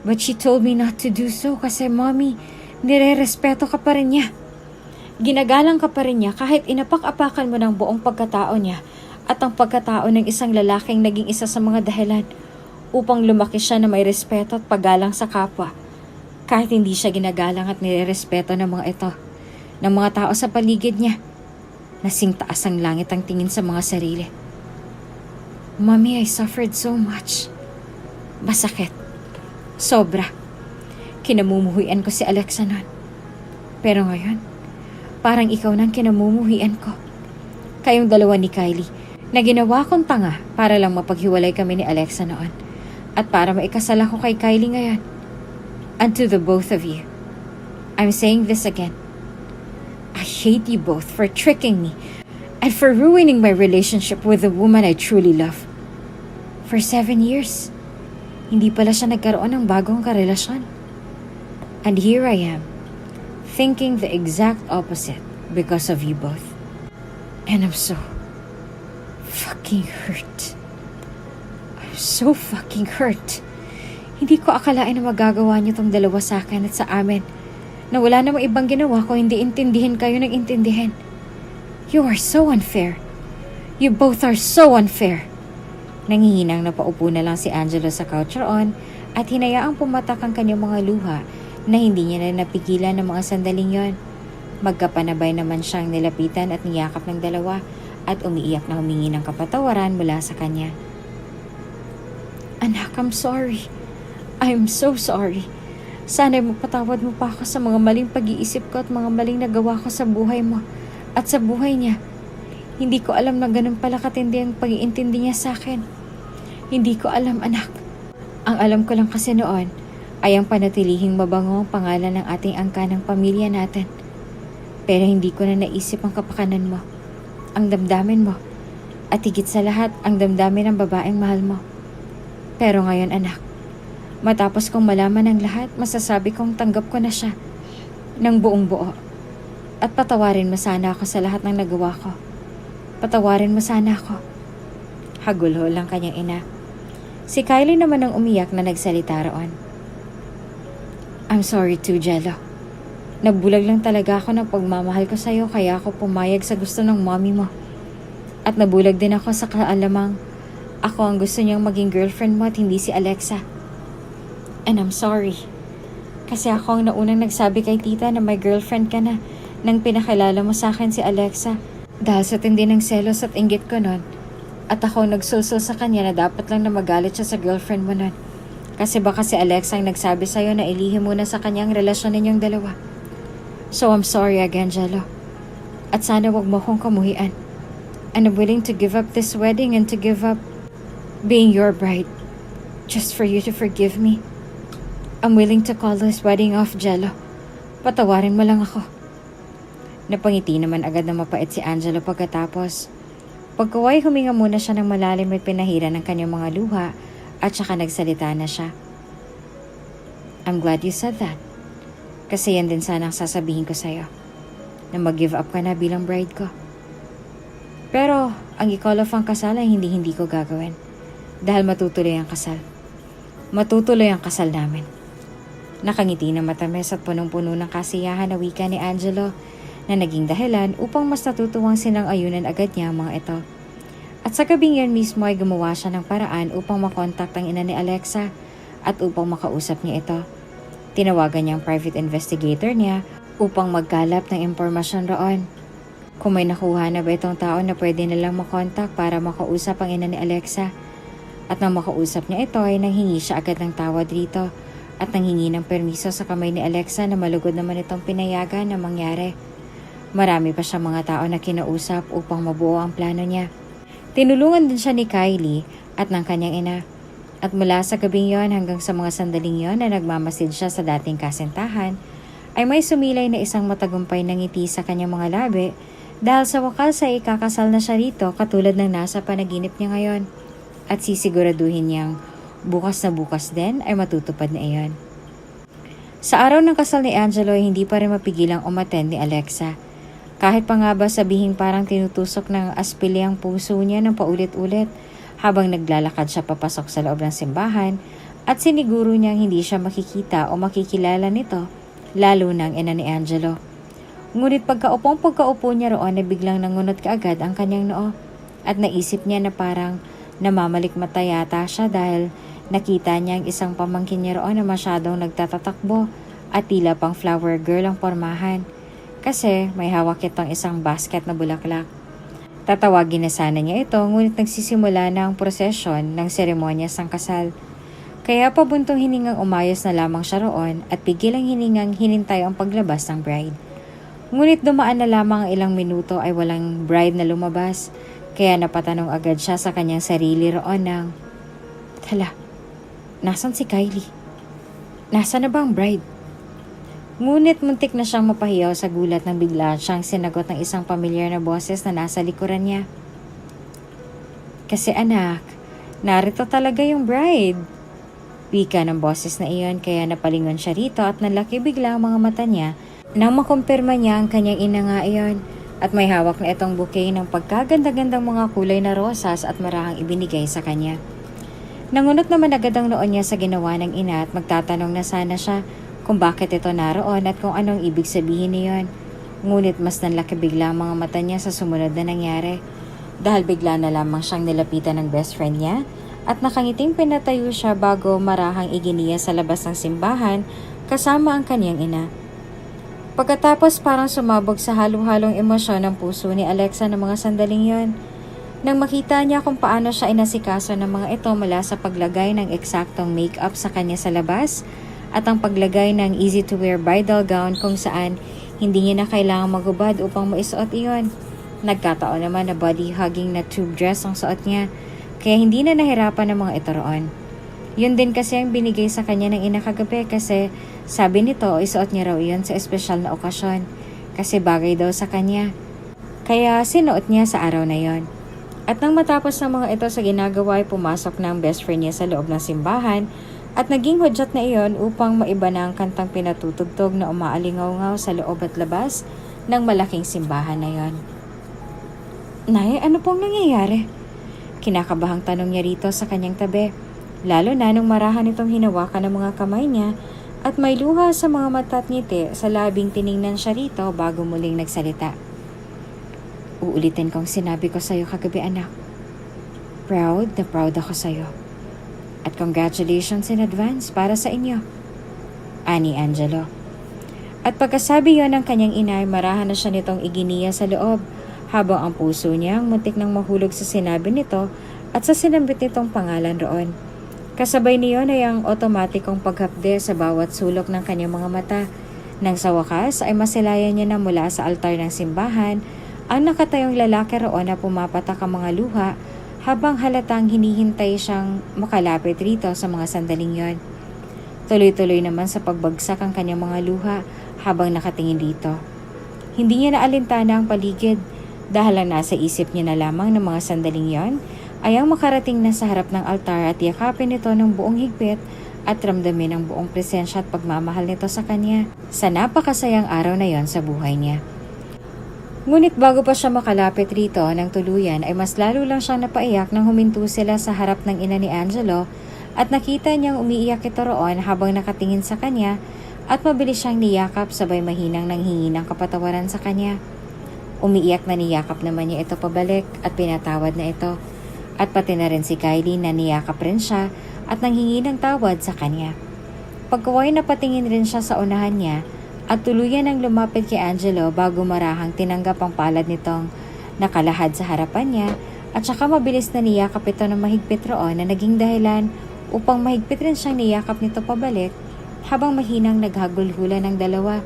But she told me not to do so kasi, Mommy, nire-respeto ka pa rin niya. Ginagalang ka pa rin niya kahit inapak-apakan mo ng buong pagkatao niya at ang pagkatao ng isang lalaking naging isa sa mga dahilan upang lumaki siya na may respeto at paggalang sa kapwa. Kahit hindi siya ginagalang at nire-respeto ng mga ito, ng mga tao sa paligid niya. Nasing taas ang langit ang tingin sa mga sarili. Mommy, I suffered so much. Masakit. Sobra. Kinamumuhian ko si Alexa noon. Pero ngayon, parang ikaw nang kinamumuhian ko. Kayong dalawa ni Kylie, na ginawa kong tanga para lang mapaghiwalay kami ni Alexa noon. At para maikasal ako kay Kylie ngayon. And to the both of you, I'm saying this again. I hate you both for tricking me and for ruining my relationship with the woman I truly love. For 7 years, hindi pala siya nagkaroon ng bagong karelasyon. And here I am, thinking the exact opposite because of you both. And I'm so fucking hurt. I'm so fucking hurt. Hindi ko akalain na magagawa niyo tong dalawa sa akin at sa amin. Na wala namang ibang ginawa ko hindi intindihin kayo ng intindihin. You are so unfair. You both are so unfair. Nangihinang napaupo na lang si Angelo sa couch roon at hinayaang pumatak ang kanyang mga luha na hindi niya na napigilan ng mga sandaling yon. Magkapanabay naman siyang nilapitan at niyakap ng dalawa at umiiyak na humingi ng kapatawaran mula sa kanya. Anak, I'm sorry. I'm so sorry. Sana'y magpatawad mo pa ako sa mga maling pag-iisip ko at mga maling nagawa ko sa buhay mo at sa buhay niya. Hindi ko alam na ganun pala katindi ang pag-iintindi niya sa akin. Hindi ko alam, anak. Ang alam ko lang kasi noon ay ang panatilihing mabango ang pangalan ng ating angka ng pamilya natin. Pero hindi ko na naisip ang kapakanan mo, ang damdamin mo, at higit sa lahat ang damdamin ng babaeng mahal mo. Pero ngayon, anak, matapos kong malaman ang lahat, masasabi kong tanggap ko na siya ng buong buo. At patawarin mo sana ako sa lahat ng nagawa ko. Patawarin mo sana ako. Hagulho lang kanyang ina. Si Kylie naman ang umiyak na nagsalita roon. I'm sorry too, Jello. Nabulag lang talaga ako ng pagmamahal ko sa'yo kaya ako pumayag sa gusto ng mommy mo. At nabulag din ako sa kaalamang ako ang gusto niyang maging girlfriend mo at hindi si Alexa. And I'm sorry. Kasi ako ang naunang nagsabi kay tita na may girlfriend ka na nang pinakilala mo sa akin si Alexa. Dahil sa tindi ng selos at inggit ko nun. At ako nagsusul sa kanya na dapat lang na magalit siya sa girlfriend mo nun. Kasi baka si Alexa ang nagsabi sa'yo na ilihim mo na sa kanya ang relasyon ninyong dalawa. So I'm sorry again, Jello. At sana wag mo akong kamuhian. And I'm willing to give up this wedding and to give up being your bride. Just for you to forgive me. I'm willing to call this wedding off, Jello. Patawarin mo lang ako. Napangiti naman agad na mapait si Angelo pagkatapos. Pagkaway huminga muna siya ng malalim at pinahira ng kanyang mga luha at saka nagsalita na siya. I'm glad you said that. Kasi yan din sana ang sasabihin ko sa'yo. Na mag-give up ka na bilang bride ko. Pero ang i-call off ang kasal ay hindi ko gagawin. Dahil matutuloy ang kasal. Matutuloy ang kasal namin. Nakangiti na matamis at punong-puno ng kasiyahan na wika ni Angelo na naging dahilan upang mas natutuwang silang ayunan agad niya ang mga ito. At sa gabing yan mismo ay gumawa siya ng paraan upang makontak ang ina ni Alexa at upang makausap niya ito. Tinawagan niya ang private investigator niya upang magkalap ng impormasyon roon. Kung may nakuha na ba itong tao na pwede nilang makontak para makausap ang ina ni Alexa. At nang makausap niya ito ay nanghingi siya agad ng tawad rito at nanghingi ng permiso sa kamay ni Alexa na malugod naman itong pinayagan na mangyari. Marami pa siya mga tao na kinausap upang mabuo ang plano niya. Tinulungan din siya ni Kylie at ng kanyang ina. At mula sa gabing yon hanggang sa mga sandaling yon na nagmamasid siya sa dating kasintahan, ay may sumilay na isang matagumpay na ngiti sa kanyang mga labi dahil sa wakas ay ikakasal na siya rito katulad ng nasa panaginip niya ngayon. At sisiguraduhin niyang bukas na bukas din ay matutupad na iyon. Sa araw ng kasal ni Angelo ay hindi pa rin mapigilang umattend ni Alexa. Kahit pa nga ba sabihing parang tinutusok ng aspili ang puso niya ng paulit-ulit habang naglalakad siya papasok sa loob ng simbahan at siniguro niyang hindi siya makikita o makikilala nito, lalo ng ina ni Angelo. Ngunit pagkaupo niya roon ay biglang nangunot kaagad ang kanyang noo at naisip niya na parang namamalikmata yata siya dahil nakita niya ang isang pamangkin niya roon na masyadong nagtatatakbo at tila pang flower girl ang pormahan kasi may hawak itong isang basket na bulaklak. Tatawagin na sana niya ito ngunit nagsisimula na ang prosesyon ng seremonya sang kasal. Kaya pabuntong hiningang umayos na lamang siya roon at pigilang hiningang hinintay ang paglabas ng bride. Ngunit dumaan na lamang ang ilang minuto ay walang bride na lumabas kaya napatanong agad siya sa kanyang sarili roon ng, "Hala, nasan si Kylie? Nasaan na ba ang bride?" Ngunit muntik na siyang mapahiyaw sa gulat nang bigla siyang sinagot ng isang pamilyar na boses na nasa likuran niya. "Kasi anak, narito talaga yung bride." Wika ng boses na iyon kaya napalingon siya rito at nalaki bigla ang mga mata niya nang makumpirma niya ang kanyang ina nga iyon at may hawak na itong bouquet ng pagkaganda-gandang mga kulay na rosas at marahang ibinigay sa kanya. Nangunot naman agad ang noon niya sa ginawa ng ina at magtatanong na sana siya kung bakit ito naroon at kung anong ibig sabihin niyon. Ngunit mas nanlaki bigla ang mga mata niya sa sumunod na nangyari dahil bigla na lamang siyang nilapitan ng best friend niya at nakangiting pinatayo siya bago marahang iginiya sa labas ng simbahan kasama ang kanyang ina. Pagkatapos parang sumabog sa halo-halong emosyon ng puso ni Alexa ng mga sandaling yon. Nang makita niya kung paano siya inasikaso ng mga ito mula sa paglagay ng eksaktong make-up sa kanya sa labas at ang paglagay ng easy-to-wear bridal gown kung saan hindi niya na kailangang magubad upang maisuot iyon. Nagkataon naman na body-hugging na tube dress ang suot niya, kaya hindi na nahirapan ng mga ito roon. Yun din kasi ang binigay sa kanya ng ina kagabi kasi sabi nito isuot niya raw iyon sa espesyal na okasyon kasi bagay daw sa kanya. Kaya sinuot niya sa araw na yon. At nang matapos ng mga ito sa ginagawa ay pumasok ng best friend niya sa loob ng simbahan at naging hudyat na iyon upang maiba na ang kantang pinatutugtog na umaalingaw-ngaw sa loob at labas ng malaking simbahan na yon. "Nay, ano pong nangyayari?" Kinakabahang tanong niya rito sa kanyang tabi, lalo na nung marahan itong hinawakan ng mga kamay niya at may luha sa mga mata at ngiti sa labing tiningnan siya rito bago muling nagsalita. "Uulitin kong sinabi ko sa'yo kagabi anak. Proud na proud ako sa'yo. At congratulations in advance para sa inyo," ani Angelo. At pagkasabi yon ng kanyang ina ay marahan na siya nitong iginiya sa loob habang ang puso niya ang muntik nang mahulog sa sinabi nito at sa sinambit nitong pangalan roon. Kasabay niyon ay ang otomatikong paghapde sa bawat sulok ng kanyang mga mata nang sa wakas ay masilayan niya na mula sa altar ng simbahan ang nakatayong lalaki roon na pumapatak ang mga luha habang halatang hinihintay siyang makalapit rito sa mga sandaling yon. Tuloy-tuloy naman sa pagbagsak ang kanyang mga luha habang nakatingin dito. Hindi niya naalintana ang paligid dahil ang nasa isip niya na lamang ng mga sandaling yon ay ang makarating na sa harap ng altar at yakapin ito ng buong higpit at ramdamin ang buong presensya at pagmamahal nito sa kanya sa napakasayang araw na yon sa buhay niya. Ngunit bago pa siya makalapit rito ng tuluyan ay mas lalo lang siyang napaiyak nang huminto sila sa harap ng ina ni Angelo at nakita niyang umiiyak ito roon habang nakatingin sa kanya at mabilis siyang niyakap sabay mahinang nanghingi ng kapatawaran sa kanya. Umiiyak na niyakap naman niya ito pabalik at pinatawad na ito at pati na rin si Kylie na niyakap rin siya at nanghingi ng tawad sa kanya. Pagkaway napatingin rin siya sa unahan niya at tuluyan ang lumapit kay Angelo bago marahang tinanggap ang palad nitong nakalahad sa harapan niya At saka mabilis na niyakap ito ng mahigpit roon na naging dahilan upang mahigpit rin siyang niyakap nito pabalik habang mahinang naghagulhulan ng dalawa.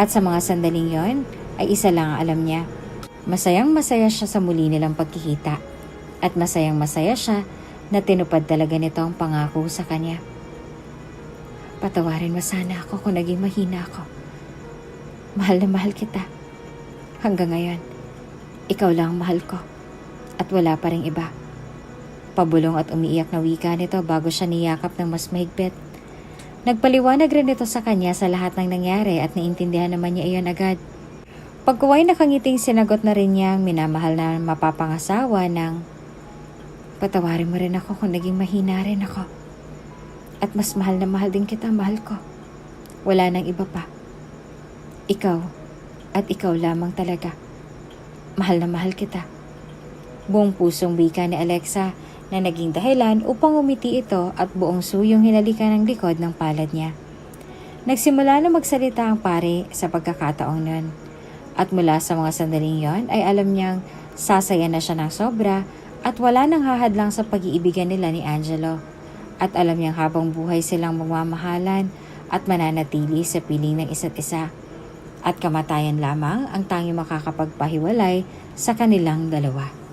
At sa mga sandaling yon ay isa lang ang alam niya. Masayang masaya siya sa muli nilang pagkikita at masayang masaya siya na tinupad talaga nito ang pangako sa kanya. Patawarin mo sana ako kung naging mahina ako. Mahal na mahal kita. Hanggang ngayon, ikaw lang ang mahal ko at wala pa ring iba. Pabulong at umiiyak na wika nito bago siya niyakap ng mas mahigpit. Nagpaliwanag rin ito sa kanya sa lahat ng nangyari at naintindihan naman niya iyon agad. Pagkuway nakangiting sinagot na rin niya ang minamahal na mapapangasawa ng, patawarin mo rin ako kung naging mahina rin ako. At mas mahal na mahal din kita, mahal ko. Wala nang iba pa. Ikaw at ikaw lamang talaga. Mahal na mahal kita. Buong pusong wika ni Alexa na naging dahilan upang umiti ito at buong suyong hinalikan ng likod ng palad niya. Nagsimula na magsalita ang pare sa pagkakataong nun. At mula sa mga sandaling yon ay alam niyang sasaya na siya ng sobra at wala nang hahadlang sa pag-iibigan nila ni Angelo. At alam niyang habang buhay silang magmamahalan at mananatili sa piling ng isa't isa. At kamatayan lamang ang tanging makakapagpahiwalay sa kanilang dalawa.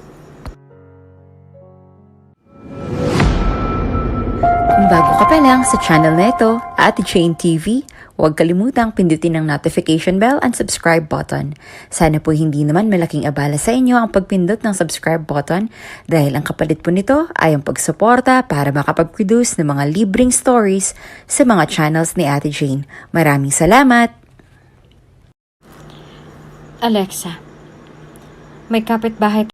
Kung bago ka pa lang sa channel na ito, Ate Jane TV, huwag kalimutang pindutin ang notification bell and subscribe button. Sana po hindi naman malaking abala sa inyo ang pagpindot ng subscribe button dahil ang kapalit po nito ay ang pagsuporta para makapag-produce ng mga libreng stories sa mga channels ni Ate Jane. Maraming salamat!
Alexa, may kapitbahay